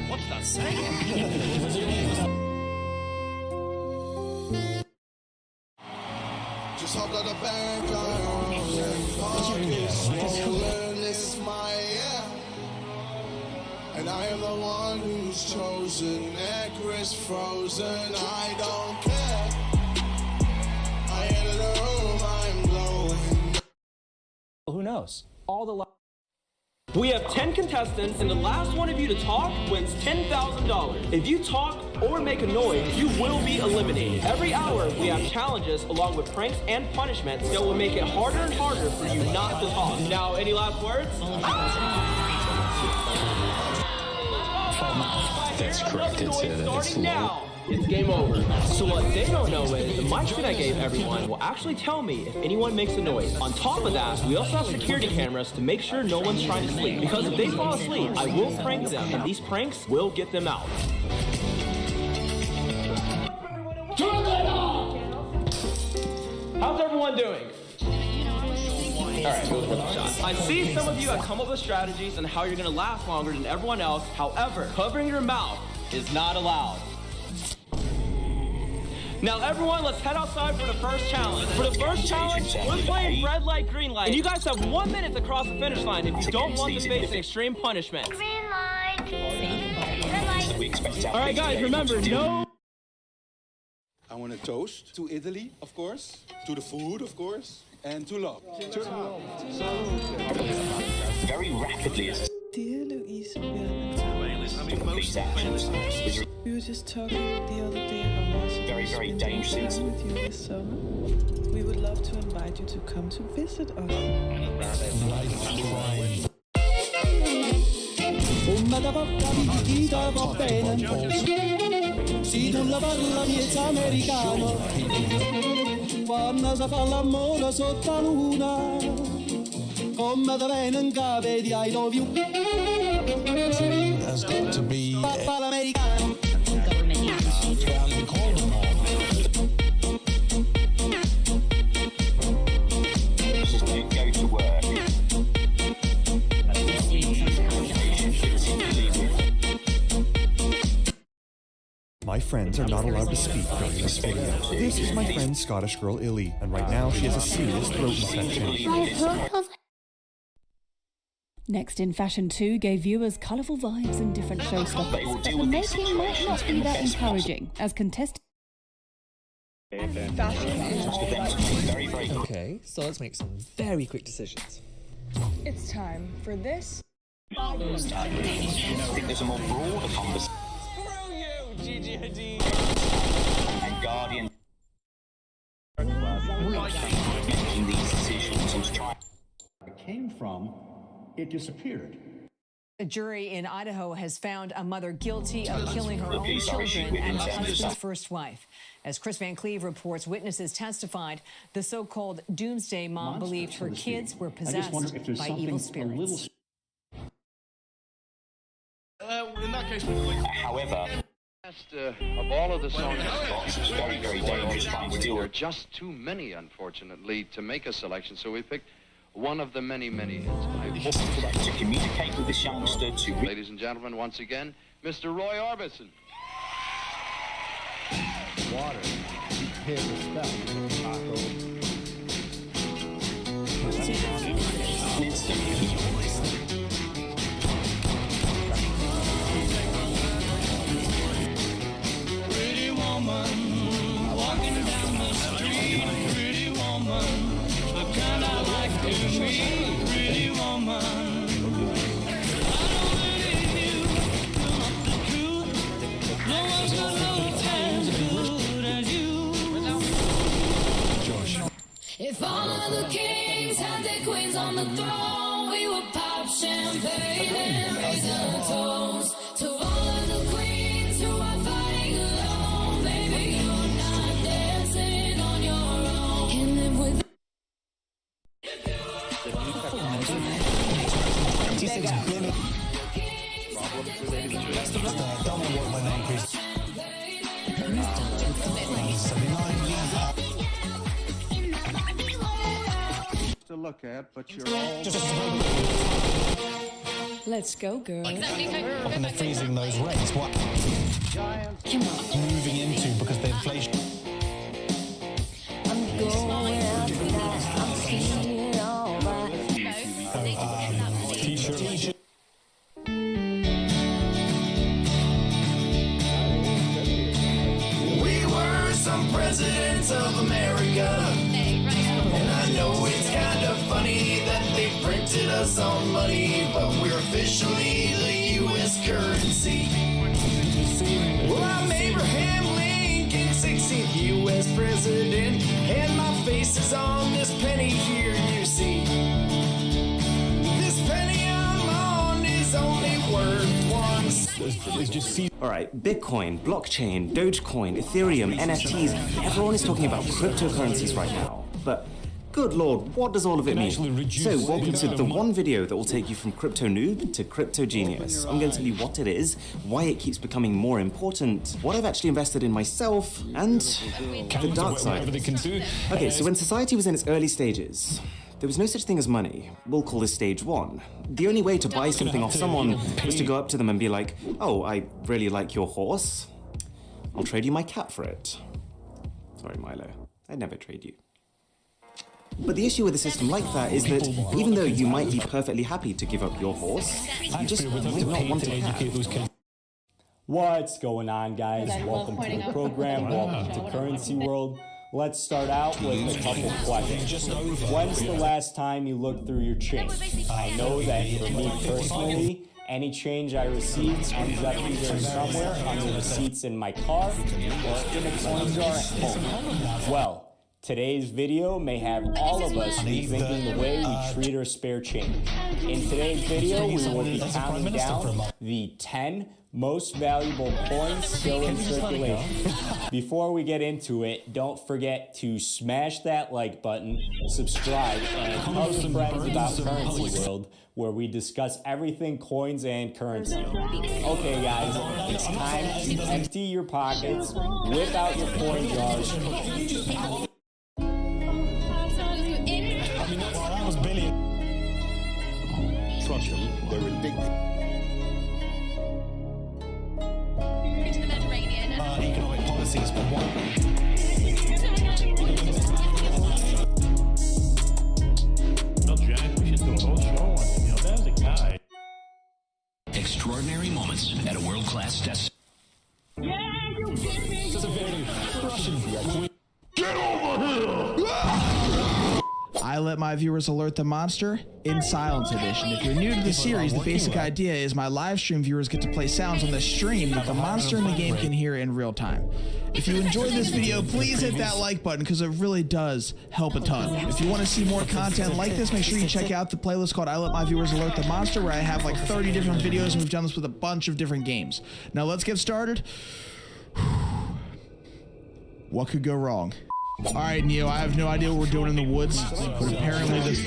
What's that saying? Just hopped out the bank, pockets swollen, this is my year. And I am the one who's chosen, neck wrist frozen, I don't care. I enter the room, I'm glowing. Who knows? All the We have 10 contestants, and the last one of you to talk wins $10,000. If you talk or make a noise, you will be eliminated. Every hour, we have challenges along with pranks and punishments that will make it harder and harder for you not to talk. Now, any last words? That's correct. Starting now, it's game over. So what they don't know is the mics that I gave everyone will actually tell me if anyone makes a noise. On top of that, we also have security cameras to make sure no one's trying to sleep. Because if they fall asleep, I will prank them, and these pranks will get them out. How's everyone doing? Alright, worth a shot. I see some of you have come up with strategies on how you're gonna last longer than everyone else. However, covering your mouth is not allowed. Now everyone, let's head outside for the first challenge. For the first challenge, we're playing red light, green light. And you guys have 1 minute to cross the finish line if you don't want to face an extreme punishment. Green light. Red light. Alright guys, remember, no... I want to toast to Italy, of course, to the food, of course, and to love. Very rapidly. Dear Louise, we were just talking the other day about very dangerous with you this summer. We would love to invite you to come to visit us. Si tu la parla miezza americano, quando si fa l'amore sotto la luna, come da bene in cave di I love you. Has got to be Papa l'americano. Go to work. My friends are not allowed to speak during this video. This is my friend Scottish girl Illy, and right now she has a serious throat infection. Next in Fashion 2 gave viewers colourful vibes and different showstoppers, but the making might not be that encouraging, as contestants... Okay, so let's make some very quick decisions. It's time for this. I think there's a more broader conversation. And Guardian making these decisions and trying. It came from, it disappeared. A jury in Idaho has found a mother guilty of killing her own children and her husband's first wife. As Chris Van Cleve reports, witnesses testified the so-called doomsday mom believed her kids were possessed by evil spirits. In that case, however, of all of the songs, it's very, very dangerous. There are just too many, unfortunately, to make a selection, so we picked one of the many, many hits. To communicate with this youngster, Ladies and gentlemen, once again, Mr. Roy Orbison. Water. Hit the Pretty woman, walking down the street. Pretty woman, the kind I like to meet. Pretty woman, I don't believe you. You're not the truth. No one's got no as good as you. Josh. If all of the kings had their queens on the throne, we would pop champagne and raise a toast to all of the queens who are fighting alone. Baby, you're not dancing on your own. Can live with. To look at, but you're all. Let's go, girl. Often they're freezing those rates. What? Come on. Moving into because the inflation. I'm going out tonight. I'm feeling alright. T-shirt. We were some presidents of America. And I know it's kind of funny that they printed us on money, but we're officially the U.S. currency. Well, I'm Abraham Lincoln, 16th U.S. president, and my face is on this penny here, you see. This penny I'm on is only worth 1 cent. All right, Bitcoin, blockchain, Dogecoin, Ethereum, NFTs, everyone is talking about cryptocurrencies right now. But good lord, what does all of it mean? So welcome to the one video that will take you from crypto noob to crypto genius. I'm going to tell you what it is, why it keeps becoming more important, what I've actually invested in myself, and the dark side. Okay, so when society was in its early stages, there was no such thing as money. We'll call this stage one. The only way to buy something off someone was to go up to them and be like, oh, I really like your horse. I'll trade you my cat for it. Sorry, Milo. I'd never trade you. But the issue with a system like that is that even though you might be perfectly happy to give up your horse, you just might not want to have. What's going on, guys? Welcome to the program. Welcome to Currency World. Let's start out with a couple questions. When's the last time you looked through your change? I know that for me personally, any change I receive ends up either somewhere under the seats in my car or in a coin jar at home. Well, today's video may have all of us rethinking the way we treat our spare change. In today's video, we will be counting down the 10 most valuable coins still in circulation. Before we get into it, don't forget to smash that like button, subscribe, and tell your friends about Currency World, where we discuss everything coins and currency. Okay guys, it's time to empty your pockets, whip out your coin jars. Trust them, they're ridiculous. Into the Mediterranean. Economic policies for one. Well, Jack, we should do a whole show on it. You know, there's a guy. Extraordinary moments at a world-class test. Yeah, you get me. This is a very Russian. Get over here! I let my viewers alert the monster in silence edition. If you're new to the series, the basic idea is my live stream viewers get to play sounds on the stream that the monster in the game can hear in real time. If you enjoyed this video, please hit that like button because it really does help a ton. If you want to see more content like this, make sure you check out the playlist called I Let My Viewers Alert the Monster, where I have like 30 different videos and we've done this with a bunch of different games. Now let's get started. What could go wrong? All right, Neo, I have no idea what we're doing in the woods, but apparently this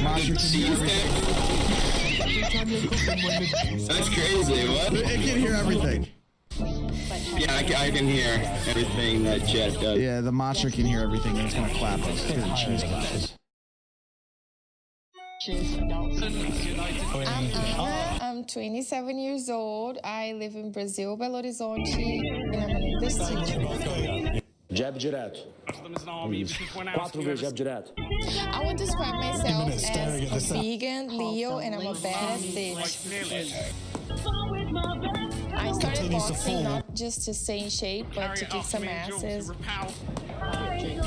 monster can hear everything. That's crazy, what? It can hear everything. Yeah, I can hear everything that Jet does. Yeah, the monster can hear everything, and it's gonna clap us. It's gonna cheese clap us. I'm Anna. I'm 27 years old. I live in Brazil, Belo Horizonte, and I'm an English teacher. Jab direto. 4 vezes jab direto. I would describe myself as a vegan, Leo, and I'm a badass bitch. I started boxing not just to stay in shape, but to kick some asses. I did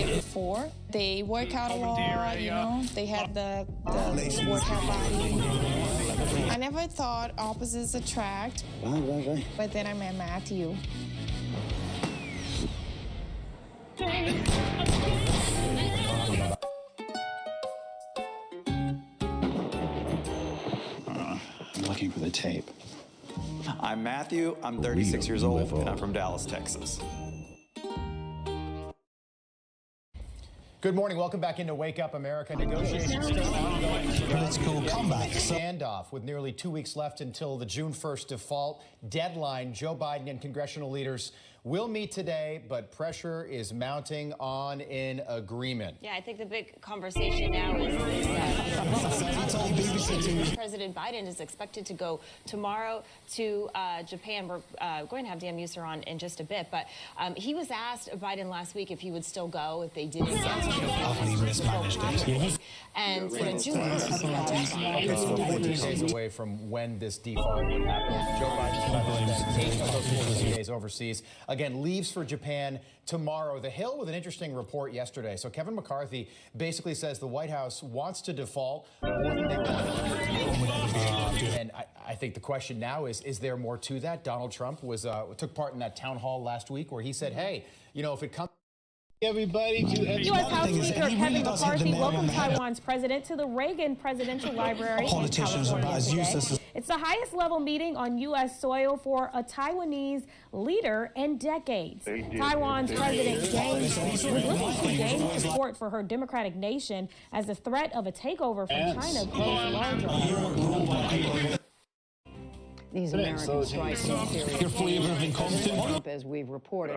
it before. They work out a lot, you know. They have the workout body. I never thought opposites attract, but then I met Matthew. Looking for the tape. I'm Matthew, I'm 36 years old, and I'm from Dallas, Texas. Good morning. Welcome back into Wake Up America. Negotiations still ongoing. Political comeback. Standoff with nearly 2 weeks left until the June 1st default deadline. Joe Biden and congressional leaders will meet today, but pressure is mounting on an agreement. Yeah, I think the big conversation now is President Biden is expected to go tomorrow to Japan. We're going to have Dan Muser on in just a bit, but he was asked Biden last week if he would still go if they didn't get and Still 14 days away from when this default would happen. Joe Biden spent 8 of those 14 days overseas. Again, leaves for Japan tomorrow. The Hill with an interesting report yesterday. So Kevin McCarthy basically says the White House wants to default more than they want. And I think the question now is there more to that? Donald Trump took part in that town hall last week where he said, hey, you know, if it comes... Everybody to U.S. House Speaker Kevin McCarthy welcomed Taiwan's president to the Reagan Presidential Library in California today. It's the highest level meeting on U.S. soil for a Taiwanese leader in decades. Taiwan's President was looking to gain support for her democratic nation as the threat of a takeover from China grows larger. These American strikes in Syria. Your flavor of incompetent. As we've reported,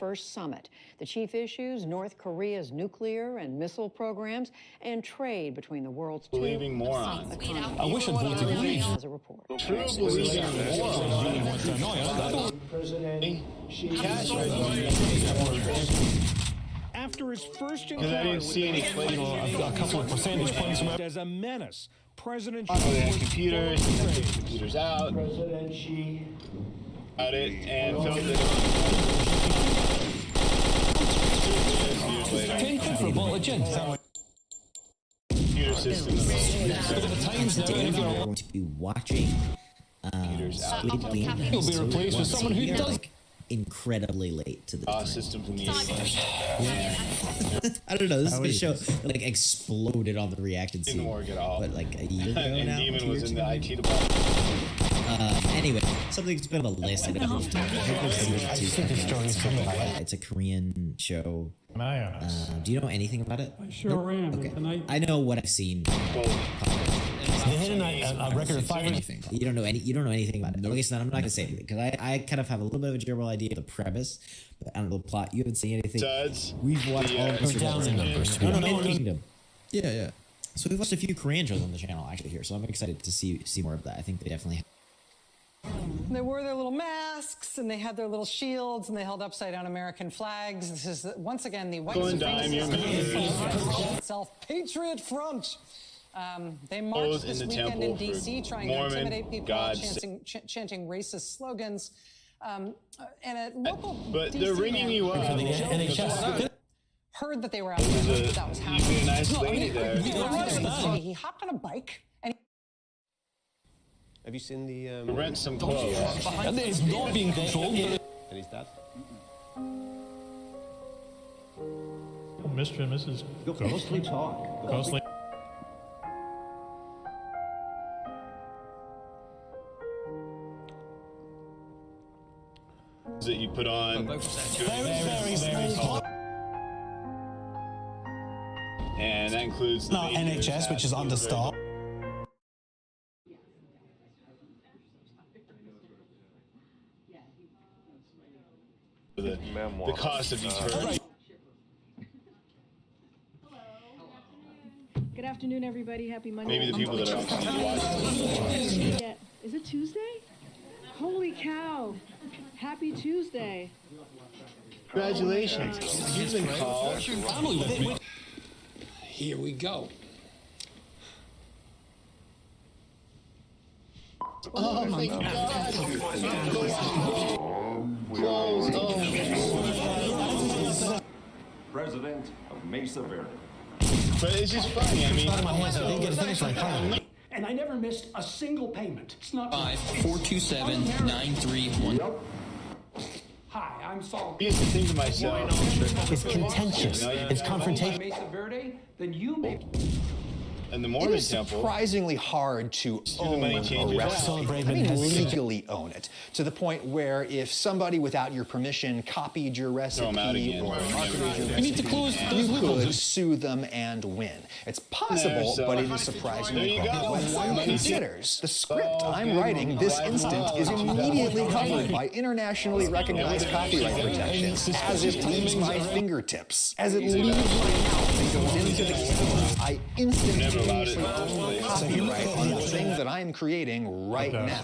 first summit. The chief issues: North Korea's nuclear and missile programs and trade between the world's two Believing morons. I wish I'd voted green. As a report. True believing morons. After his first Because I didn't see any a couple of percentage points as a menace. President Xi had computers, took the computers out, President Xi out it, and filmed it. For a bottle of gin. Computer system. Today we're going to be watching Squid Game. You'll be replaced with someone who does. Incredibly late to the Systems in the I don't know. This is a show that like exploded on the reaction scene. Didn't work at all. But like a year ago And now. Demon was in the IT department. Anyway, something's been on the list. I don't know if it's a Korean show. Do you know anything about it? I sure am. Okay. I know what I've seen. They hit a record of 5 anything. You don't know anything about it. Okay, so then I'm not gonna say anything because I kind of have a little bit of a general idea of the premise, but I don't know the plot. You haven't seen anything. We've watched all of the Kingdom. Yeah. So we've watched a few Korean shows on the channel actually here, so I'm excited to see more of that. I think they definitely. They wore their little masks and they had their little shields and they held upside down American flags. This is once again the white supremacist itself Patriot Front. They marched this weekend in D.C. trying to intimidate people, chanting racist slogans. And a local but DC they're ringing you up. heard that they were out there. That was happening. Nice lady there. He hopped on a bike and. Have you seen the rent some clothes? And it's not being controlled. And he's dead. Mr. and Mrs. Ghostly talk. Ghostly. That you put on. Very small. And that includes the NHS, which is understaffed. The cost of deterrence. Good afternoon, everybody. Happy Monday. Maybe the people that are actually watching. Yeah. Is it Tuesday? Holy cow. Happy Tuesday. Congratulations. You've been called. Here we go. Oh my God. Close. President of Mesa Verde. But it's just funny. I mean, and I never missed a single payment. It's not 5-427-931. Hi, I'm Saul. I used to think to myself, it's contentious. It's confrontational. Mesa Verde, then you may. And the It Mormon is temple. surprisingly hard to own a recipe. I mean, legally own it, to the point where if somebody without your permission copied your recipe or marketed your recipe, you could sue them and win. It's possible, but it is surprisingly hard. When one considers the script I'm writing, this instant is immediately covered by internationally recognized copyright protections as it leaves my fingertips. As it leaves my mouth and goes into the camera, I instantly copyright on the thing that I'm creating right now.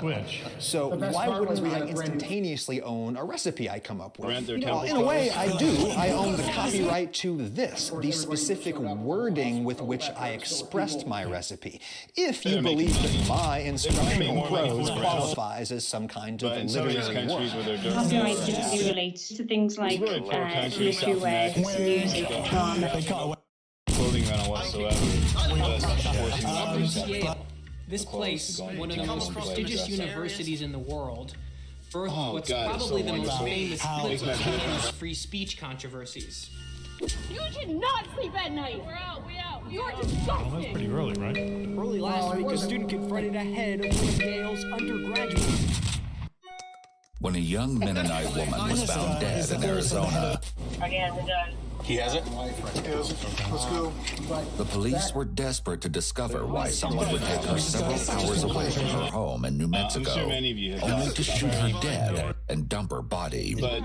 So why wouldn't I instantaneously own a recipe I come up with? Well, in a way, I do. I own the copyright to this, the specific wording with which I expressed my recipe. If you believe that my instructional prose qualifies as some kind of literary work. Copyright typically relates to things like literary works, music, drama. Clothing rental whatsoever. This place, one of the most prestigious universities in the world, What's probably the most famous clip of Canada's free speech controversies. You should not sleep at night. We're out. You're disgusting. That's pretty early, right? Early last week, a student confronted a head of one of Yale's undergraduates. When a young Mennonite woman was found dead in Arizona, He has it? Let's go. the police were desperate to discover why someone would take her several hours away from her home in New Mexico, I'm sure many of you have only to shoot her dead and dump her body. But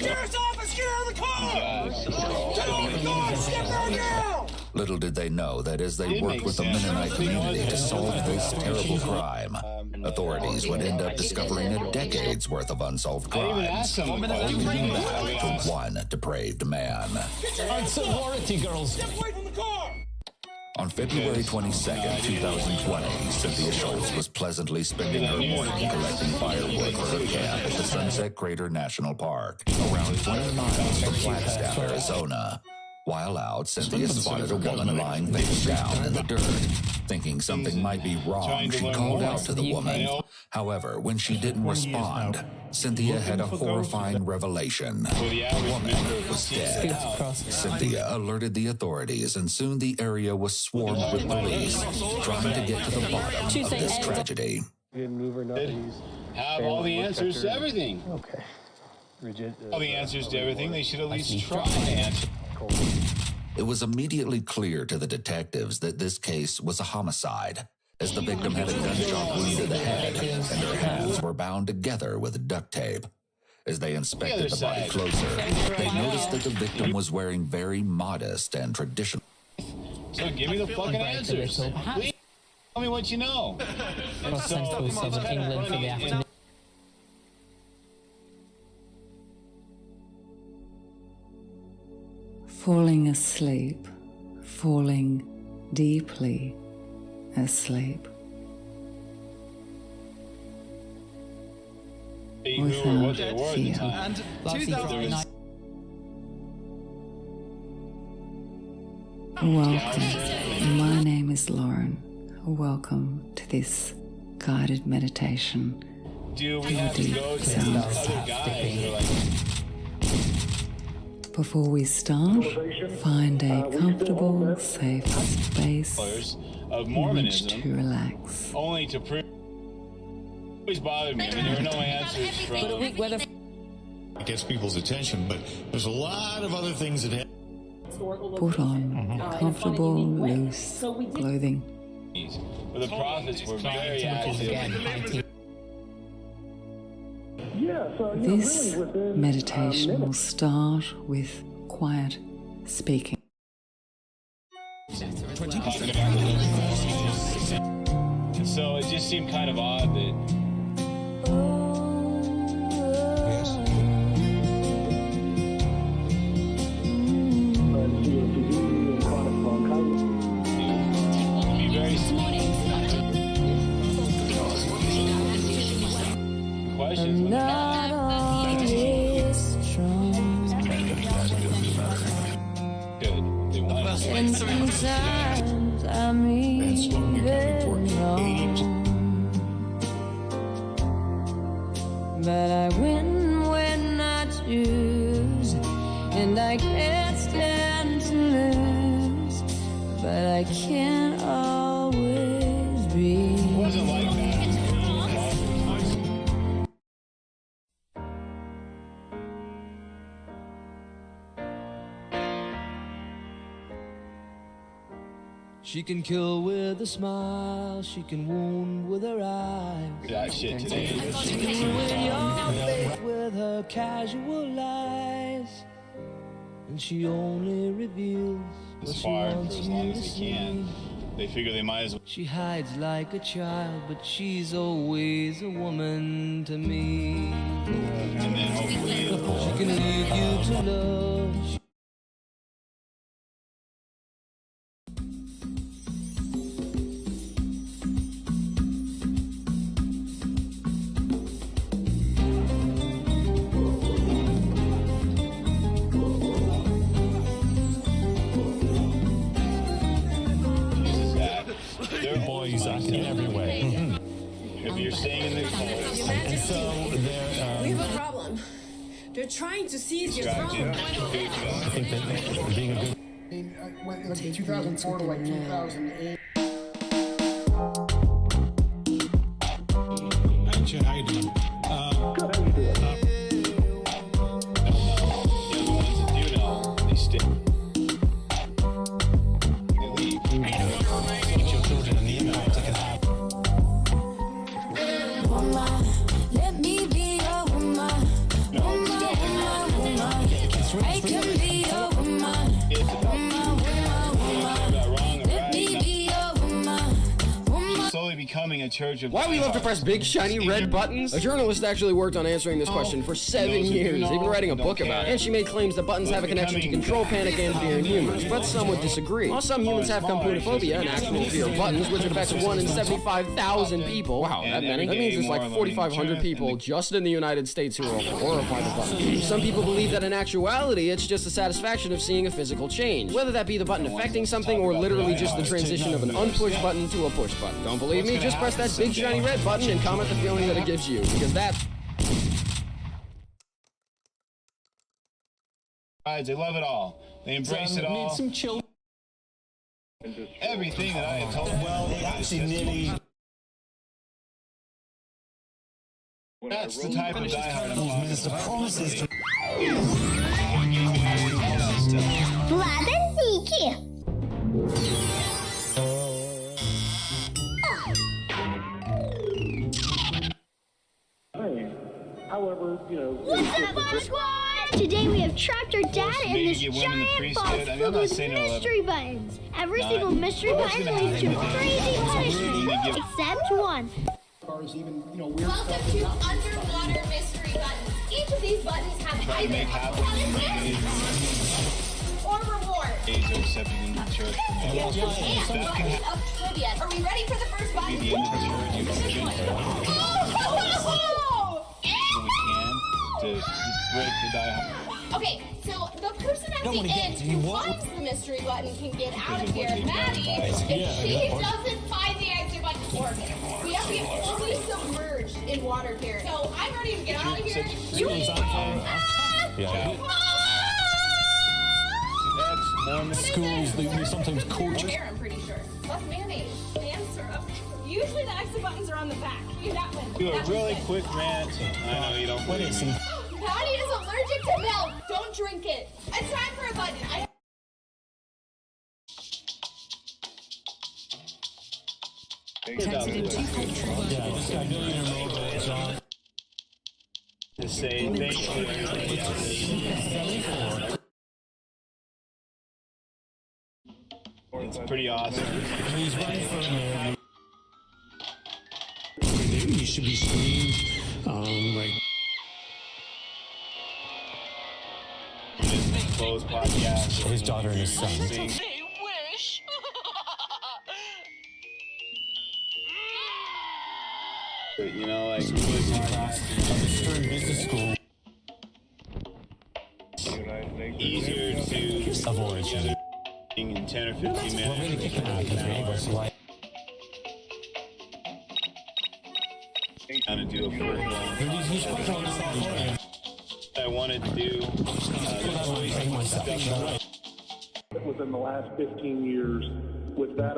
Sheriff's office, get out of the car! Get out of the car! Step out now! Little did they know that as they worked with the Mennonite community to solve this terrible crime, authorities would end up discovering a decade's worth of unsolved crimes, only leading back to one depraved man. Sorority girls. On February 22nd, 2020, Cynthia Schultz was pleasantly spending her morning collecting firewood for her camp at the Sunset Crater National Park, around 20 miles from Flagstaff, Arizona. While out, Cynthia spotted a woman lying face down in the dirt. Thinking something might be wrong, she called out to the woman. However, when she didn't respond, Cynthia had a horrifying revelation. The woman was dead. Cynthia alerted the authorities, and soon the area was swarmed with police, trying to get to the bottom of this tragedy. have all the answers to everything. Okay. All the answers to everything. They should at least try to answer. It was immediately clear to the detectives that this case was a homicide, as the victim had a gunshot wound to the head, and her hands were bound together with duct tape. As they inspected the body closer, they noticed that the victim was wearing very modest and traditional. So give me the fucking answers. Please tell me what you know. And so, it's kind of funny. Falling asleep, falling deeply asleep. Without fear. And 2009. Welcome. My name is Lauren. Welcome to this guided meditation. Do we have to go to the other guys? Before we start, find a comfortable, safe space Of in which Mormonism, to relax. only to prove. Always bothered me. I mean, there were no answers from. It gets people's attention, but there's a lot of other things that happen. Put on comfortable, loose clothing. But the prophets were very active. This meditation will start with quiet speaking. And so it just seemed kind of odd that. I'm not always strong. And sometimes I'm even wrong. But I win when I choose, and I can't stand to lose. But I can't always be. Wasn't like that. She can kill with a smile, she can wound with her eyes. That shit today. She can win your faith with her casual lies. And she only reveals what As she far wants as you long to as they can. see. They figure they might as well. She hides like a child, but she's always a woman to me. And then hopefully. She can lead you to love. Boys acting every way. if you're staying in the cold. And so they're. We have a problem. They're trying to seize your throne. I think that being a good. Like 2004 to like 2008. How you doing? Let me be your woman. I can be your woman. Let me be your woman. Slowly becoming a church of. Why we love to press big shiny red buttons? A journalist actually worked on answering this question for 7 years, even writing a book about it. And she made claims that buttons have a connection to control panic and fear in humans. But some would disagree. While some humans have computophobia, an actual fear of buttons, which affects 1 in 75,000 people. Wow, that many? That means there's like 4,500 people just in the United States who are horrified of buttons. Some people believe that in actuality, it's just the satisfaction of seeing a physical change. Whether that be the button affecting something or literally just the transition of an unpush button to a push button. Don't believe me? Just press that big shiny red button and comment the feeling that it gives you, because that's... They love it all. They embrace it all. Need some chill. Everything that I have told them. Well, they actually nearly. That's the type of diehard I'm talking about. Vlad and Nikki. However, What's up, our squad? Today we have trapped our dad in this giant box filled with mystery buttons. Every single mystery button leads to crazy punishment, except one. Welcome to Underwater Mystery Buttons. Each of these buttons have either punishment or reward. Age are accepted in the church. And buttons of trivia. Are we ready for the first button? Be the end of the church. To break the diehard. Okay, so the person at the end who finds the mystery button can get out of here. Maddie, if she doesn't find the exit button, we have to get fully submerged in water here. So I'm ready to get out of here. You Schools, they sometimes coach. I'm pretty sure. Plus mayonnaise and syrup. Usually the exit buttons are on the back. That one. Do a really quick rant. I know you don't believe me. Patty is allergic to milk. Don't drink it. It's time for a button. To say thank you. It's pretty awesome. You should be screened, like. Close podcast. His daughter and his son. But, like Stern Business School. Easier to avoid in 10 or 15 minutes. Trying to do a first one. I wanted to do within the last 15 years with that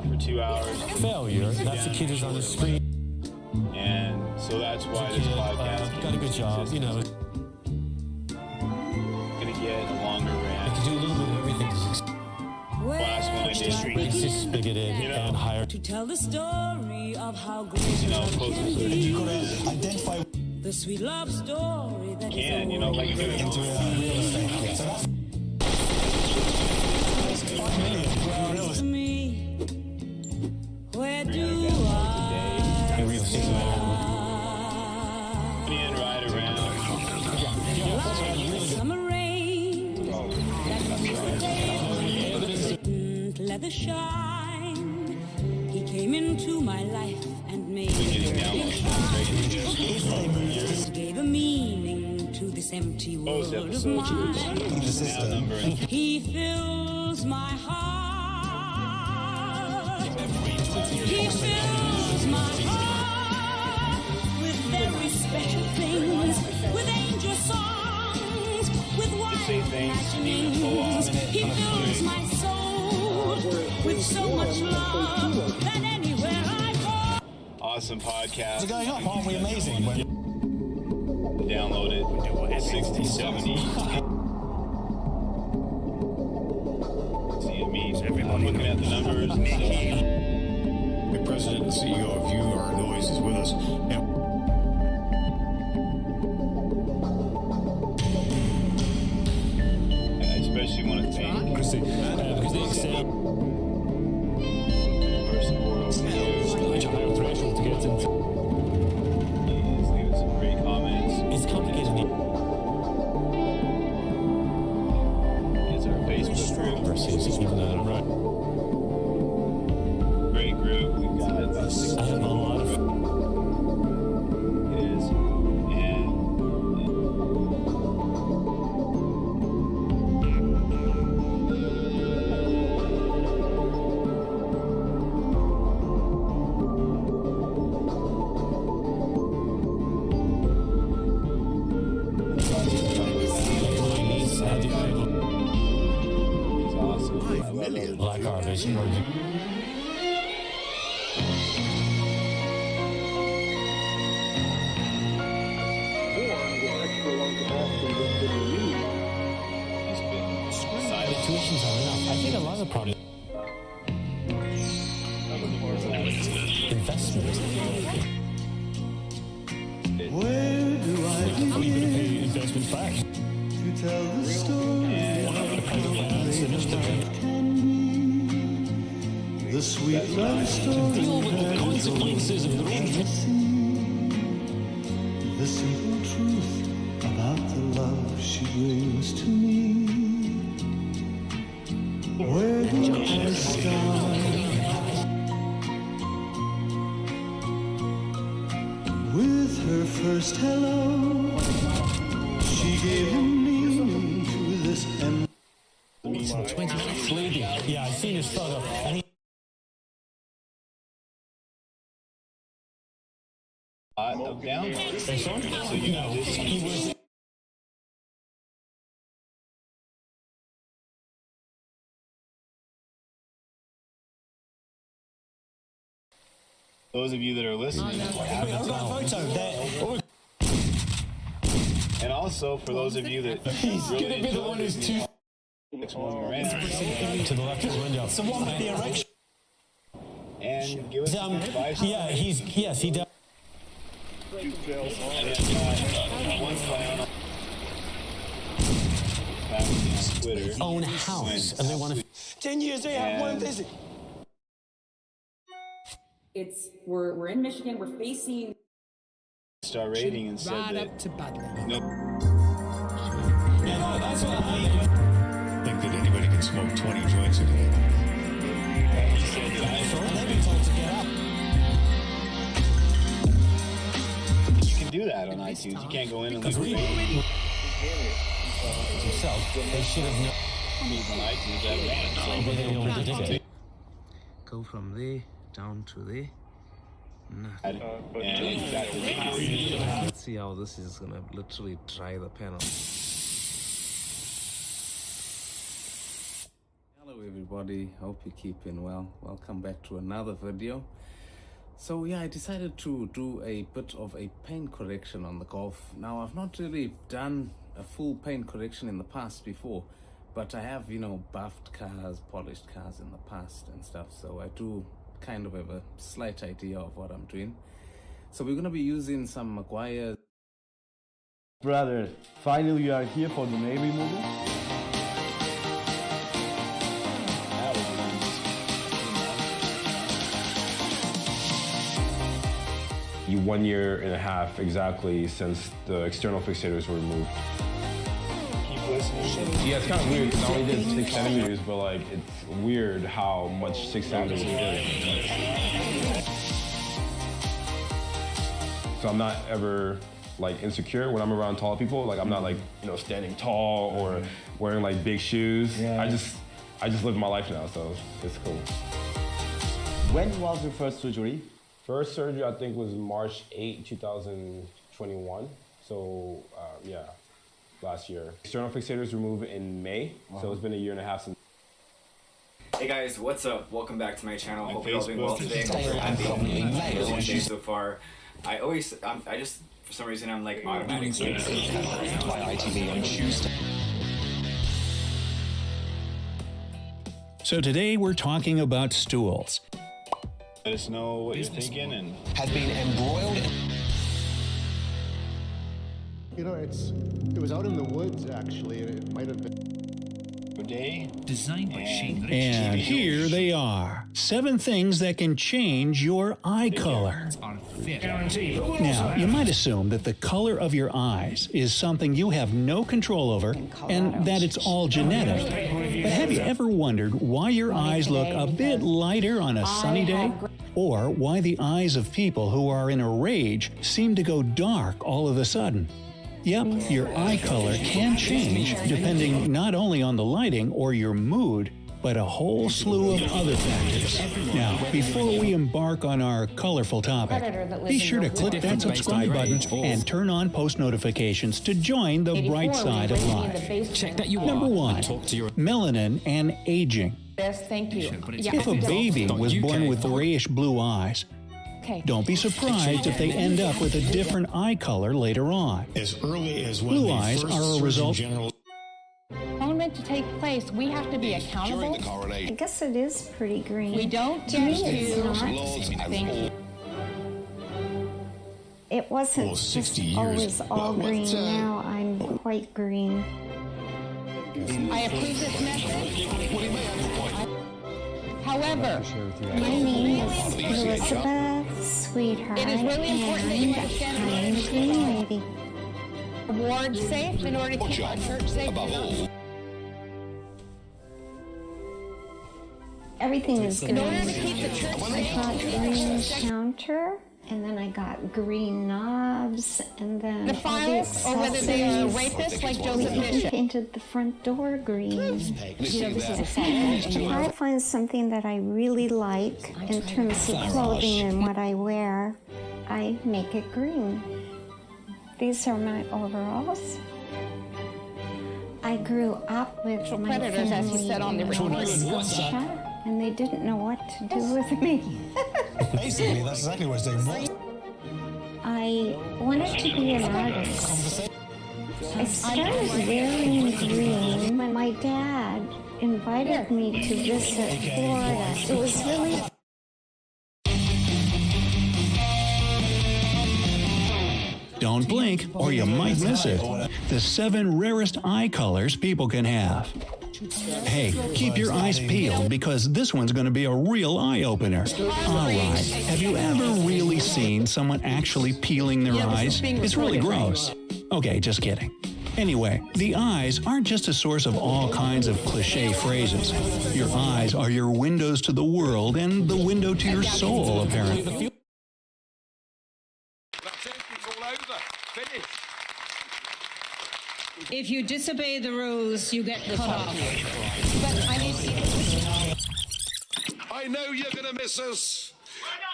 for 2 hours. Failure. That's the kid who's on the screen. And so that's why this podcast got a good job, gonna get a longer rant. To do a little bit of everything. Last one I did. Racist, bigoted, and higher. To tell the story of how great close to you gotta identify the sweet love story that can, like do it into real estate. So that's to me. Where do I real estate and ride around. summer rain that leather shine. He came into my life and made gave a meaning to this empty world of mine. He fills my heart. He fills my heart. some podcasts. What's going on? Aren't we amazing? Download it. 60, 70. See, it means everybody looking at the numbers. The president and CEO of You Are Noise is with us. And I especially want to thank because they accept our support over the years. such a higher threshold to get into. Please leave us some great comments. It's complicated. It's our Facebook group. Versus even though I'm right. Great group. We've got about 6 I have a lot of. is He's awesome. I love it. Like our vision. He's been silent. Tuitions are enough. I think a lot of the problem. Investment. Where do I Are you going to pay investments back? to tell the story the sweet love story Deal with the consequences of the wrong. the simple truth about the love she brings to me. Where do I start? With her first hello, she gave a meaning to this end. 20 lady. Yeah, I've seen his photo. And he Of down. So you know this. he was. Those of you that are listening, I've got a photo there. and also for those of you that really Gonna be the one who's too. To the left of the window. So one with the erection. and give us some advice. Yeah, yes, he does. And then, one clown on Twitter. Own a house, and they want to. 10 years they have one visit. We're in Michigan. We're facing Star rating and said Right that up to Budley. no. Yeah, no, that's what I think that anybody can smoke 20 joints a day. He said that they've been told to get up. you can do that on iTunes. You can't go in and leave a rating. Himself, they should have known. On iTunes, that one. So, Go from there down to there. and you got the Let's see how this is gonna literally dry the panel. Hello everybody, hope you're keeping well. Welcome back to another video. So yeah, I decided to do a bit of a paint correction on the Golf. Now I've not really done a full paint correction in the past before, but I have, you know, buffed cars, polished cars in the past and stuff, so I do kind of have a slight idea of what I'm doing. So we're gonna be using some Maguire. Brother, finally you are here for the Navy movie. You 1 year and a half exactly since the external fixators were removed. keep listening. Yeah, it's kind of weird because I only did 6 centimeters, but like it's weird how much 6 centimeters did. So I'm not ever like insecure when I'm around tall people. Like I'm not like, you know, standing tall or wearing like big shoes. Yeah. I just live my life now, so it's cool. When was your first surgery? First surgery I think was March 8, 2021. So yeah, last year. External fixators removed in May, so it's been a year and a half since. Hey guys, what's up? Welcome back to my channel. Hope you're all doing well today. Hope you're happy so far. I just, for some reason, I'm like automatically. So today we're talking about stools. Let us know what you're thinking and Has been embroiled. You know, it was out in the woods actually, and it might have been a day Designed by And here they are. 7 things that can change your eye color. Now, you might assume that the color of your eyes is something you have no control over and that it's all genetic. But have you ever wondered why your eyes look a bit lighter on a sunny day? Or why the eyes of people who are in a rage seem to go dark all of a sudden? Yep, your eye color can change depending not only on the lighting or your mood, but a whole slew of other factors. Now, before we embark on our colorful topic, be sure to click that subscribe button and turn on post notifications to join the bright side of life. Check that you Number 1, melanin and aging. Yes, thank you. If a baby was born with grayish blue eyes, don't be surprised if they end up with a different eye color later on. As early as when blue eyes are a result. Atonement to take place, we have to be accountable. I guess it is pretty green. We don't To me, get it's to. not. Thank you. It wasn't Well, 60 just years. always all What, green. Now I'm quite green. I approve this message. However, My name is Elizabeth Sweetheart, It is really important that you understand and I'm a green lady. ward safe in order to keep our church safe. Everything is green. In order to keep the church I got green counter, and then I got green knobs, and then The files, or whether they are rapists like Joseph I Bishop. painted the front door green. You know, this is a sad If I find something that I really like in terms of clothing and what I wear, I make it green. These are my overalls. I grew up with my predators, as you family said on the in recording. Russia, and they didn't know what to do with me. Basically, that's exactly what it's doing. I wanted to be an artist. I started wearing green when my dad invited me to visit Florida. It was really Don't blink or you might miss it. The 7 rarest eye colors people can have. Hey, keep your eyes peeled because this one's going to be a real eye-opener. All right, have you ever really seen someone actually peeling their eyes? It's really gross. Okay, just kidding. Anyway, the eyes aren't just a source of all kinds of cliche phrases. Your eyes are your windows to the world and the window to your soul, apparently. If you disobey the rules, you get cut off. I know you're going to miss us.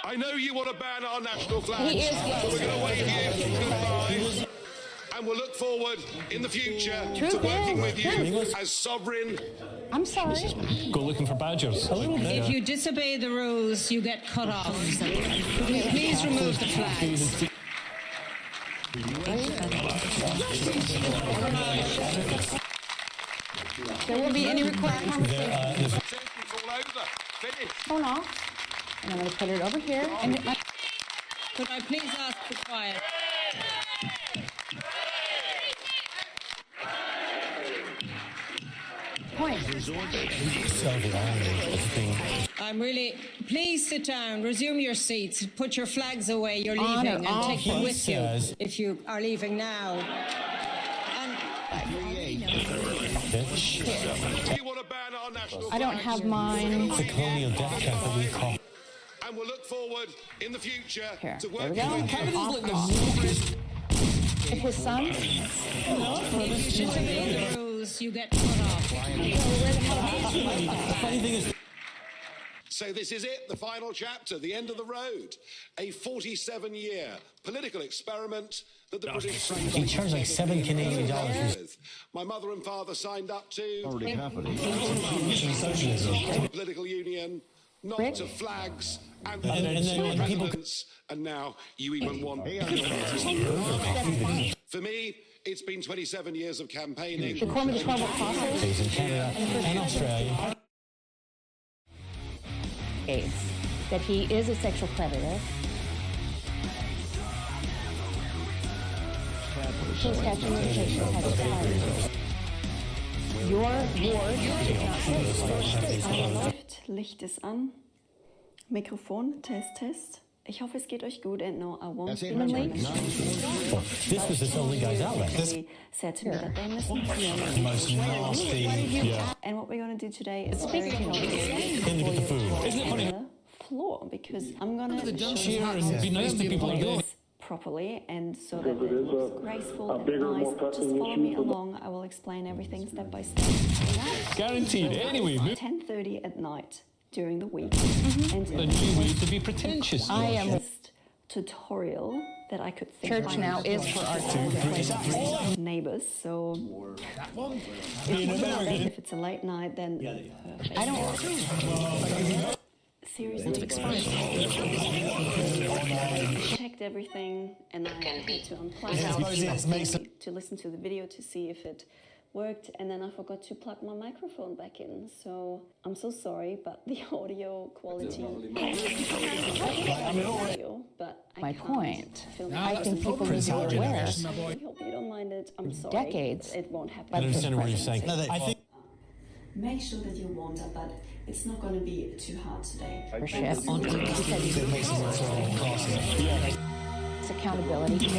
I know you want to ban our national flag. He is, So we're going to wave you goodbye. And we'll look forward in the future to working with you as sovereign. I'm sorry. Go looking for badgers. If you disobey the rules, you get cut off. Please remove the flags. There won't be any required conversation. Hold on. And I'm going to put it over here. And Could I please ask for quiet? point. I'm really... Please sit down, resume your seats, put your flags away, you're On or and off? take them He with you says- if you are leaving now. I don't have mine. The colonial death camp that we call. And we'll look forward in the future Here, to there we working go. with you. If his son? If you disobey the rules, you get cut off. The funny thing is, So this is it, the final chapter, the end of the road. A 47-year political experiment that the British signed He charged like $7 Canadian. My mother and father signed up to. Already happening. Political union, not to flags and presidents, and now you even want. For me, it's been 27 years of campaigning. The Corps of the 12 Apostles In Canada and Australia. That he is a sexual predator. His statute of limitation has expired. Your ward is not safe. Licht ist an. Mikrofon, Test, Test. Ich hoffe, es geht euch gut, and no, I won't be late. This was this only guy's outlet. They said to me that they missed me. Most nasty. Yeah. And what we're going to do today is Speaking In to get the food. Isn't it funny? floor, because I'm going to show Cheer you how and be nice to people like this. properly, and so that it looks graceful and nice. Just follow me along. I will explain everything step by step. Guaranteed. Anyway. 10:30 at night during the week. And The new way to be pretentious. I am tutorial that I could think Church now is for our neighbors. So if it's a late night, then I don't. seriously, checked everything, and I had to unplug to listen to the video to see if it worked, and then I forgot to plug my microphone back in. So I'm so sorry, but the audio quality. My point. I think people need to be aware. I hope you don't mind it. I'm sorry. Decades. It won't happen. I understand what you're saying. I think. Make sure that you're warmed up, but it's not going to be too hard today. It's accountability.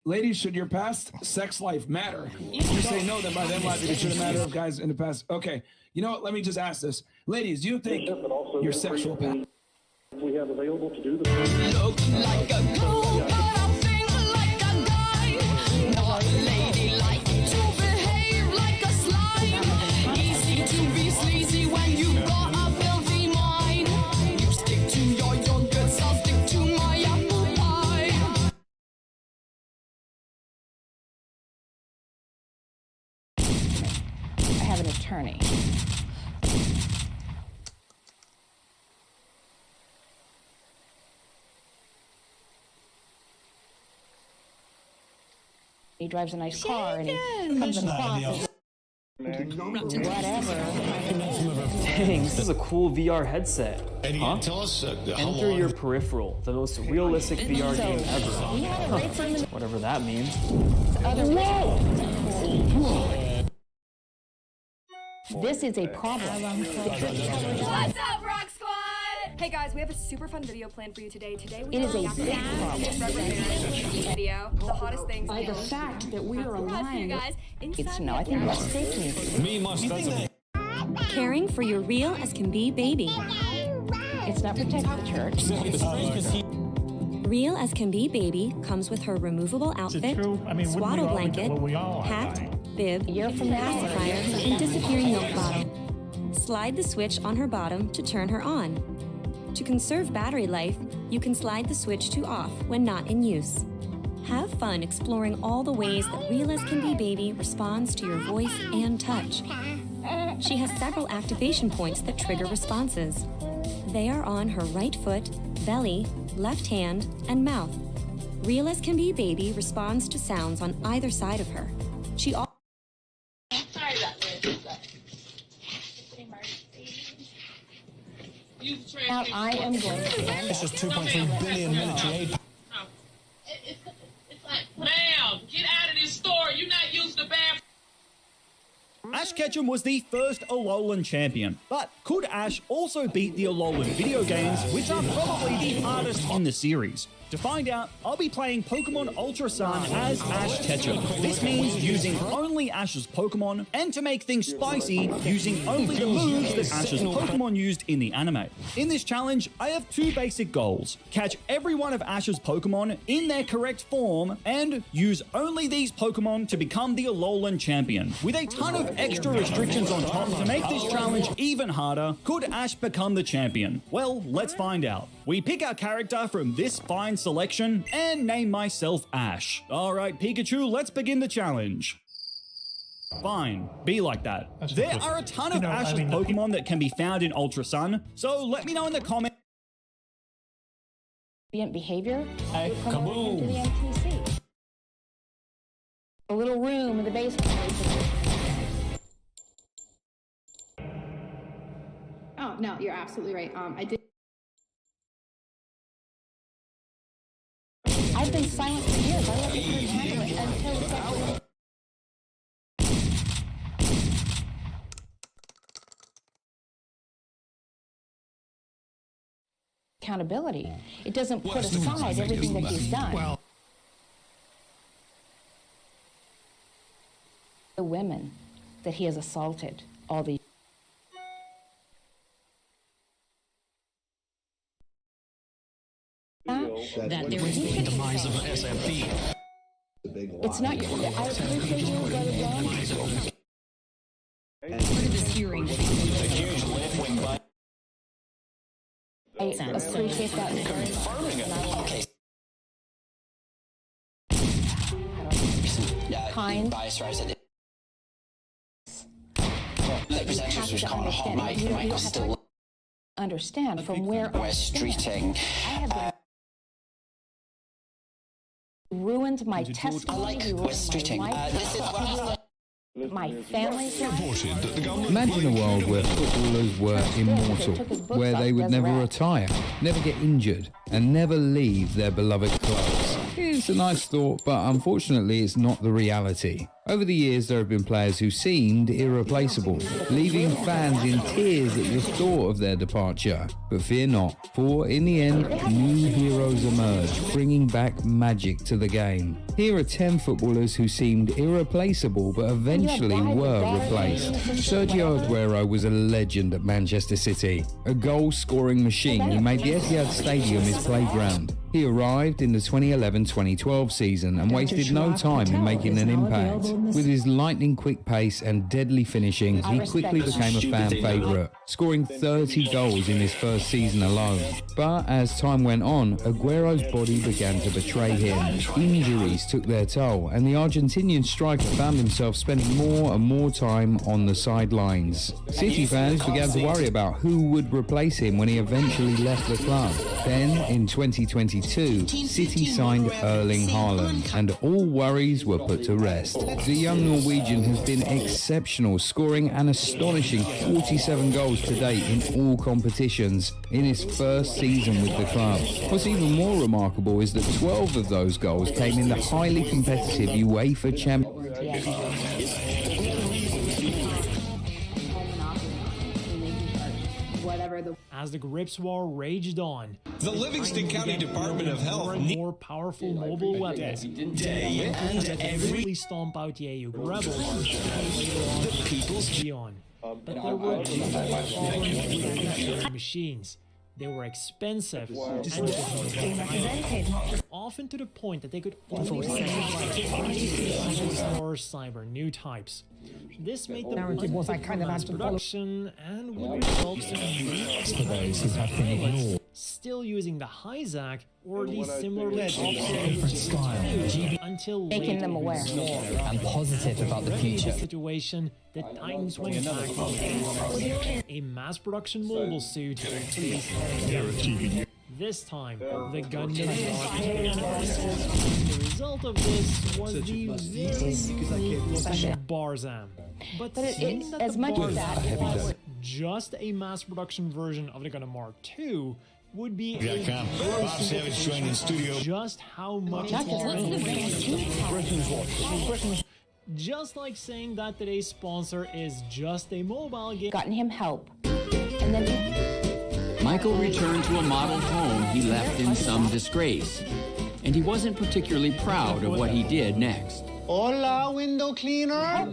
Ladies, should your past sex life matter? If you say no, then by then logic, it shouldn't matter if guys in the past. Okay, you know what? Let me just ask this. Ladies, do you think your sexual past... We have available to do the... Look like a girl, but I think like a guy. Not ladylike to behave like a slime. Easy to be sleazy when you got a filthy mind. You stick to your yogurts, I'll stick to my apple pie. I have an attorney. He drives a nice car and he comes in cloth. Whatever. Dang, this is a cool VR headset. Huh? Tell us Enter your peripheral, the most realistic VR game ever. Whatever that means. This is a problem. What's up, Rock Squad? Hey guys, we have a super fun video planned for you today. It is a big problem. Video, the hottest things. By the fact that we are aligned, guys. it's no, I think that's fake. Me must. Caring for your real as can be baby. It's not protect the church. Real as can be baby comes with her removable outfit, swaddle blanket, hat, bib, pacifier, and disappearing milk bottle. Slide the switch on her bottom to turn her on. To conserve battery life, you can slide the switch to off when not in use. Have fun exploring all the ways that Real as Can Be Baby responds to your voice and touch. She has several activation points that trigger responses. They are on her right foot, belly, left hand, and mouth. Real as Can Be Baby responds to sounds on either side of her. She also... Sorry about this. Now I am going to... This is 2.3 billion military aid. It's like, ma'am, get out of this store. You're not using the bathroom. Ash Ketchum was the first Alolan champion, but could Ash also beat the Alolan video games, which are probably the hardest in the series? To find out, I'll be playing Pokemon Ultra Sun as Ash Ketchum. This means using only Ash's Pokemon, and to make things spicy, using only the moves that Ash's Pokemon used in the anime. In this challenge, I have two basic goals. Catch every one of Ash's Pokemon in their correct form, and use only these Pokemon to become the Alolan champion. With a ton of extra restrictions on top to make this challenge even harder, could Ash become the champion? Well, let's find out. We pick our character from this fine selection and name myself Ash. Alright Pikachu, let's begin the challenge. Fine, be like that. There are a ton of Ash's Pokemon that can be found in Ultra Sun, so let me know in the comments. Behavior. Kaboom! To the NPC. A little room in the basement. Oh no, you're absolutely right. I did. I've been silent for years. I let the kids handle it until it's accountability. It doesn't put aside everything that he's done. Well, the women that he has assaulted, all the that there is the demise of the SMP. It's not your. I appreciate you, Brother John. Part of this hearing. I appreciate that very much. Kind. Understand from where we're streeting. I have been ruined my testimony. My family's life. Imagine a world where footballers were immortal, where they would never retire, never get injured, and never leave their beloved clubs. It's a nice thought, but unfortunately it's not the reality. Over the years, there have been players who seemed irreplaceable, leaving fans in tears at the thought of their departure. But fear not, for in the end, new heroes emerge, bringing back magic to the game. Here are 10 footballers who seemed irreplaceable, but eventually were replaced. Sergio Aguero was a legend at Manchester City, a goal-scoring machine who made the Etihad Stadium his playground. He arrived in the 2011-2012 season and wasted no time in making an impact. With his lightning-quick pace and deadly finishing, he quickly became a fan favourite, scoring 30 goals in his first season alone. But as time went on, Aguero's body began to betray him. Injuries took their toll, and the Argentinian striker found himself spending more and more time on the sidelines. City fans began to worry about who would replace him when he eventually left the club. Then, in 2022, City signed Erling Haaland, and all worries were put to rest. The young Norwegian has been exceptional, scoring an astonishing 47 goals to date in all competitions in his first season with the club. What's even more remarkable is that 12 of those goals came in the highly competitive UEFA Champions League. As the Grips War raged on, the Livingston County Department of Health more powerful mobile weapons day and every stomp out the AU rebels the people's beyond. But there were machines. They were expensive and often to the point that they could only or cyber new types. This made them unfit mass production and would result in still using the Hyzac or the similarly different style until making them aware and positive about the future situation. The Titans went back a mass production mobile suit. This time, the Gundam the result of this was the very looking Barzam. But it as much as that just a mass production version of the Gundam Mark II would be Bob Savage joined in studio. Just how much Just like saying that today's sponsor is just a mobile game. Gotten him help. And then Michael returned to a model home he left in some disgrace, and he wasn't particularly proud of what he did next. Hola, window cleaner. I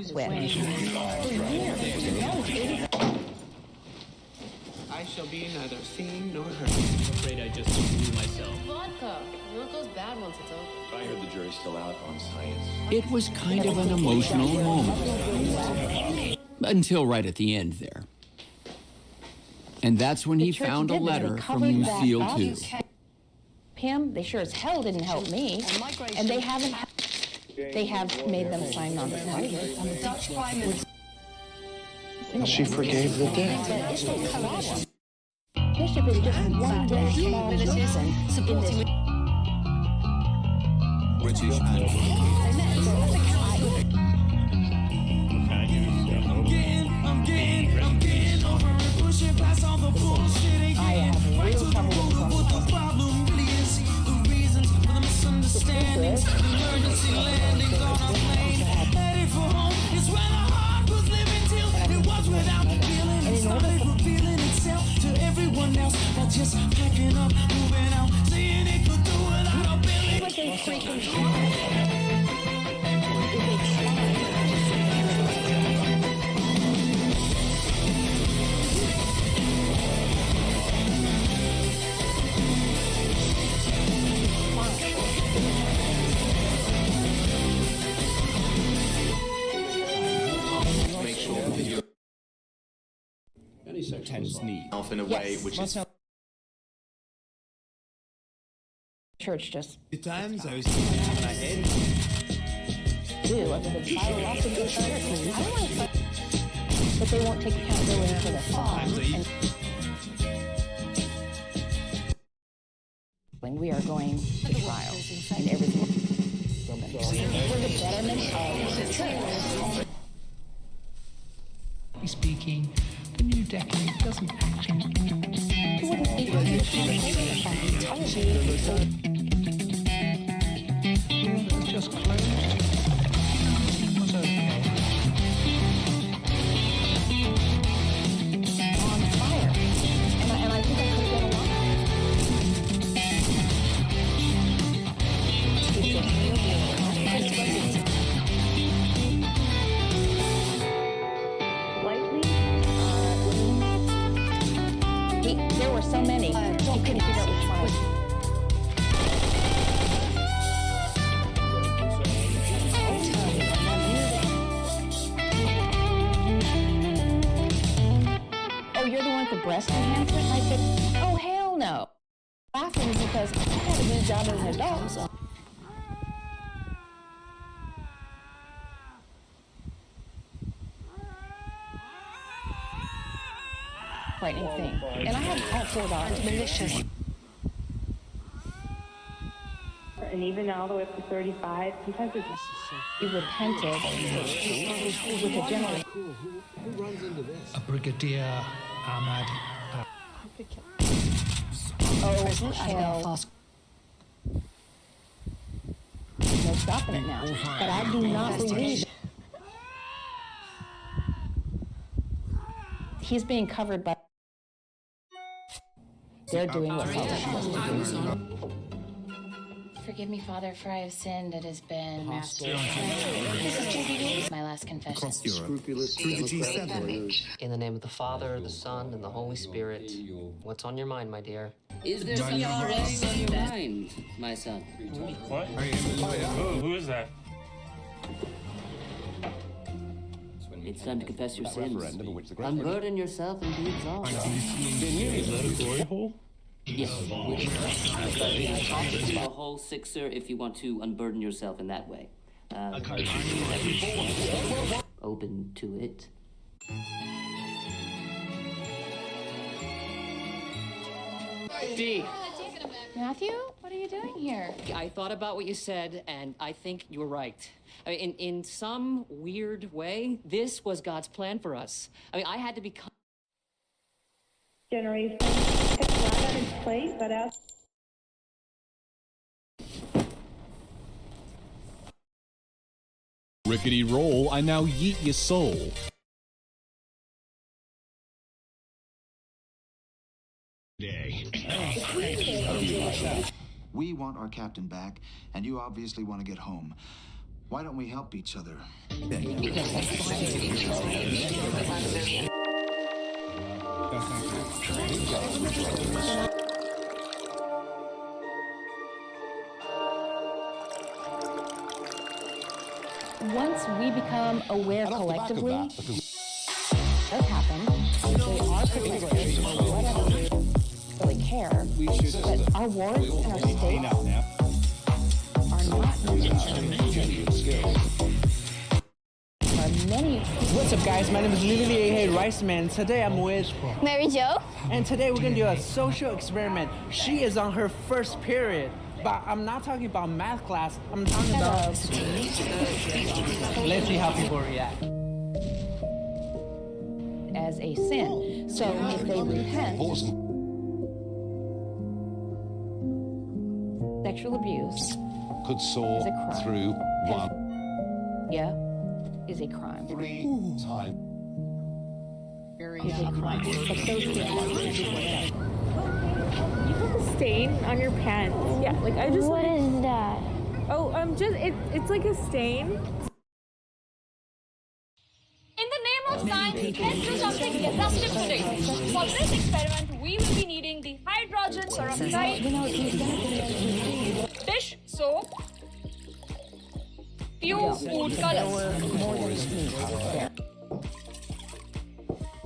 shall be neither seen nor heard. I'm afraid I just blew myself. Vodka. You know it goes bad once it's open. I heard the jury's still out on science. It was kind of an emotional moment. Until right at the end there. And that's when he found a letter from Lucille, too. Him, they sure as hell didn't help me. And they haven't. They have made them sign on the She forgave the debt. Bishop is just one very small person supporting British and I'm getting over it, pushing past all the bullshit. I have real trouble with the problem really is the reasons for the misunderstandings, the emergency landings on our plane. Headed for home is where the heart was living till it was without feeling. It started revealing itself to everyone else. That's just packing up, moving out, saying it could do without a feeling. Tends need off in a way which is church just the times I was in my head. Do other than fire off and go to church. I don't want to, but they won't take accountability for their songs. When we are going to trial and everything for the betterment of the church. Speaking, the new decade doesn't actually. It's just closed. Everything was okay. On fire, and I think I could get along. There were so many. He couldn't figure out which one. Oh, you're the one with the breast enhancement? I said, oh, hell no. Laughing because I had a good job as an adult, so. Frightening thing. And I have 4 daughters. Malicious. And even all the way up to 35, sometimes it's you repented with a general. Who runs into this? A Brigadier Ahmad. Oh, hell. No stopping it now. But I do not believe he's being covered by. They're doing what they're supposed to do. Forgive me, Father, for I have sinned. It has been my last confession. Scrupulous through the G7. In the name of the Father, the Son, and the Holy Spirit. What's on your mind, my dear? Is there CRS on your mind, my son? What? Who is that? It's time to confess your sins. Unburden yourself and be absolved. Is that a glory hole? Yes. A whole sixer if you want to unburden yourself in that way. Open to it. D. Matthew, what are you doing here? I thought about what you said, and I think you're right. I mean, in some weird way, this was God's plan for us. I mean, I had to become... generation. It's flat on its plate, but out. Rickety roll, I now yeet your soul. We want our captain back, and you obviously want to get home. Why don't we help each other? Once we become aware collectively, does happen. They are producers or whatever. Really care. But our wards and our states are not many. What's up, guys? My name is Lily Hey Riceman. Today I'm with Mary Jo. And today we're gonna do a social experiment. She is on her first period. But I'm not talking about math class. I'm talking about. Let's see how people react. As a sin. So if they repent, sexual abuse could soar is a crime. through one. Yeah, is a crime. 3 times. Is a crime. But those things. You have a stain on your pants. Yeah, like I just. What is that? Oh, it's like a stain. In the name of science, let's do something disruptive today. For this experiment, we will be needing the hydrogen peroxide, dish soap, few food colors.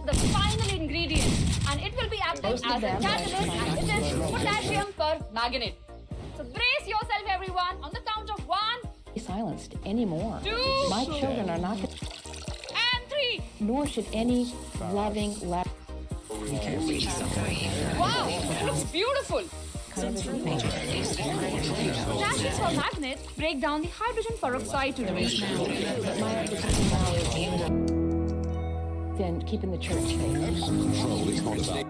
The final ingredient, and it will be acting as a catalyst, and it is potassium permanganate. So brace yourself, everyone, on the count of 1. Be silenced anymore. 2. My children are not. And 3. Nor should any loving Wow, it looks beautiful. Potassium permanganate break down the hydrogen peroxide to release. Then keeping the church safe. Control is not a state.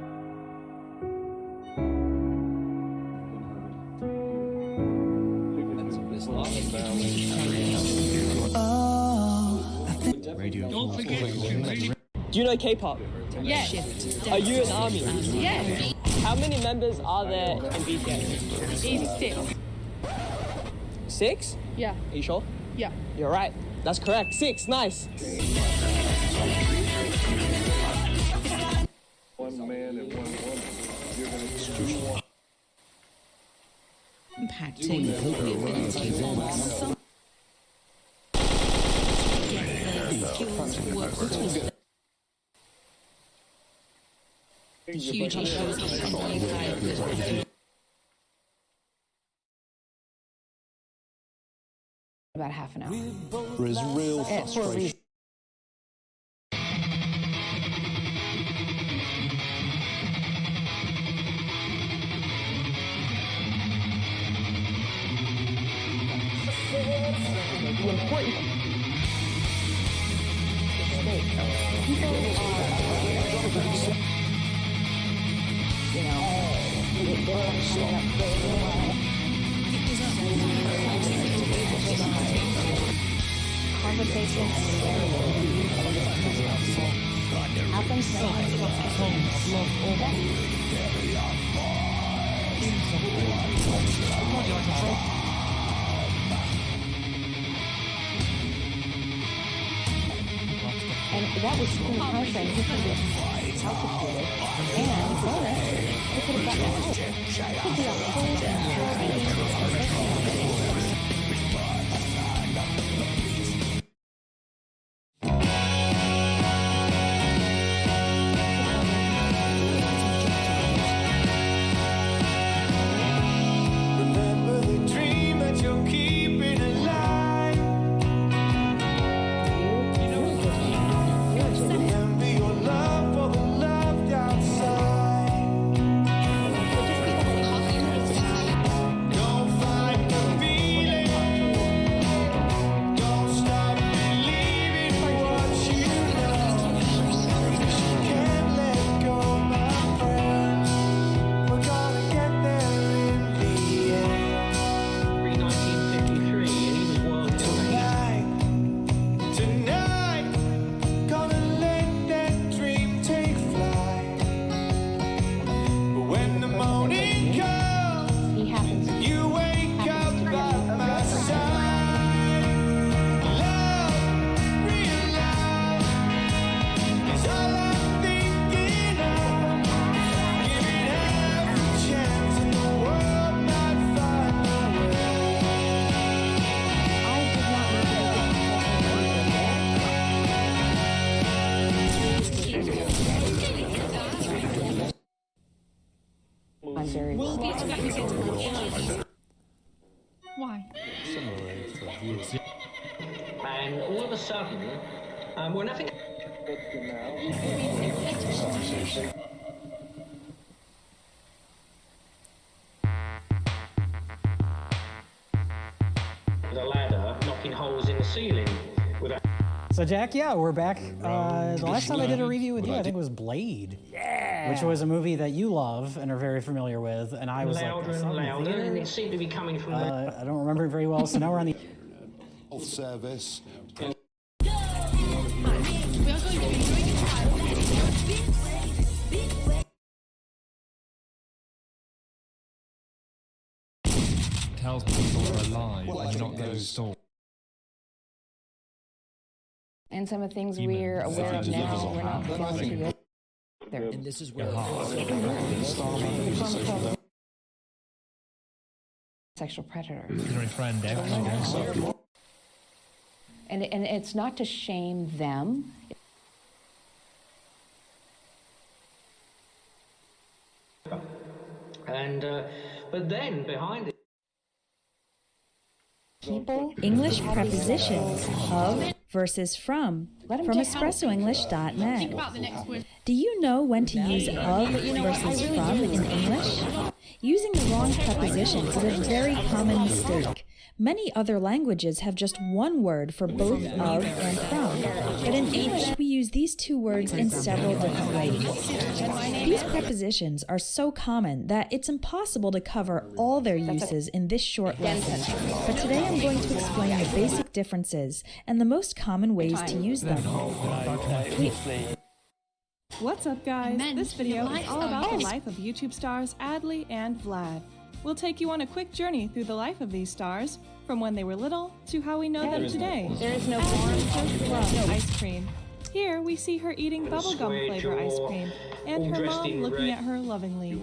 Do you know K-pop? Yes. Are you in ARMY? Yes. How many members are there in BTS? 86. 6? Yeah. Are you sure? Yeah. You're right. That's correct. 6. Nice. One man and one woman. You're going to Huge issues About half an hour. There is real frustration. The important people are, you know, conversation and that was in the timeframe he could have calculated, and bonus, he could have gotten out. It could be a whole Don't find the scary world. Why? And all of a sudden, we're nothing. The ladder knocking holes in the ceiling with a. So Jack, yeah, we're back. The last time I did a review with you, I think it was Blade. Yeah. Which was a movie that you love and are very familiar with, and I was louder like, and louder, and it seemed to be coming from. I don't remember it very well, so now we're on the. Health service. Tells people are alive and not those thoughts. And some of the things we're aware of now, we're not going to be there. And this is where Sexual predator. And it's not to shame them. And but then behind it. People. English prepositions of versus from espressoenglish.net. Do you know when to use of versus from in English? Using the wrong preposition is a very common mistake. Many other languages have just one word for both of and from, but in English we use these two words in several different ways. These prepositions are so common that it's impossible to cover all their uses in this short lesson, but today I'm going to explain the basic differences and the most common ways to use them. What's up, guys? This video is all about the life of YouTube stars Adley and Vlad. We'll take you on a quick journey through the life of these stars, from when they were little to how we know them today. There is no Adley loves ice cream. Here we see her eating bubblegum flavor ice cream, and her mom looking at her lovingly.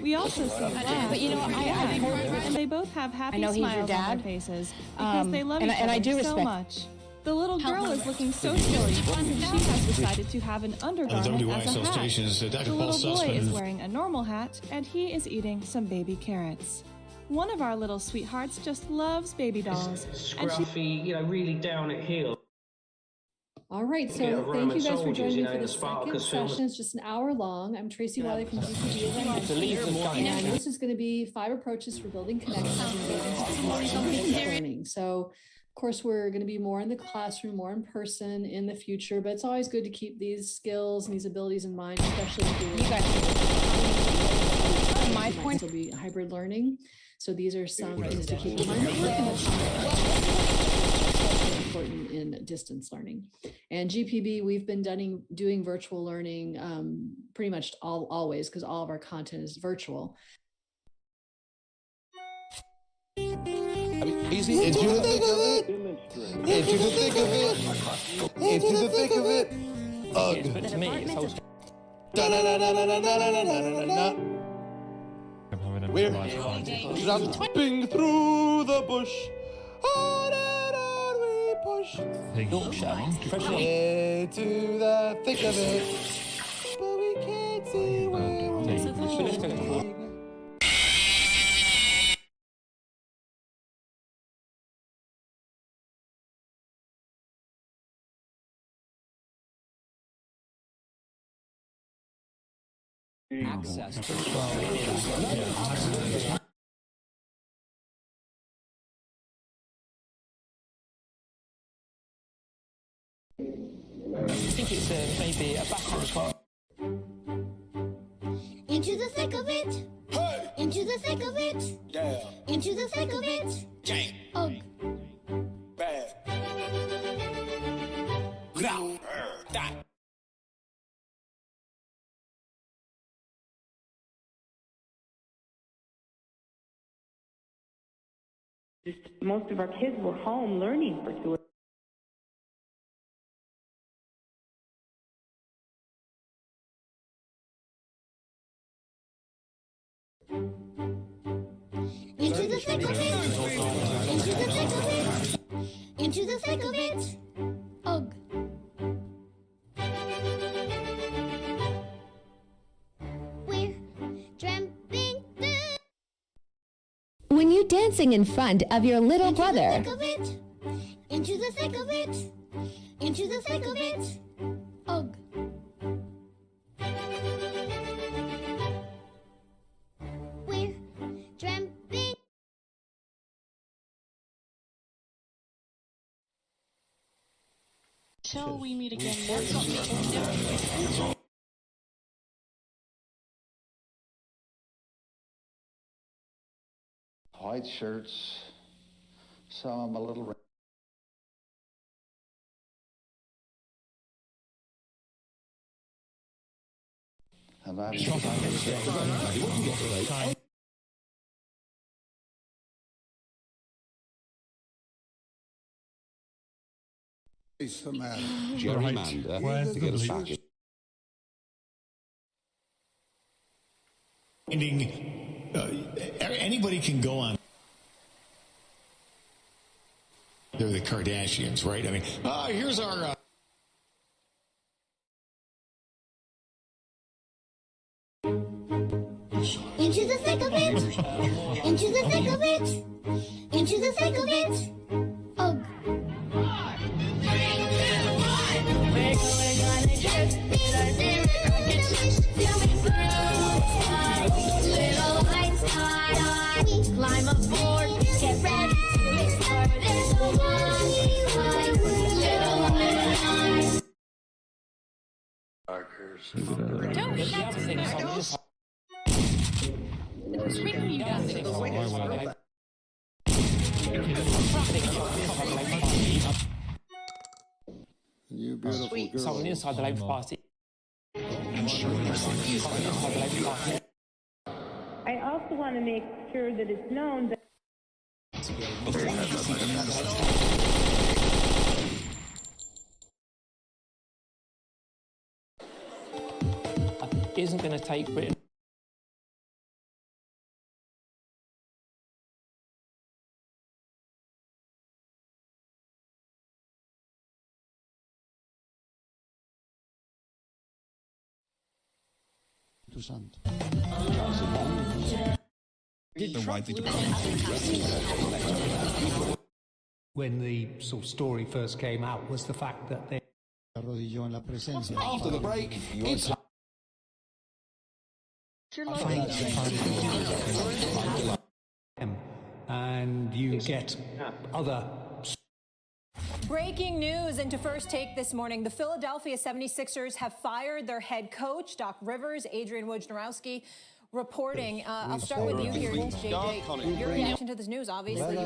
We also see Vlad but you know, and they both have happy smiles on their faces because they love each other so much. The little girl is looking so silly because she has decided to have an undergarment as a hat. The little boy is wearing a normal hat, and he is eating some baby carrots. One of our little sweethearts just loves baby dolls. Scruffy, you know, really down at heel. All right, so thank you guys for joining me for the second session. It's just an hour long. I'm Tracy Wiley from GPB. And this is going to be 5 approaches for building connections and building learning. So, of course, we're going to be more in the classroom, more in person in the future, but it's always good to keep these skills and these abilities in mind, especially if you guys. My point will be hybrid learning. So these are some things to keep in mind. Important in distance learning. And GPB, we've been doing virtual learning pretty much always because all of our content is virtual. Easy into the thick of it. Into the thick of it. Into the thick of it. Ugh. We're jumping through the bush. On and on we push. Into the thick of it. But we can't see where we're going. access to I think it's maybe a backhand shot. Into the thick of it. Hey. Into the thick of it. Yeah. Into the thick of it. Gang. Ugh. Bad. Growl. That. Most of our kids were home learning for 2 Into the thick of it. Into the thick of it. Into the thick of it. Ugh. We're tramping through dancing in front of your little brother. Into the thick of it. Into the thick of it. Ugh. We're tramping. Till we meet again. White shirts, some of them a little. And I'm gerrymander to get us back in. Anybody can go on. They're the Kardashians, right? I mean, here's our. Into the thick of it. Into the thick of it. Into the thick of it. Ugh. Climb aboard, get ready to start. There's a lonely line, little line. You beautiful Sweet. girl. Someone inside the Labour Party. I also want to make sure that it's known that isn't going to take Britain. When the sort of story first came out was the fact that they After the break, it's and you get other. Breaking news into First Take this morning. The Philadelphia 76ers have fired their head coach, Doc Rivers. Adrian Wojnarowski reporting. I'll start with you here, JJ. Your reaction to this news, obviously.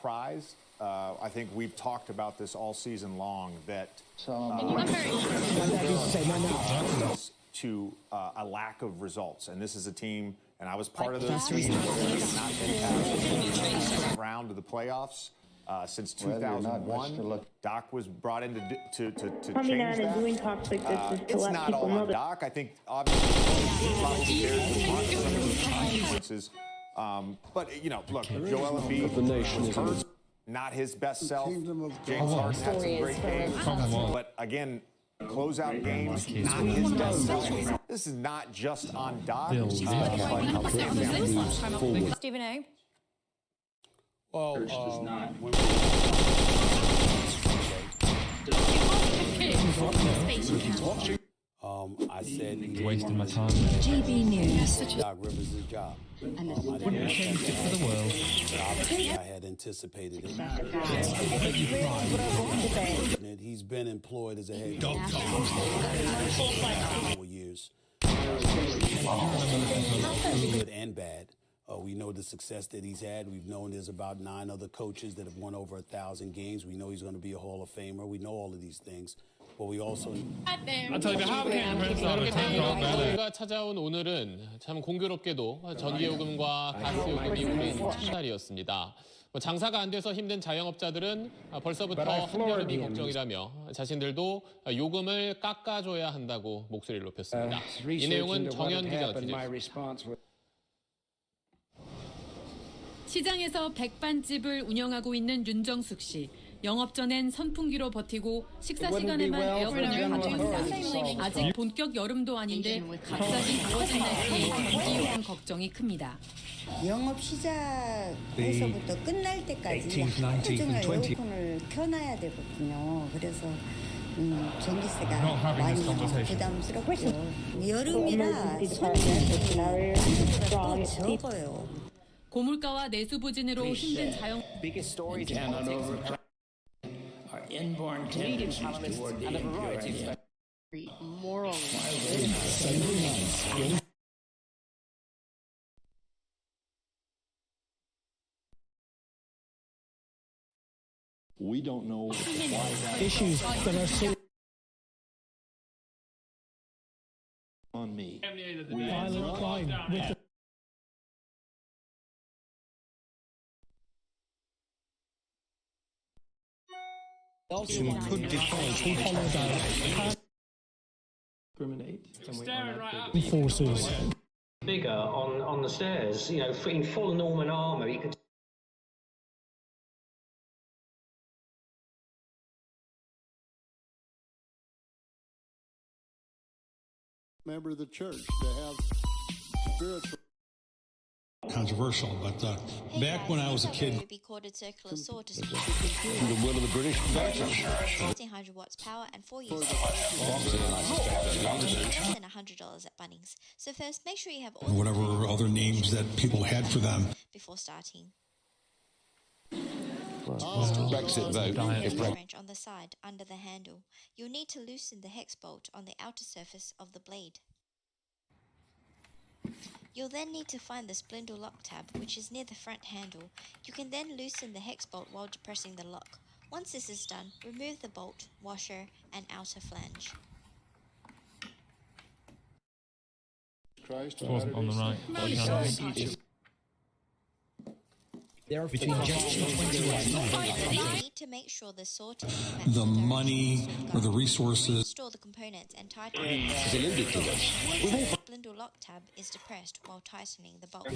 Prize. I think we've talked about this all season long, that to a lack of results. And this is a team, and I was part of those teams that have not been past the round of the playoffs since 2001. Doc was brought in to change that. doing talks like this is to It's let not people all know on that. Doc. I think obviously probably there's consequences. But you know, look, Joel Embiid was hurt, not his best self. James Harden had some great games, but again, closeout games, not his best self. This is not just on Doc. Stephen A. Well, I said he's wasting my time. GB News. Doc Rivers' job. Wouldn't change it for the world. I had anticipated it. He's been employed as a head coach for 4 years. Good and bad. We know the success that he's had. We've known there's about 9 other coaches that have won over 1,000 games. We know he's going to be a Hall of Famer. We know all of these things. But we also... 저희가 찾아온 오늘은 참 공교롭게도 전기요금과 가스요금이 오른 첫날이었습니다. 장사가 안 돼서 힘든 자영업자들은 벌써부터 한여름이 걱정이라며 자신들도 요금을 깎아줘야 한다고 목소리를 높였습니다. 이 내용은 정현 기자가 취재했습니다. 시장에서 백반집을 운영하고 있는 윤정숙 씨. 영업 전엔 선풍기로 버티고 식사 시간에만 에어컨을 가동합니다. 아직 본격 여름도 아닌데 갑자기 더워진 날씨 전기 요금 걱정이 큽니다. 영업 시작에서부터 끝날 때까지 하루 종일 에어컨을 켜놔야 되거든요. 그래서 전기세가 많이 부담스럽죠. 여름이라 손님이 또 적어요. 고물가와 내수 부진으로 힘든 자영. Are inborn tendencies toward the impurity. Morally. We don't know why that issues that are so on me. Violent crime with the could define forces. Bigger on the stairs, you know, in full Norman armour, you could. member of the church to have spiritual. Controversial, but back when I was a kid, recorded circular saw to speak. The will of the British 1,600 watts power and 4 years. Less than $100 at Bunnings. So first, make sure you have all whatever other names that people had for them. before starting. Brexit vote. Wrench on the side under the handle. You'll need to loosen the hex bolt on the outer surface of the blade. You'll then need to find the spindle lock tab, which is near the front handle. You can then loosen the hex bolt while depressing the lock. Once this is done, remove the bolt, washer, and outer flange. Christ, It wasn't on the right. There are between just You need to make sure the saw tip The money or the resources. Install the components and tighten the spindle lock tab is depressed while tightening the bolt.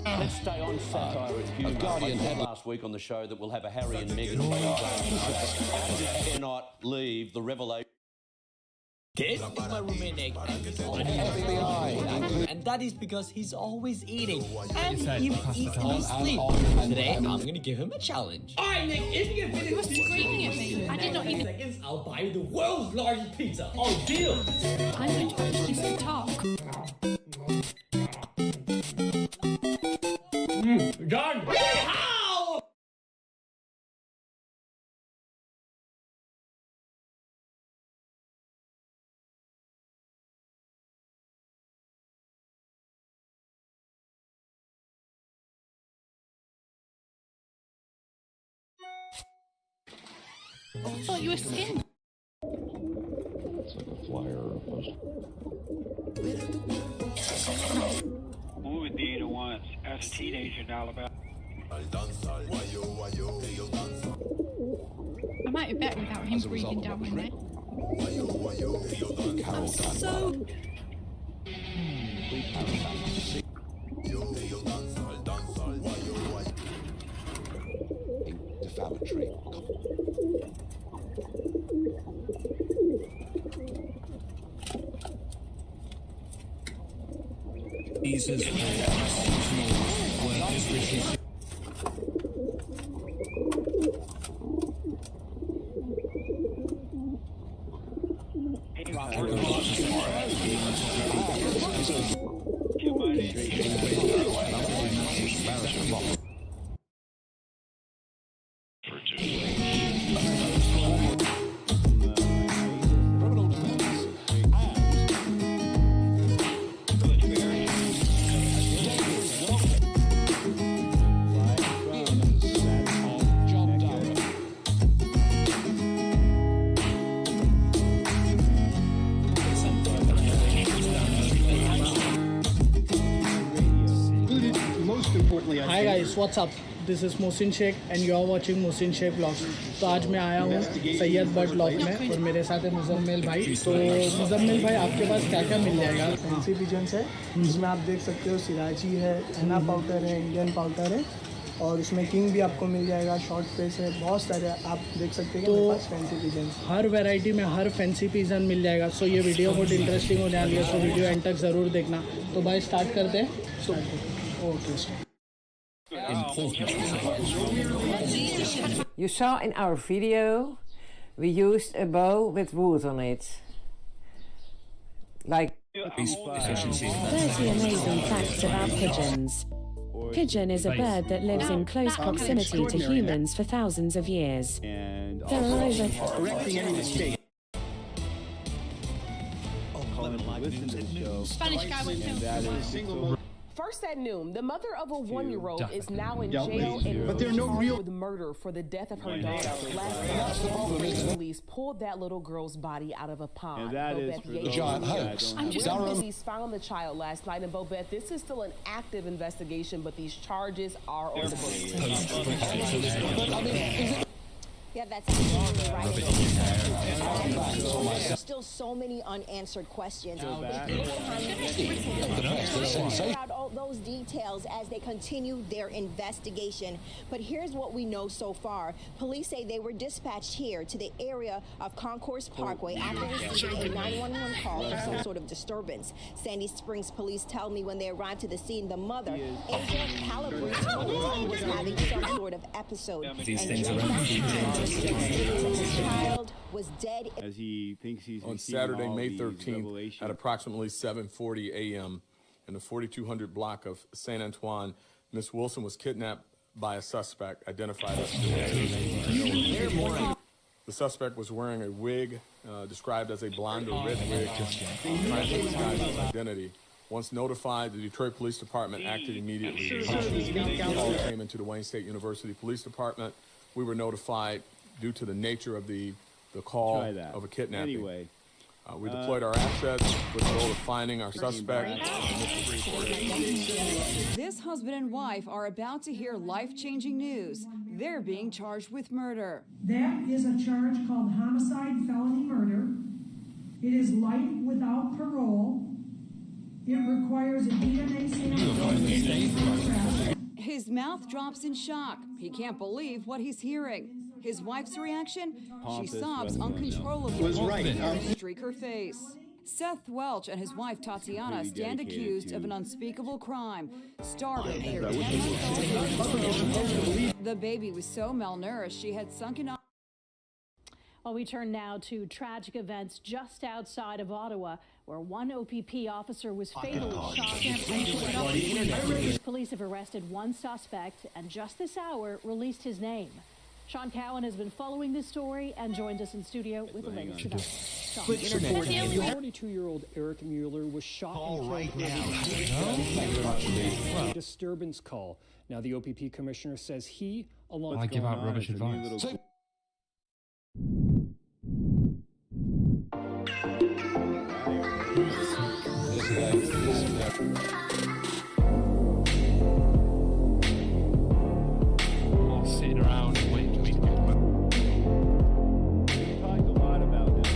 Let's stay on satire. A Guardian had last week on the show that we'll have a Harry and Meghan cannot leave the revelation. This is my roommate Nick, and he's always FBI, and that is because he's always eating, and he eats in his sleep. Today, I'm gonna give him a challenge. Alright, Nick, if you can finish this screaming at me. I did not even. seconds, I'll buy you the world's largest pizza. Oh, deal! I'm going to actually say talk. Done! How? I thought you were skinned. It's like a flyer or a poster. Movie theater once as a teenager in Alabama. I might be better without him breathing down my neck. I'm so... Defamatory. Jesus. guys, what's up? This is Mohsin Sheikh and you are watching Mohsin Sheikh Vlogs. तो आज मैं आया हूँ Syed bird loaf में और मेरे साथ है मुजम्मिल भाई. तो मुजम्मिल भाई, आपके पास क्या क्या मिल जाएगा? फैंसी पिजन्स है, इसमें आप देख सकते हो सिराची है, हैना पाउडर है, इंडियन पाउडर है और इसमें किंग भी आपको मिल जाएगा, शॉर्ट फेस है, बहुत सारे आप देख सकते हैं. तो फैंसी पिजन्स हर वैरायटी में हर फैंसी पिजन मिल जाएगा. सो ये वीडियो बहुत इंटरेस्टिंग होने वाली है, सो वीडियो एंड तक ज़रूर देखना. तो भाई स्टार्ट करते हैं. Okay. You saw in our video, we used a bow with wood on it. Like 30 amazing facts about pigeons. Pigeon is a bird that lives in close proximity to humans for thousands of years. There are over... Spanish guy went to First at noon, the mother of a 1-year-old is now in jail and charged with murder for the death of her daughter. Last night, police pulled that little girl's body out of a pond. And that is for the giant hoax. Police found the child last night, and Bobette, this is still an active investigation, but these charges are on the books. Yeah, that's absolutely right. There's still so many unanswered questions. Out all those details as they continue their investigation. But here's what we know so far. Police say they were dispatched here to the area of Concourse Parkway after receiving a 911 call for some sort of disturbance. Sandy Springs police tell me when they arrived to the scene, the mother, Asia Calabrese, was having some sort of episode. These things are child was dead. As he thinks he's on Saturday, May 13th, at approximately 7:40 a.m. in the 4200 block of St. Antoine, Miss Wilson was kidnapped by a suspect identified as the suspect was wearing a wig described as a blonde or red wig, trying to disguise his identity. Once notified, the Detroit Police Department acted immediately. The call came into the Wayne State University Police Department. We were notified due to the nature of the call of a kidnapping. Anyway, we deployed our assets with the goal of finding our suspect. This husband and wife are about to hear life-changing news. They're being charged with murder. That is a charge called homicide felony murder. It is life without parole. It requires a DNA sample. His mouth drops in shock. He can't believe what he's hearing. His wife's reaction? She sobs uncontrollably. Streak her face. Seth Welch and his wife Tatiana stand accused of an unspeakable crime, starving their 10-month-old. The baby was so malnourished she had sunken up. Well, we turn now to tragic events just outside of Ottawa, where one OPP officer was fatally shot. Police have arrested one suspect and just this hour released his name. Sean Cowan has been following this story and joined us in studio with the latest developments. 42-year-old Eric Mueller was shot and killed. Disturbance call. Now the OPP commissioner says he, along I give out rubbish advice. Sitting around waiting for me to get one. We talked a lot about this.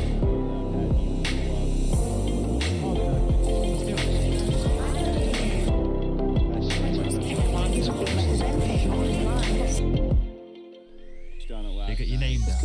You get your name down.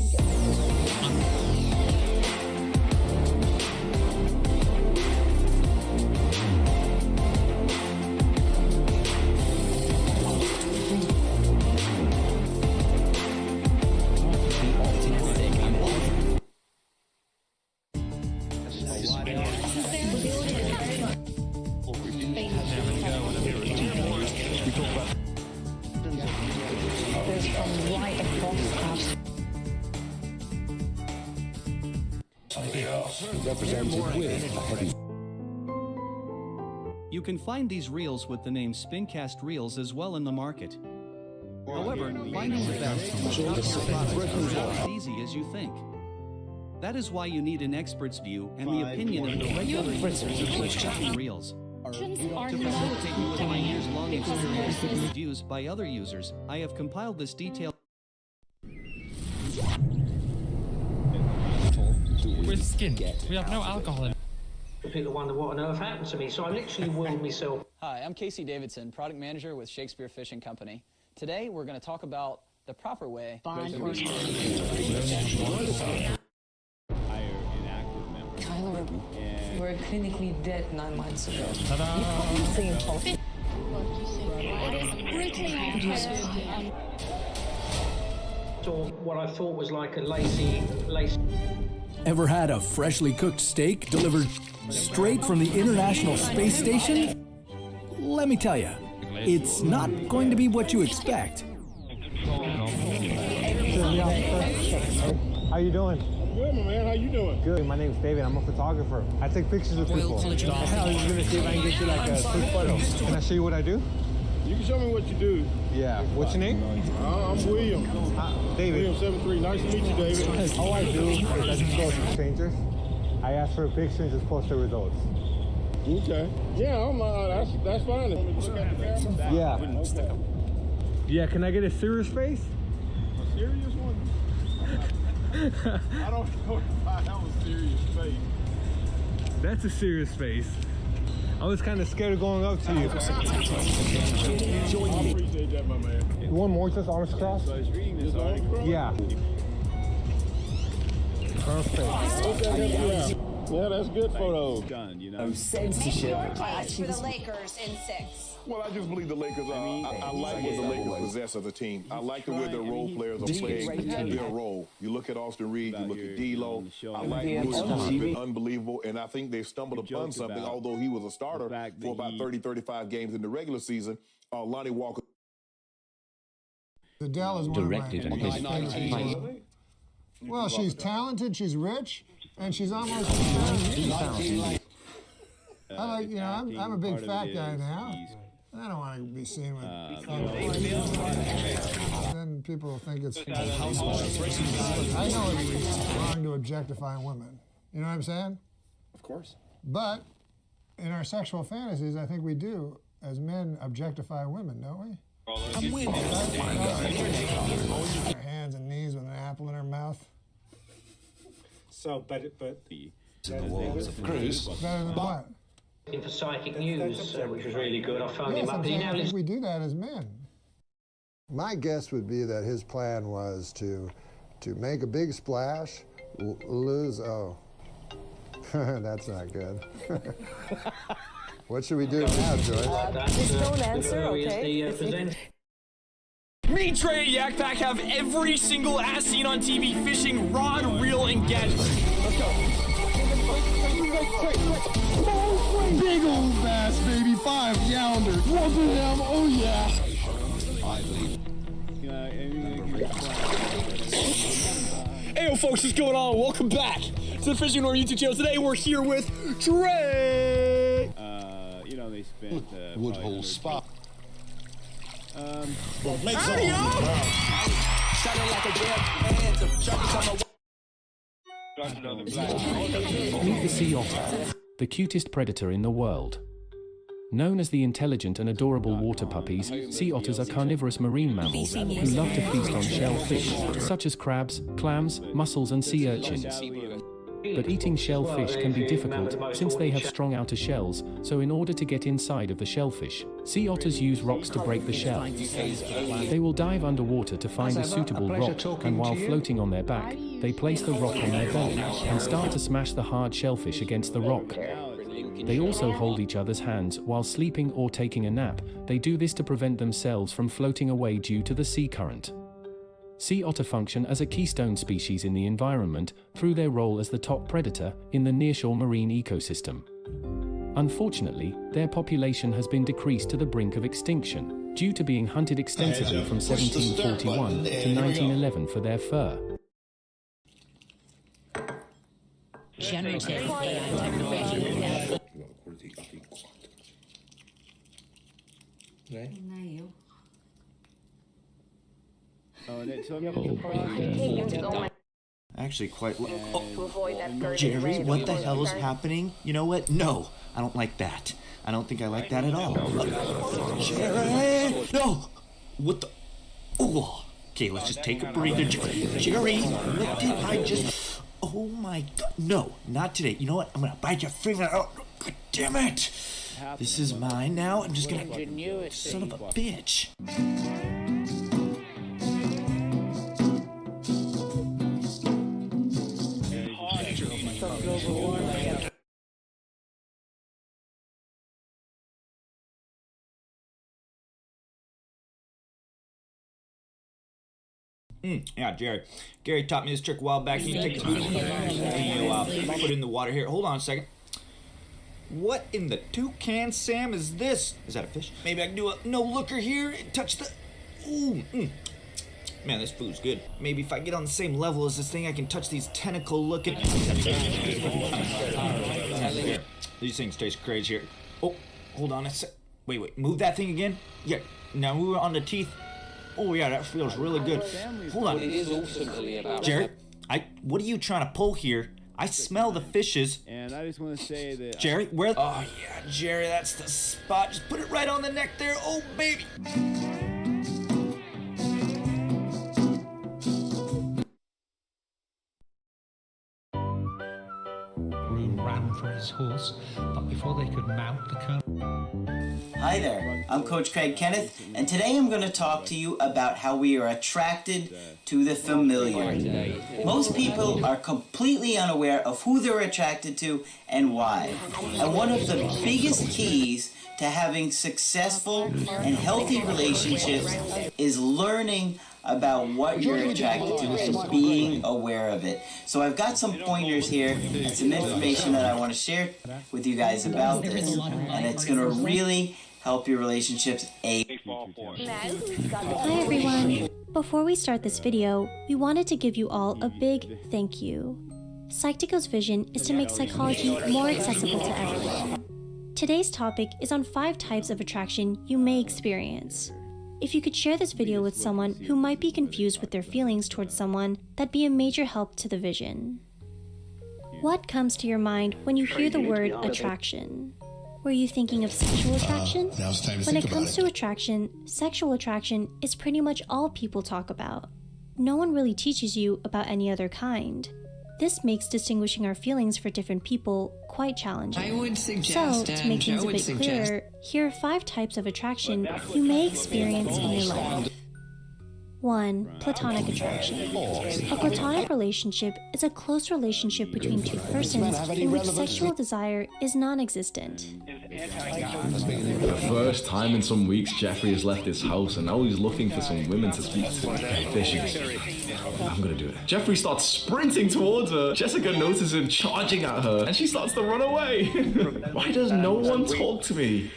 You can find these reels with the name Spincast Reels as well in the market. However, finding the best is not as easy as you think. That is why you need an expert's view and the opinion of the regular users of such reels. To facilitate utilizing years-long experience that is used by other users, I have compiled this detailed with skin. We have no alcohol in it. People wonder what on earth happened to me, so I literally willed myself. Hi, I'm Casey Davidson, product manager with Shakespeare Fishing Company. Today, we're going to talk about the proper way. Tyler, we're clinically dead 9 months ago. Saw what I thought was like a lacy. Ever had a freshly cooked steak delivered straight from the International Space Station? Let me tell you, it's not going to be what you expect. How you doing? Good, my man. How you doing? Good. My name's David. I'm a photographer. I take pictures of people. I was just gonna see if I can get you like a quick photo. Can I show you what I do? You can show me what you do. Yeah. What's your name? I'm William. David. William 73. Nice to meet you, David. All I do is I just go to strangers. I ask for a picture and just post the results. Okay. Yeah, that's fine. Yeah. Yeah. Can I get a serious face? A serious one? I don't know if I have a serious face. That's a serious face. I was kind of scared of going up to you. I appreciate that, my man. One more, just arms crossed? Yeah. Perfect. Yeah, that's good photo. Done, you know. Censorship. For the Lakers in 6. Well, I just believe the Lakers are. I like what the Lakers possess as a team. I like the way their role players are playing their role. You look at Austin Reed, you look at D'Lo. I like Louis has been unbelievable, and I think they've stumbled upon something. Although he was a starter for about 30, 35 games in the regular season, Lonnie Walker. Adele is one directed of my Well, she's talented, she's rich, and she's almost. I like, you know, I'm a big fat guy now. I don't want to be seen with. Then people think it's. I know it's wrong to objectify women. You know what I'm saying? Of course. But in our sexual fantasies, I think we do, as men, objectify women, don't we? I'm with you. Her hands and knees with an apple in her mouth. So, but Cruise. Better than what? For psychic news, which was really good. I phoned him up. I think we do that as men. My guess would be that his plan was to make a big splash, lose. Oh, that's not good. What should we do now, Joyce? Just don't answer, okay? Me and Trey at Yak Pack have every single ass seen on TV fishing, rod, reel, and gadget. Let's go. Big old bass, baby. 5 pounder. What the hell? Oh, yeah. Hey, yo, folks, what's going on? Welcome back to the Fishing North YouTube channel. Today, we're here with Trey. You know, they spent Woodhole Spa. Meet the sea otter, the cutest predator in the world. Known as the intelligent and adorable water puppies, sea otters are carnivorous marine mammals who love to feast on shellfish, such as crabs, clams, mussels and sea urchins. But eating shellfish can be difficult since they have strong outer shells, so in order to get inside of the shellfish, sea otters use rocks to break the shell. They will dive underwater to find a suitable rock, and while floating on their back, they place the rock on their belly and start to smash the hard shellfish against the rock. They also hold each other's hands while sleeping or taking a nap. They do this to prevent themselves from floating away due to the sea current. Sea otter function as a keystone species in the environment through their role as the top predator in the nearshore marine ecosystem. Unfortunately, their population has been decreased to the brink of extinction due to being hunted extensively from 1741 to 1911 for their fur. Generative AI technology. Actually, quite Jerry, what the hell is happening? You know what? No, I don't like that. I don't think I like that at all. Jerry! No! What the? Oh! Okay, let's just take a breather. Jerry, what did I just... Oh my God. No, not today. You know what? I'm gonna bite your finger out. God damn it! This is mine now. I'm just gonna... Son of a bitch. Yeah, Gary taught me this trick a while back. You take a boot and you put it in the water here. Hold on a second. What in the toucan Sam is this? Is that a fish? Maybe I can do a no-looker here and touch the... Ooh, Man, this food's good. Maybe if I get on the same level as this thing, I can touch these tentacle-looking... These things taste crazy here. Oh, hold on a sec. Wait, move that thing again? Yeah, now move it on the teeth. Oh yeah, that feels really good. Hold on. It is ultimately about... Jared, what are you trying to pull here? I smell the fishes. And I just want to say that... Jerry, where... Oh yeah, Jerry, that's the spot. Just put it right on the neck there. Oh, baby. Ran for his horse, but before they could mount the colonel... Hi there, I'm Coach Craig Kenneth, and today I'm going to talk to you about how we are attracted to the familiar. Most people are completely unaware of who they're attracted to and why. And one of the biggest keys to having successful and healthy relationships is learning about what you're attracted to and being aware of it. So I've got some pointers here and some information that I want to share with you guys about this, and it's going to really help your relationships. Hi everyone! Before we start this video, we wanted to give you all a big thank you. Psych2Go's vision is to make psychology more accessible to everyone. Today's topic is on 5 types of attraction you may experience. If you could share this video with someone who might be confused with their feelings towards someone, that'd be a major help to the vision. What comes to your mind when you hear the word attraction? Were you thinking of sexual attraction? When it comes to attraction, sexual attraction is pretty much all people talk about. No one really teaches you about any other kind. This makes distinguishing our feelings for different people quite challenging. I would suggest, so, to make things a bit clearer, here are 5 types of attraction you may experience in your life. 1. Platonic attraction. A platonic relationship is a close relationship between 2 persons in which sexual desire is non-existent. For the first time in some weeks, Jeffrey has left his house and now he's looking for some women to speak to. Fishes. I'm gonna do it. Jeffrey starts sprinting towards her. Jessica notices him charging at her and she starts to run away. Why does no one talk to me?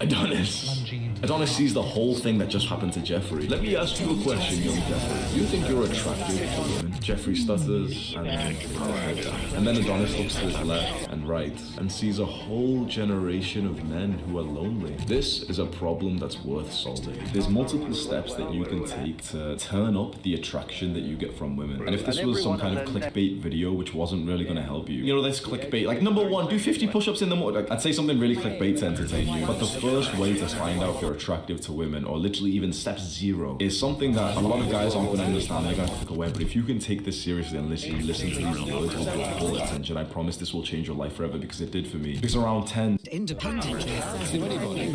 Adonis sees the whole thing that just happened to Jeffrey. Let me ask you a question, young Jeffrey. Do you think you're attracted to women? Jeffrey stutters and then Adonis looks to his left and right and sees a whole generation of men who are lonely. This is a problem that's worth solving. There's multiple steps that you can take to turn up the attraction that you get from women. And if this was some kind of clickbait video which wasn't really going to help you, you know, this clickbait, like number 1, do 50 push-ups in the morning. I'd say something really clickbait to entertain you. But the first way to find out if you're attractive to women, or literally even step 0, is something that a lot of guys aren't going to understand. They're going to click away. But if you can take this seriously and listen to these words with your full attention, I promise this will change your life forever, because it did for me. Because around 10... Independently.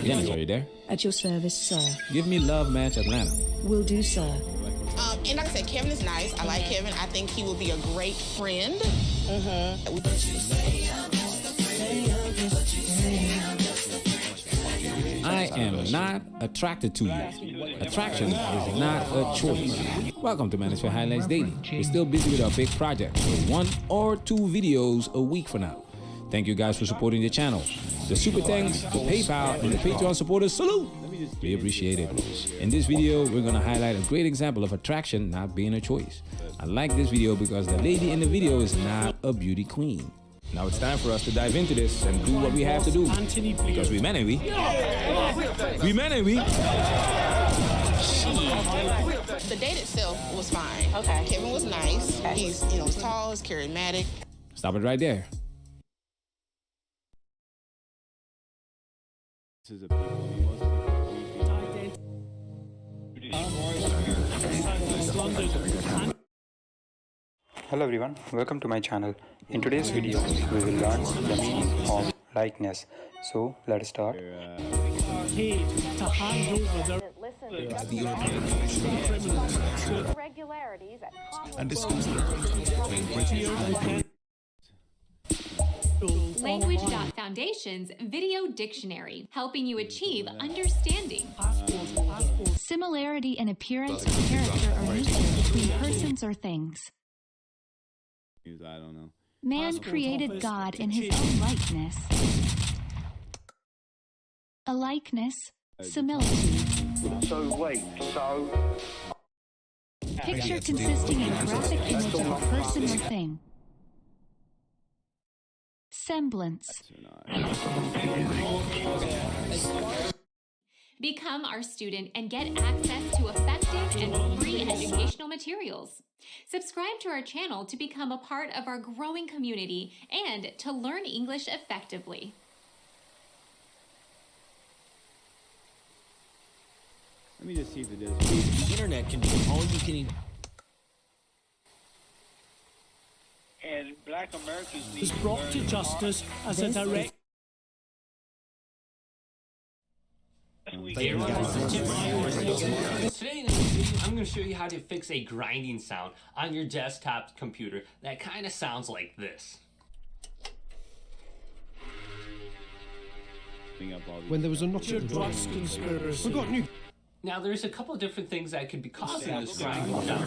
Yes, are you there? At your service, sir. Give me Love Match Atlanta. Will do, sir. And like I said, Kevin is nice. I like Kevin. I think he will be a great friend. I am not attracted to you. Attraction is not a choice. Welcome to Manosphere Highlights Daily. We're still busy with our big project, so 1 or 2 videos a week for now. Thank you guys for supporting the channel. The Super Thanks, the PayPal, and the Patreon supporters, salute! We appreciate it. In this video, we're going to highlight a great example of attraction not being a choice. I like this video because the lady in the video is not a beauty queen. Now it's time for us to dive into this and do what we have to do. Because we men, ain't we? We men, ain't we? The date itself was fine. Okay. Kevin was nice. He's, was tall, he's charismatic. Stop it right there. This is a people. Hello everyone, welcome to my channel. In today's video, we will learn the meaning of likeness. So, let's start. Language.Foundation's Video Dictionary, helping you achieve understanding. Similarity in appearance, character, or nature between persons or things. I don't know. Man created God in his own likeness. A likeness, similitude. Picture consisting in a graphic image of a person or thing. Semblance. Become our student and get access to effective and free educational materials. Subscribe to our channel to become a part of our growing community and to learn English effectively. Let me just see if it is. The internet can be all you can eat. And Black Americans was brought to justice as a direct. Today in this video, I'm going to show you how to fix a grinding sound on your desktop computer that kind of sounds like this. When there was a not your drugs conspiracy. We got new. Now, there's a couple different things that could be causing this grinding sound on your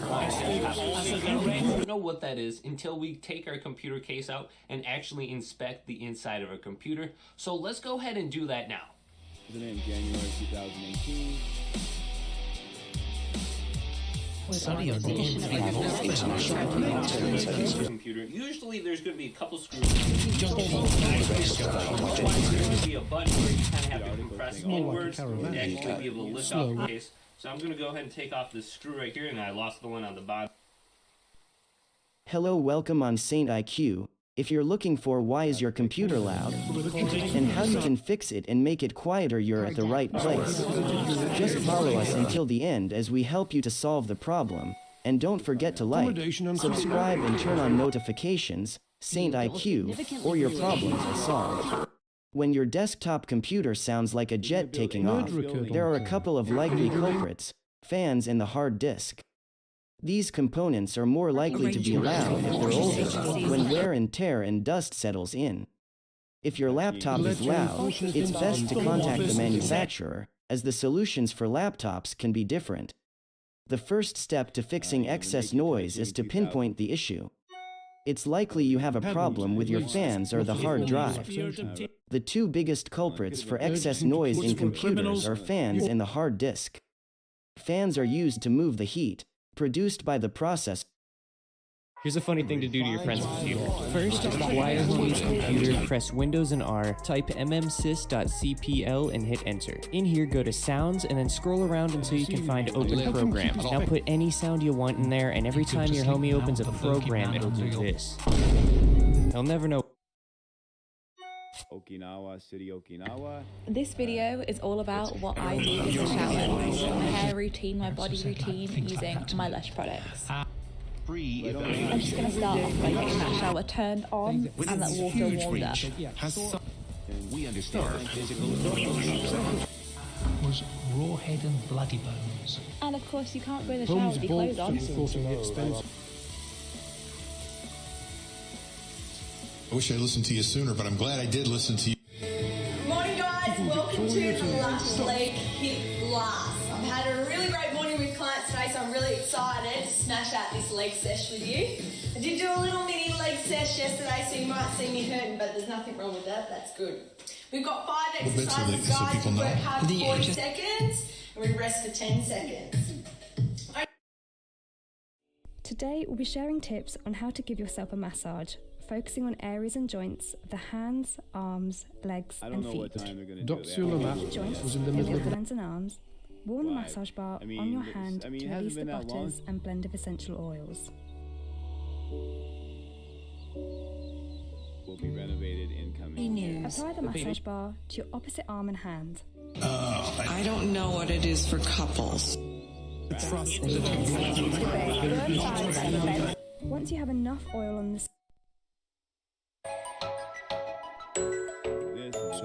desktop. We don't know what that is until we take our computer case out and actually inspect the inside of our computer. So let's go ahead and do that now. In January 2018. Computer. Usually there's going to be a couple screws. There's going to be a button where you kind of have to compress inwards to actually be able to lift off the case. So I'm going to go ahead and take off this screw right here, and I lost the one on the bottom. Hello, welcome on Saint IQ. If you're looking for why is your computer loud and how you can fix it and make it quieter, you're at the right place. Just follow us until the end as we help you to solve the problem. And don't forget to like, subscribe, and turn on notifications. Saint IQ, or your problems are solved. When your desktop computer sounds like a jet taking off, there are a couple of likely culprits: fans and the hard disk. These components are more likely to be loud if they're older, when wear and tear and dust settles in. If your laptop is loud, it's best to contact the manufacturer, as the solutions for laptops can be different. The first step to fixing excess noise is to pinpoint the issue. It's likely you have a problem with your fans or the hard drive. The two biggest culprits for excess noise in computers are fans and the hard disk. Fans are used to move the heat produced by the process. Here's a funny thing to do to your friend's computer. First, acquire Huawei's computer, press Windows and R, type mmsys.cpl and hit enter. In here, go to Sounds and then scroll around until you can find Open Programs. Now put any sound you want in there, and every time your homie opens a program, it'll do this. They'll never know. Okinawa City, Okinawa. This video is all about what I do in the shower. My hair routine, my body routine, using my Lush products. I'm just going to start off by getting that shower turned on and that water warmed up. We understand was raw head and bloody bones. And of course you can't go in the shower with your clothes on. I wish I listened to you sooner, but I'm glad I did listen to you. Morning guys, welcome to the Lush Leg Hip Blast. I've had a really great morning with clients today, so I'm really excited to smash out this leg sesh with you. I did do a little mini leg sesh yesterday, so you might see me hurting, but there's nothing wrong with that, that's good. We've got 5 exercises, guys. We work hard for 40 seconds, and we rest for 10 seconds. Today, we'll be sharing tips on how to give yourself a massage, focusing on areas and joints of the hands, arms, legs, and feet. Joints was in the middle of the hands and arms. Warm the massage bar on your hand to release the butters and blend of essential oils. Will be renovated incoming. Apply the massage bar to your opposite arm and hand. I don't know what it is for couples. Once you have enough oil on the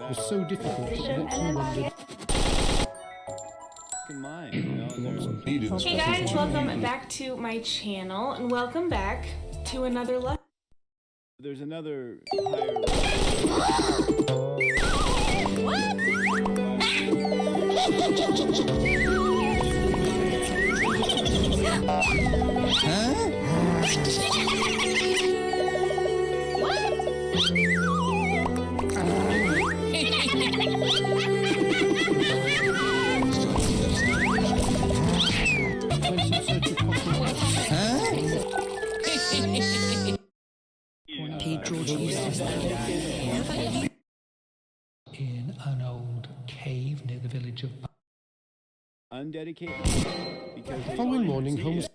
It's so difficult to get someone Hey guys, welcome back to my channel, and welcome back to another lesson. There's another in an old cave near the village of undedicated because The following morning, Holmes.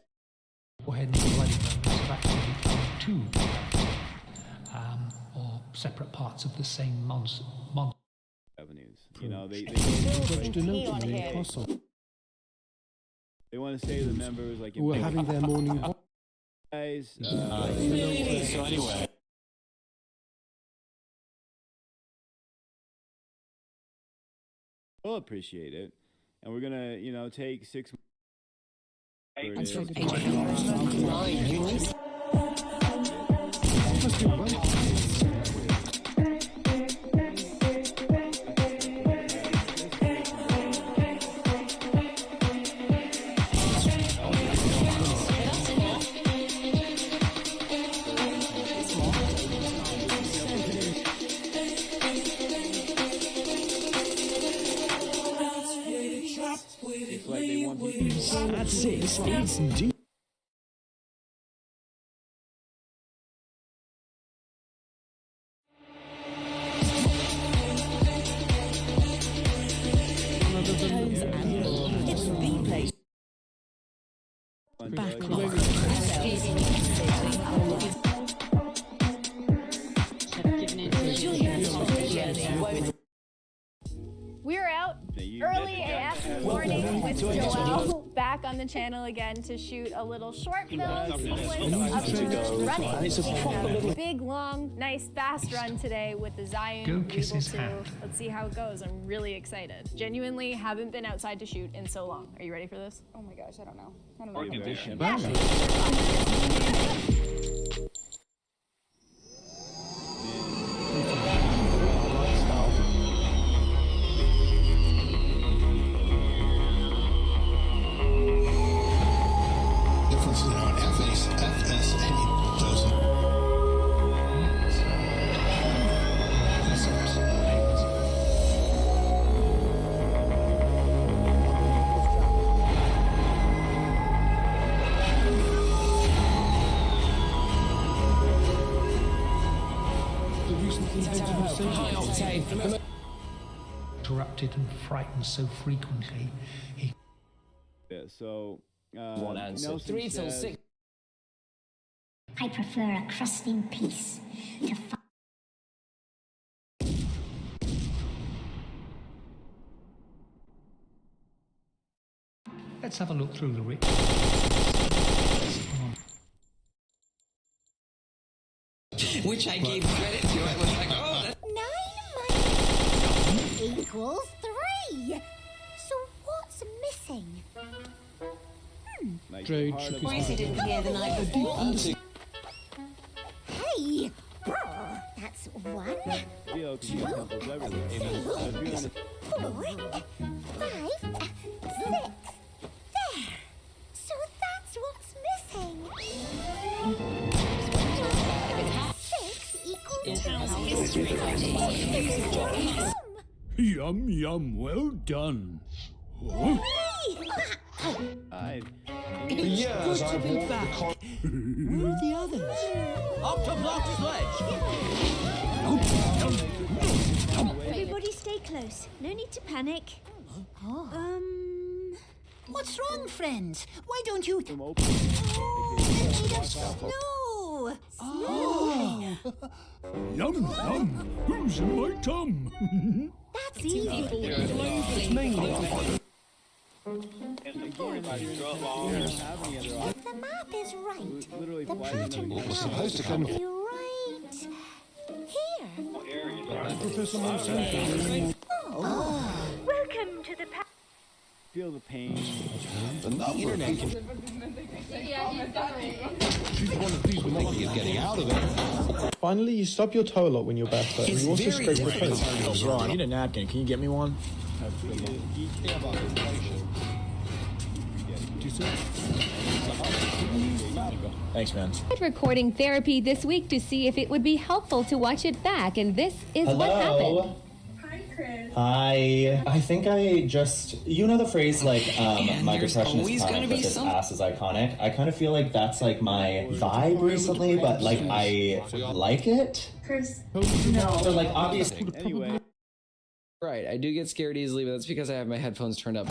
when the blood bones have actually become two, or separate parts of the same monster. avenues. You know, they want to say to the members like Who are having their morning walk. guys. So anyway. We'll appreciate it, and we're gonna, you know, take 6 months. At 6, it's deep. It's the place. Back We're out early AF morning with Joelle, back on the channel again to shoot a little short film sequence of her running. Big, long, nice, fast run today with the Zion Go kiss his Able 2. hand. Let's see how it goes. I'm really excited. Genuinely haven't been outside to shoot in so long. Are you ready for this? Oh my gosh, I don't know. I don't know. Difference now in FSA doesn't. Interrupted and frightened so frequently, he Yeah, so One answer. Nelson 3 till says- 6. I prefer a crust in peace to let's have a look through the ritual. Which I gave credit to. I was like, oh, that's 9 minus equals 3. So what's missing? Trade shook his head. didn't hear the night before. Hey! That's 1, 2, 3, 4, 5, 6. There. So that's what's missing. 6 equals Yum, yum, well done. Yes, I walked back. Where are the others? Octoblock sledge! Everybody stay close. No need to panic. What's wrong, friends? Why don't you... Oh, in need of snow. Ooh, Yum, yum. Who's in my tum? that's easy. It's me. If the map is right, the pattern was supposed to come be right here. Professor Monsanto. Welcome to the Feel the pain. The internet can... She's one of these Maybe you're getting out of it. Finally, you stub your toe a lot when you're barefoot. And you also scrape your toes. Bro, I need a napkin. Can you get me one? Thanks, man. Recording therapy this week to see if it would be helpful to watch it back, and this is what happened. Hi. I think I just, you know the phrase like, my depression is chronic, but this ass is iconic. I kind of feel like that's like my vibe recently, but like I like it. Chris. No. So like obviously. Anyway. Right, I do get scared easily, but that's because I have my headphones turned up.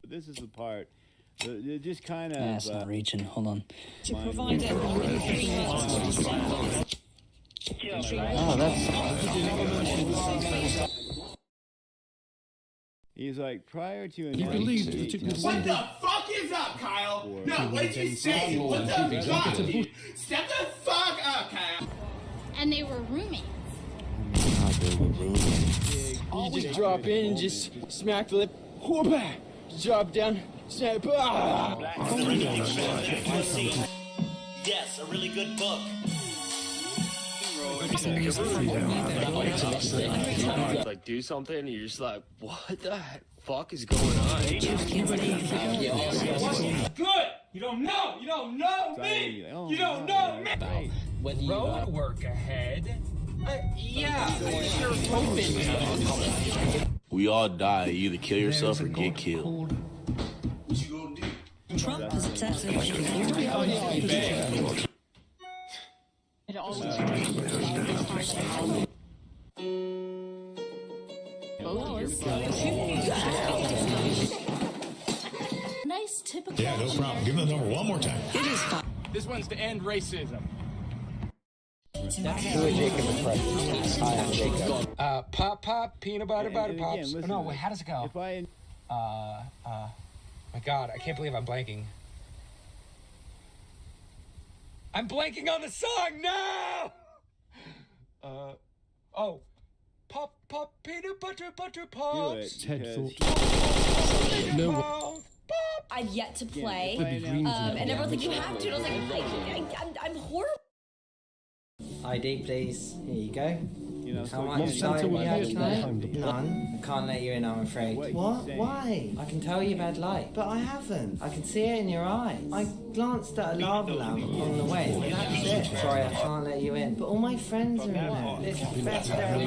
This is the part. Just kind of. Yeah, it's not reaching. Hold on. To provide Oh, that's. He's like, prior to He believes that it was one day. What the fuck is up, Kyle? No, what did you say? What the fuck? Step the fuck up, Kyle. And they were roommates. You just drop in and just smack the lip. Whoop! Drop down. Snap. Yes, a really good book. Like do something and you're just like, what the fuck is going on? Good! You don't know! You don't know me! You don't know me! Road work ahead. Yeah, sure hoping. We all die. You either kill yourself or get killed. What you gonna do? Trump has accepted. It also Nice typical. Yeah, no problem. Give me the number one more time. It is fun. This one's to end racism. Pop, peanut butter, butter pops. Again, No, wait, how does it go? If I My God, I can't believe I'm blanking. I'm blanking on the song now. Pop, peanut butter, butter pops. Ted Because- thought. No one. I've yet to play, Maybe and everyone's like, "You have to." And I was like, "I'm horrible." ID, please. Here you go. You know, How so much again, time will you be had at tonight? time to play. None. I can't let you in, I'm afraid. What? Why? I can tell you've had light. But I haven't. I can see it in your eyes. I glanced at a lava lamp on the way. That's it. Sorry, I can't let you in. But all my friends are in there. It's better.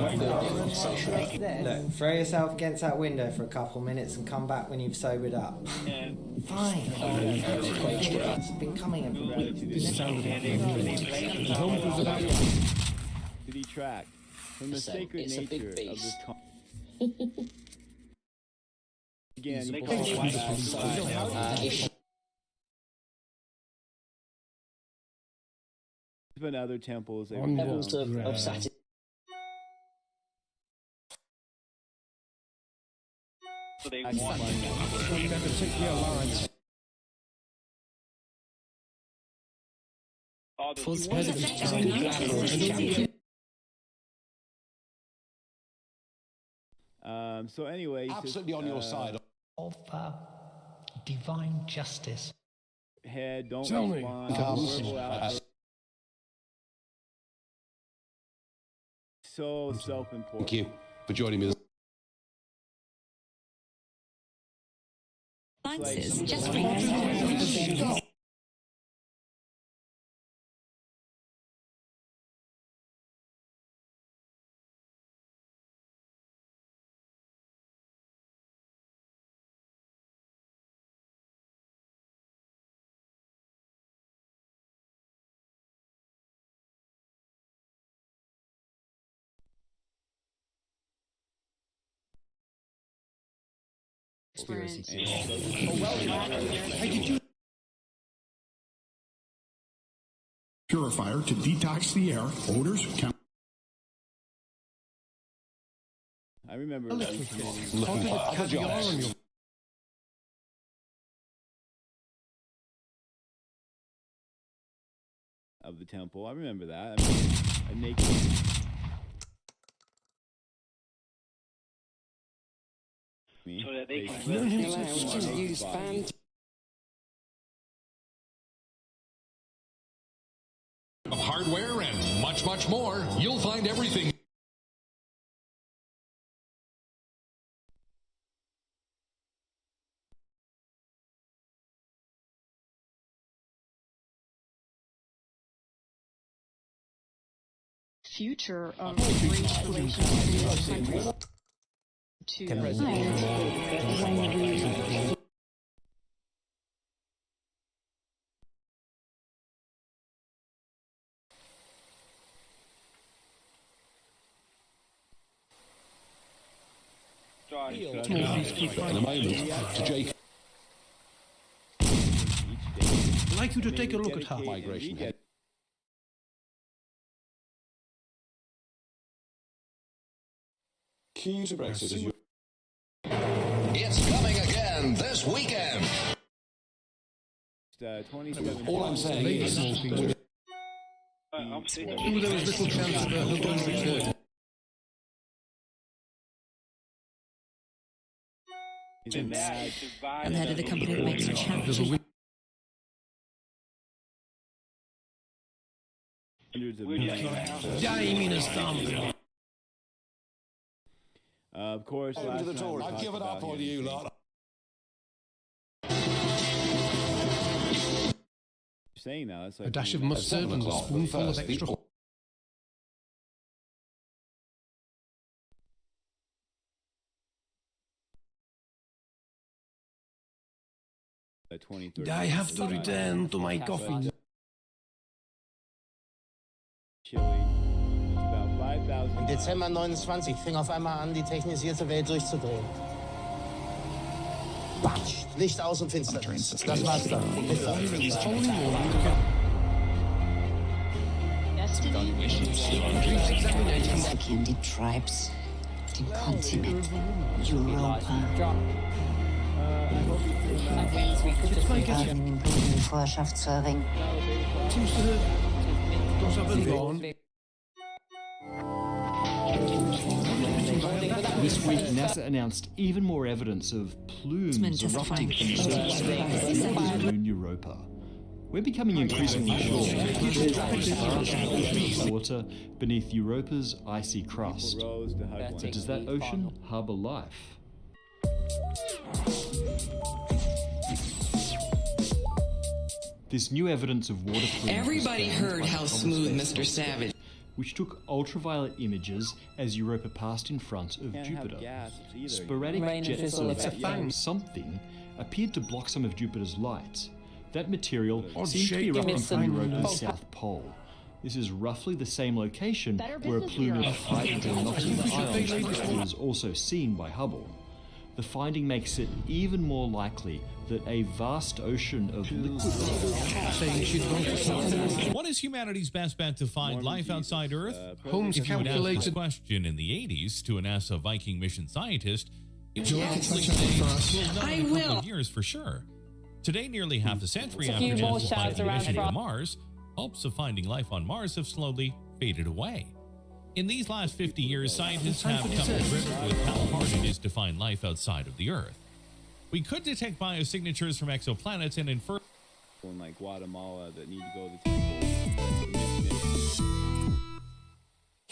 Look, throw yourself against that window for a couple minutes and come back when you've sobered up. Fine. It's been coming a week. This sounded like the home was about to detract from the sacred nature of this again, there's been other temples that Levels of satisfaction. So they want to take the alliance. So anyway, absolutely on your side of divine justice. Head, don't Tell me. respond. So self-important. Thank you for joining me. Just purifier to detox the air, odors, I remember looking for other jobs. Of the temple. I remember that. I mean, a naked... So that they can use fans. Of hardware and much, much more. You'll find everything. Future of race relations to In a moment, to Jake. I'd like you to take a look at how migration. Key to Brexit is It's coming again this weekend. 27. All I'm saying is... there was little chance of her return. And the head of the company that makes her challenge. Dying in a storm. Of course, Over to the Tories. I've given up on you lot. Saying now, it's like A dash of mustard and a spoonful of extra. 2030. I have to return to my coffee. Im Dezember 29 fing auf einmal an, die technisierte Welt durchzudrehen. Batsch, Licht aus und Finsternis. Das war's dann. Die Tribes, den Kontinent, Europa. Den Vorherrschaftsring. This week, NASA announced even more evidence of plumes erupting from the surface of the moon Europa. We're becoming increasingly sure that water beneath Europa's icy crust. But does that ocean harbour life? This new evidence of water plumes. Everybody heard how smooth Mr. Savage. Which took ultraviolet images as Europa passed in front of Jupiter. Sporadic jets of something appeared to block some of Jupiter's light. That material seemed to be erupting from Europa's south pole. This is roughly the same location where a plume of hydrogen ions was also seen by Hubble. The finding makes it even more likely that a vast ocean of liquid What is humanity's best bet to find life outside Earth? Holmes If you would ask this calculated. question in the 80s to a NASA Viking mission scientist, it would Joel, probably can you check say, for us? well, not in a couple of years for sure. Today, nearly half a century after Genesis finding the mission to Mars, hopes of finding life on Mars have slowly faded away. In these last 50 years, scientists have come to grips with how hard it is to find life outside of the Earth. We could detect biosignatures from exoplanets and infer in like Guatemala that need to go to the temple.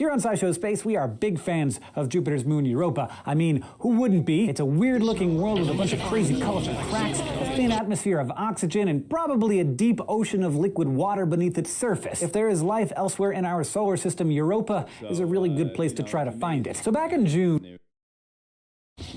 Here on SciShow Space, we are big fans of Jupiter's moon Europa. I mean, who wouldn't be? It's a weird-looking world with a bunch of crazy colorful cracks, a thin atmosphere of oxygen, and probably a deep ocean of liquid water beneath its surface. If there is life elsewhere in our solar system, Europa is a really good place to try to find it. So back in June...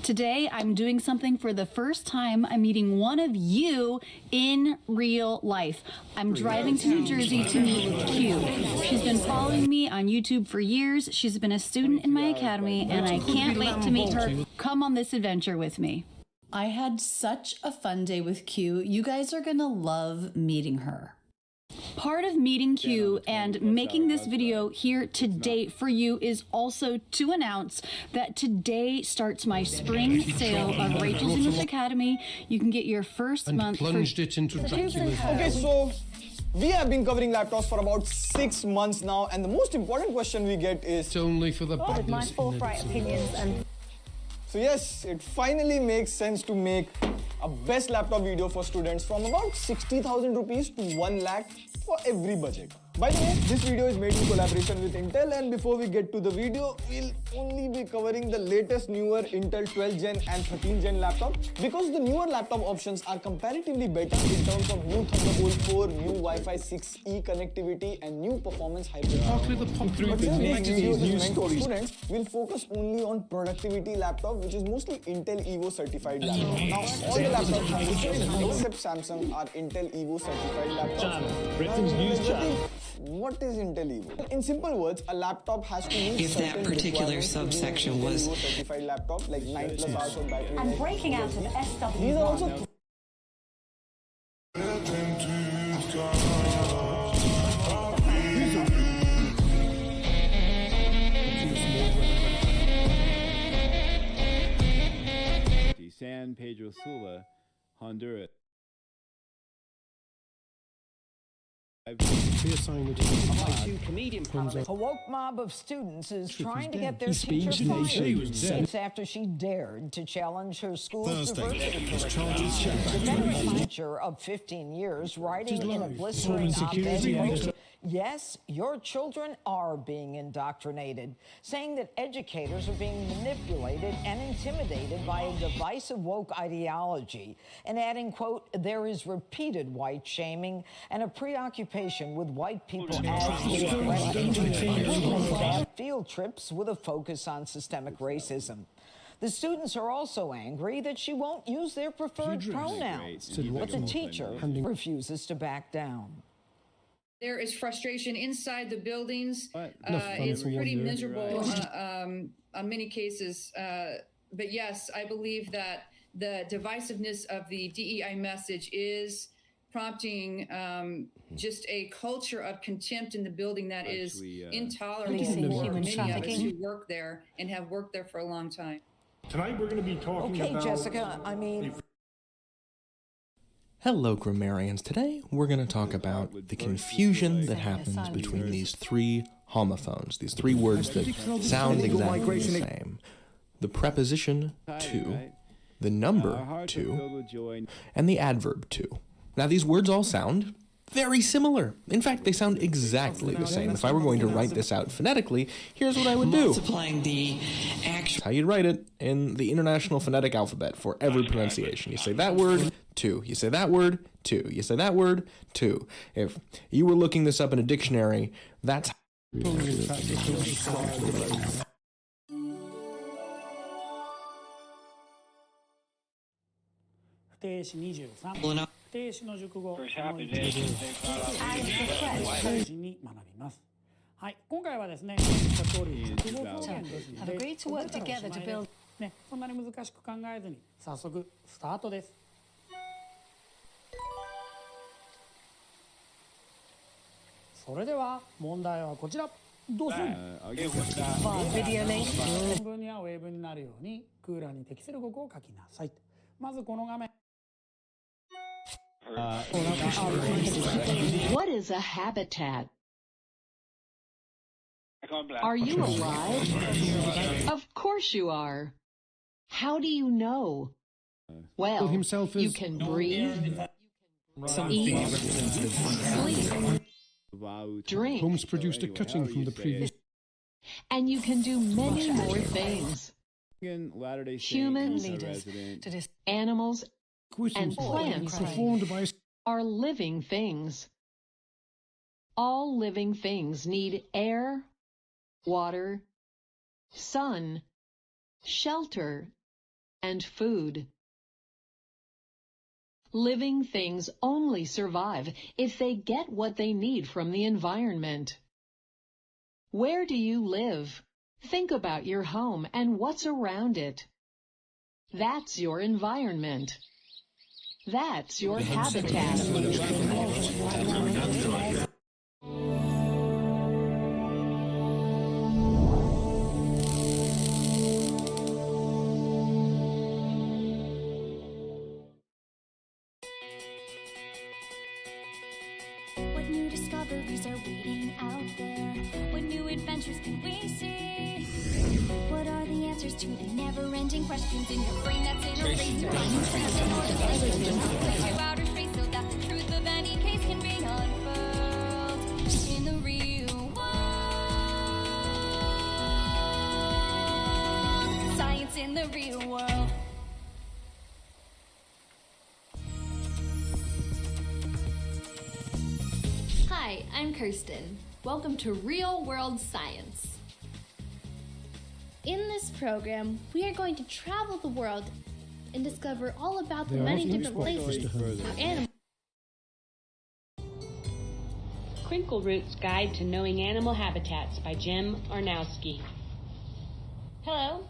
Today, I'm doing something for the first time. I'm meeting one of you in real life. I'm driving to New Jersey to meet Q. She's been following me on YouTube for years. She's been a student in my academy, and I can't wait to meet her. Come on this adventure with me. I had such a fun day with Q. You guys are gonna love meeting her. Part of meeting Q and making this video here today for you is also to announce that today starts my spring sale of Rachel's English Academy. You can get your first month for... Okay, so we have been covering laptops for about 6 months now, and the most important question we get is... It's only for the with my forthright opinions and... So yes, it finally makes sense to make a best laptop video for students from about 60,000 rupees to 1 lakh for every budget. By the way, this video is made in collaboration with Intel, and before we get to the video, we'll only be covering the latest newer Intel 12 Gen and 13 Gen laptop because the newer laptop options are comparatively better in terms of new Thunderbolt 4, new Wi-Fi 6E connectivity and new performance hybrid. But since this video is meant for students, we'll focus only on productivity laptop, which is mostly Intel Evo certified laptop. Now, all the laptops have the same except Samsung are Intel Evo certified laptops. What is Intel Evo? In simple words, a laptop has to use if that particular subsection was certified laptop, like 9+ hours of battery. And breaking out of SW. These are also San Pedro Sula, Honduras. A woke mob of students is trying to get their teacher fired. It's after she dared to challenge her school's diversity curriculum. The veteran teacher of 15 years writing in a blistering op-ed, yes, your children are being indoctrinated, saying that educators are being manipulated and intimidated by a divisive woke ideology, and adding, quote, there is repeated white shaming and a preoccupation with white people as field trips with a focus on systemic racism. The students are also angry that she won't use their preferred pronouns, but the teacher refuses to back down. There is frustration inside the buildings. It's pretty miserable in many cases. But yes, I believe that the divisiveness of the DEI message is prompting just a culture of contempt in the building that is intolerable for many of us who work there and have worked there for a long time. Tonight we're going to be talking about... Okay, Jessica, I mean... Hello, grammarians. Today we're going to talk about the confusion that happens between these three homophones, these three words that sound exactly the same. The preposition to, the number to, and the adverb to. Now, these words all sound very similar. In fact, they sound exactly the same. If I were going to write this out phonetically, here's what I would do. Multiplying the actual... How you'd write it in the International Phonetic Alphabet for every pronunciation. You say that word, to. You say that word, to. You say that word, to. If you were looking this up in a dictionary, that's... Have agreed to work together to build. そんなに難しく考えずに早速スタートです。それでは問題はこちら。どうする？新聞やウェブになるように空欄に適する語句を書きなさい。まずこの画面。What is a habitat? Are you alive? Of course you are. How do you know? Well, you can breathe, eat, sleep, drink. Holmes produced a cutting from the previous. And you can do many more things. Humans, animals, and plants are living things. All living things need air, water, sun, shelter, and food. Living things only survive if they get what they need from the environment. Where do you live? Think about your home and what's around it. That's your environment. That's your habitat. answers to the never-ending questions in your brain that's in a race to outer space so that the truth of any case can be unfurled in the real world. Science in the real world. Hi, I'm Kirsten. Welcome to Real World Science. In this program, we are going to travel the world and discover all about the many different places how animals. Crinkle Root's Guide to Knowing Animal Habitats by Jim Arnowski. Hello,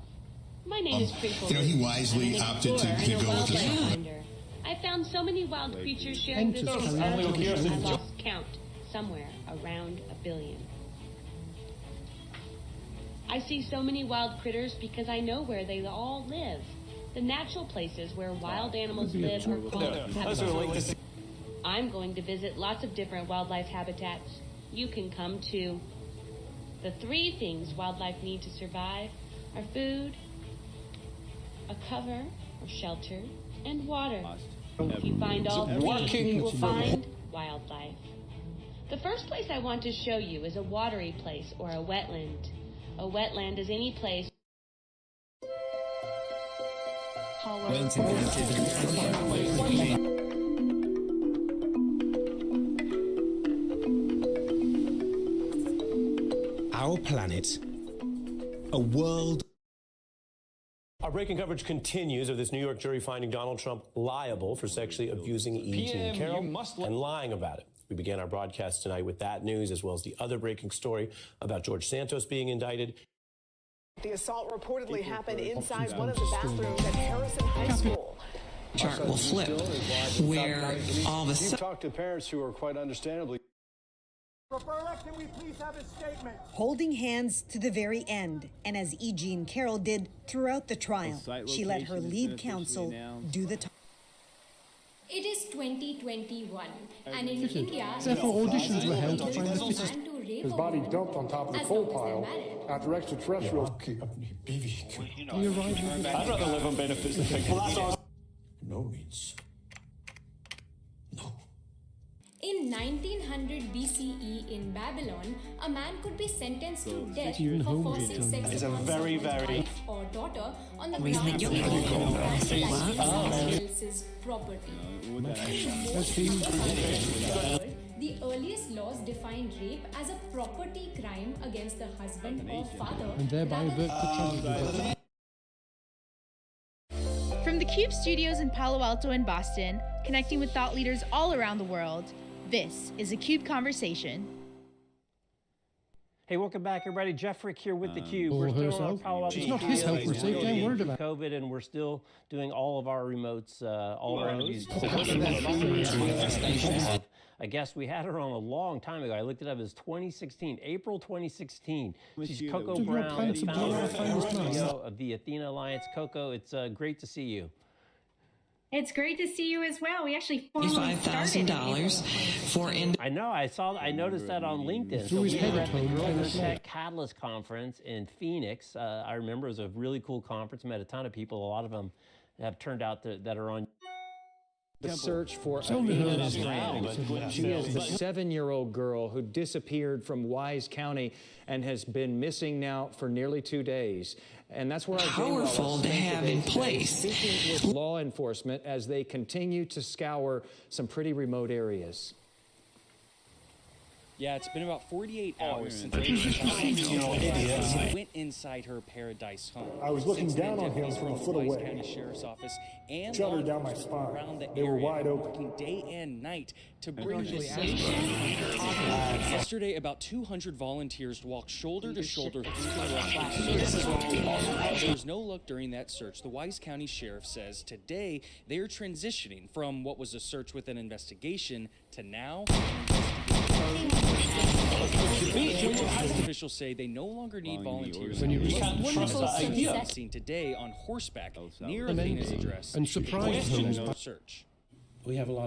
my name is Crinkle Root. He wisely opted to go with this one. I found so many wild creatures sharing this space I lost count. Somewhere around 1 billion. I see so many wild critters because I know where they all live. The natural places where wild animals live are called habitats. I'm going to visit lots of different wildlife habitats. You can come too. The 3 things wildlife need to survive are food, a cover or shelter, and water. If you find all 3, you will find wildlife. The first place I want to show you is a watery place or a wetland. A wetland is any place. Our planet. A world. Our breaking coverage continues of this New York jury finding Donald Trump liable for sexually abusing E. Jean Carroll and lying about it. We began our broadcast tonight with that news, as well as the other breaking story about George Santos being indicted. The assault reportedly happened inside one of the bathrooms at Harrison High School. Chart will flip, where all of a sudden... You've talked to parents who are quite understandably... Roberta, can we please have a statement? Holding hands to the very end, and as E. Jean Carroll did throughout the trial, she let her lead counsel do the talking. It is 2021, and in India, Several auditions were held to find the his body dumped on top of the coal pile after extraterrestrials. I'd rather live on benefits than take No means. in 1900 BCE in Babylon, a man could be sentenced to death for forcing sex upon someone's wife or daughter on the grounds of else's property. The earliest laws defined rape as a property crime against the husband or father, And thereby avert the From the CUBE studios in Palo Alto and Boston, connecting with thought leaders all around the world, this is a CUBE Conversation. Hey, welcome back, everybody. Jeff Frick here with theCUBE. Or We're still herself. on Palo Alto. It's not his health we're safe, don't worry about it. COVID, and we're still doing all of our remotes, all of our interviews. I guess we had her on a long time ago. I looked it up as 2016, April 2016. She's Coco Brown, CEO of the Athena Alliance. Coco, it's great to see you. It's great to see you as well. We actually $5,000 for... I know. I noticed that on LinkedIn. So we were at the Global Tech Catalyst Conference in Phoenix. I remember it was a really cool conference. Met a ton of people. A lot of them have turned out that are on. The search for Athena Strand. She is the 7-year-old girl who disappeared from Wise County and has been missing now for nearly 2 days. And that's where powerful to have in place. Speaking with law enforcement as they continue to scour some pretty remote areas. Yeah, it's been about 48 hours since went inside her Paradise home. I was looking down on him from a foot away. County Sheriff's Office and Shuddered down my spine. around the They were area, wide open. working day and night to bring this safe. Yesterday, about 200 volunteers walked shoulder to shoulder through the There's no luck during that search. The Wise County Sheriff says today they are transitioning from what was a search with an investigation to now. Officials say they no longer need volunteers. Seen today on horseback near Athena's address. And surprise them. Search. We have a lot of